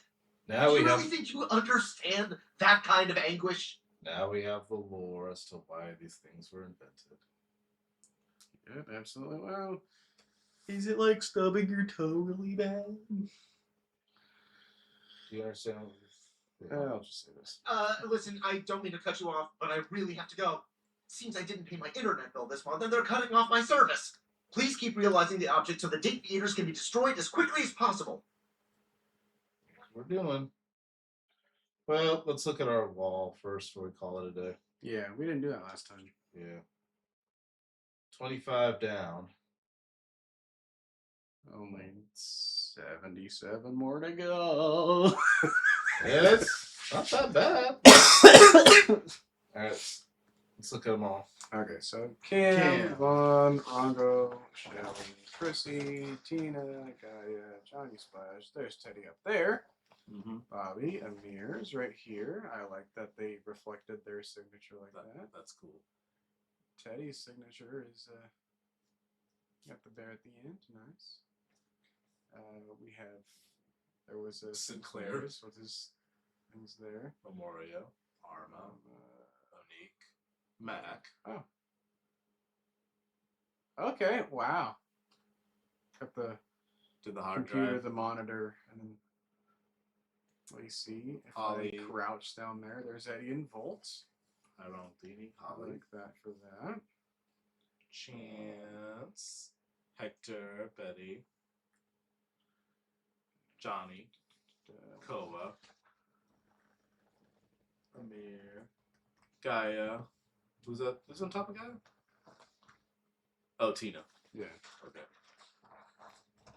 Now Do we you have really think you understand that kind of anguish? now we have the lore as to why these things were invented. Yep, absolutely. Well, is it like stubbing your toe really bad? Do you understand? I'll just say this. Listen, I don't mean to cut you off, but I really have to go. Seems I didn't pay my internet bill this month, and they're cutting off my service. Please keep realizing the object so the date eaters can be destroyed as quickly as possible. We're doing. Well, let's look at our wall first before we call it a day. Yeah, we didn't do that last time. Yeah. 25 down. Only 77 more to go. It's not that bad. Alright, let's look at them all. Okay, so Cam, Vaughn, Rongo, Shelly, Chrissy, Tina, Gaia, Johnny Splash. There's Teddy up there. Bobby, Amir is right here. I like that they reflected their signature like that. That's cool. Teddy's signature is got the bear at the end. Nice. We have there was a Sinclair's with his things there. Memoria, Arma, Onique, Mac. Oh. Okay. Wow. Got the To the hard computer, drive. the monitor, and then let me see if Holly. I crouch down there. There's Eddie and Volt. Irondini, I Holly, like that for that. Chance, Hector, Betty, Johnny, Koa, Amir, Gaia. Who's that? Who's on top of Gaia? Oh, Tina. Yeah. Okay.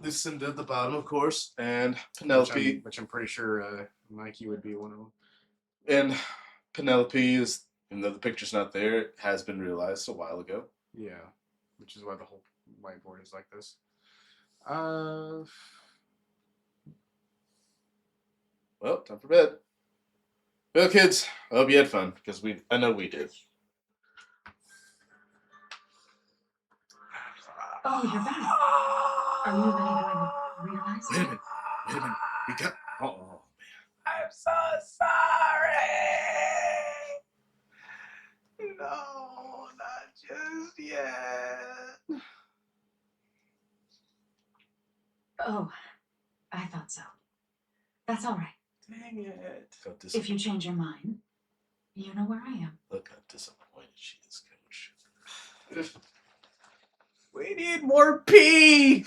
Lucinda at the bottom, of course, and Which Penelope. I'm pretty sure Mikey would be one of them. And Penelope is, even though the picture's not there, it has been realized a while ago. Yeah. Which is why the whole whiteboard is like this. Well, time for bed. Well, kids, I hope you had fun because I know we did. Oh, you're back. Are you ready to realize? Wait a minute. We got. Oh. I'm so sorry. No, not just yet. Oh, I thought so. That's all right. Dang it. If you change your mind, you know where I am. Look how disappointed she is, Coach. We need more pee.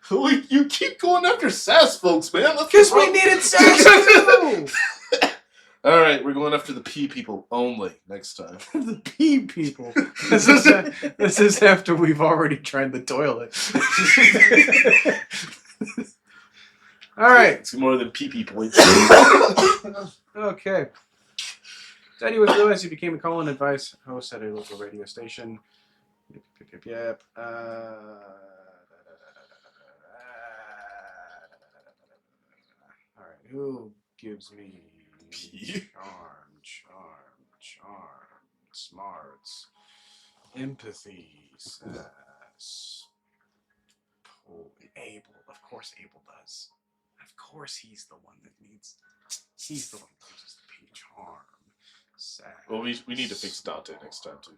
You keep going after sass folks, man. Because we needed sass too. All right, we're going after the pee people only next time. The pee people. This is after we've already tried the toilet. All right. It's more than pee points. Okay. So anyways, realized he became a call-in advice host at a local radio station. Yep. All right. Who gives me charm, smarts, empathy, sass, Abel. Of course, Abel does. Of course, he's the one that needs. He's the one that gives us the pee. Charm, sass. Well, we need to fix Dante next time too.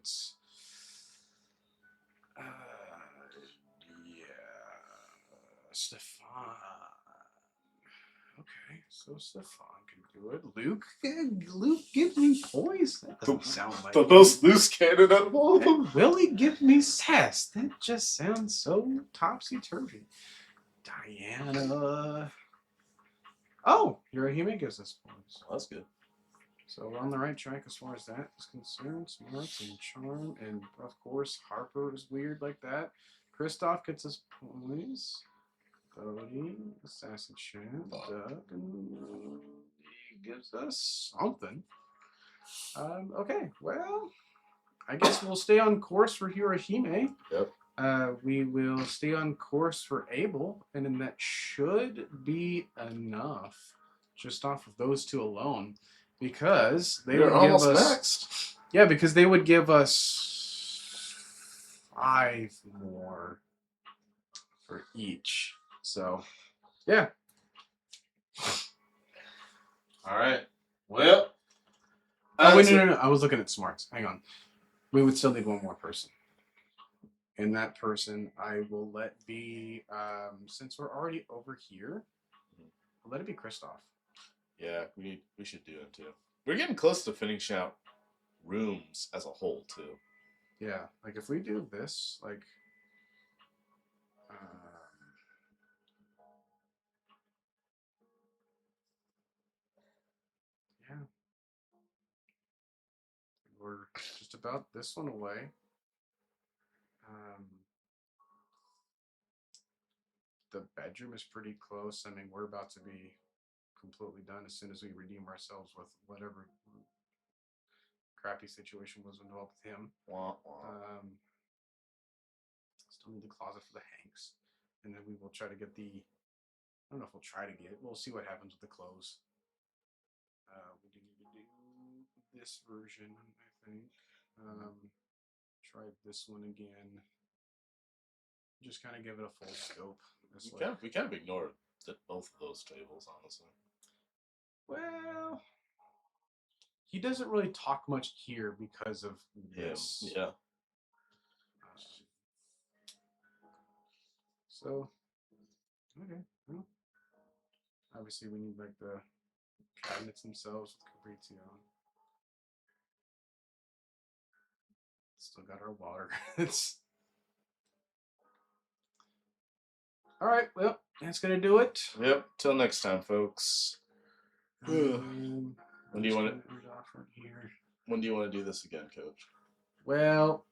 Stefan. Okay, so Stefan can do it. Luke gives me poise. That doesn't sound like the most loose cannon out of all of them. And Willie gives me sass. That just sounds so topsy-turvy. Diana. Oh, Hirohime gives us points. Well, that's good. So we're on the right track as far as that is concerned. Smarts and charm, and of course Harper is weird like that. Kristoff gets us points. Bodhi, Assassin Chan, Doug, and he gives us something. Okay, well, I guess we'll stay on course for Hirohime. Yep. We will stay on course for Abel, and then that should be enough, just off of those two alone, because they would give us next. Yeah, because they would give us 5 more for each. So, yeah. All right. Well. Oh, wait, no. I was looking at smarts. Hang on. We would still need one more person. And that person I will let be, since we're already over here, I'll let it be Kristoff. Yeah, we should do it too. We're getting close to finishing out rooms as a whole too. Yeah, like if we do this, like, yeah, we're just about this one away. The bedroom is pretty close. I mean, we're about to be completely done as soon as we redeem ourselves with whatever crappy situation was involved with him. Still need the closet for the Hanks, and then we will try to get the. I don't know if we'll try to get. We'll see what happens with the clothes. We do need to do this version, I think. Try this one again. Just kind of give it a full scope. We kind of ignored both of those tables, honestly. Well, he doesn't really talk much here because of this. Yeah. So, okay. Well, obviously, we need like the cabinets themselves with Fabrizio. Still got our water. It's all right. Well, that's gonna do it. Yep. Till next time, folks. When do you want to? When do you want to do this again, Coach? Well,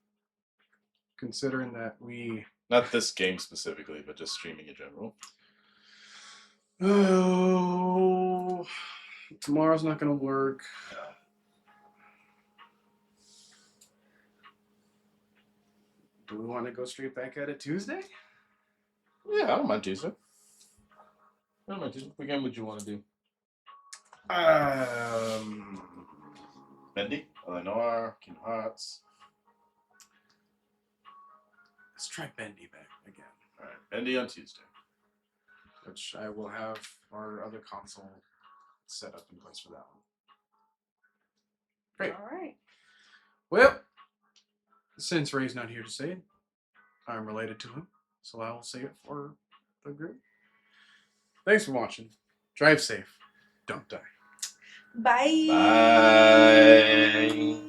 considering that we not this game specifically, but just streaming in general. Oh, tomorrow's not gonna work. Do we want to go straight back at it Tuesday? Yeah, I don't mind Tuesday. What game would you want to do? Bendy, Eleanor, Kingdom Hearts. Let's try Bendy back again. All right, Bendy on Tuesday. Which I will have our other console set up in place for that one. Great. All right. Well, since Ray's not here to say it, I'm related to him, so I will say it for the group. Thanks for watching. Drive safe. Don't die. Bye. Bye.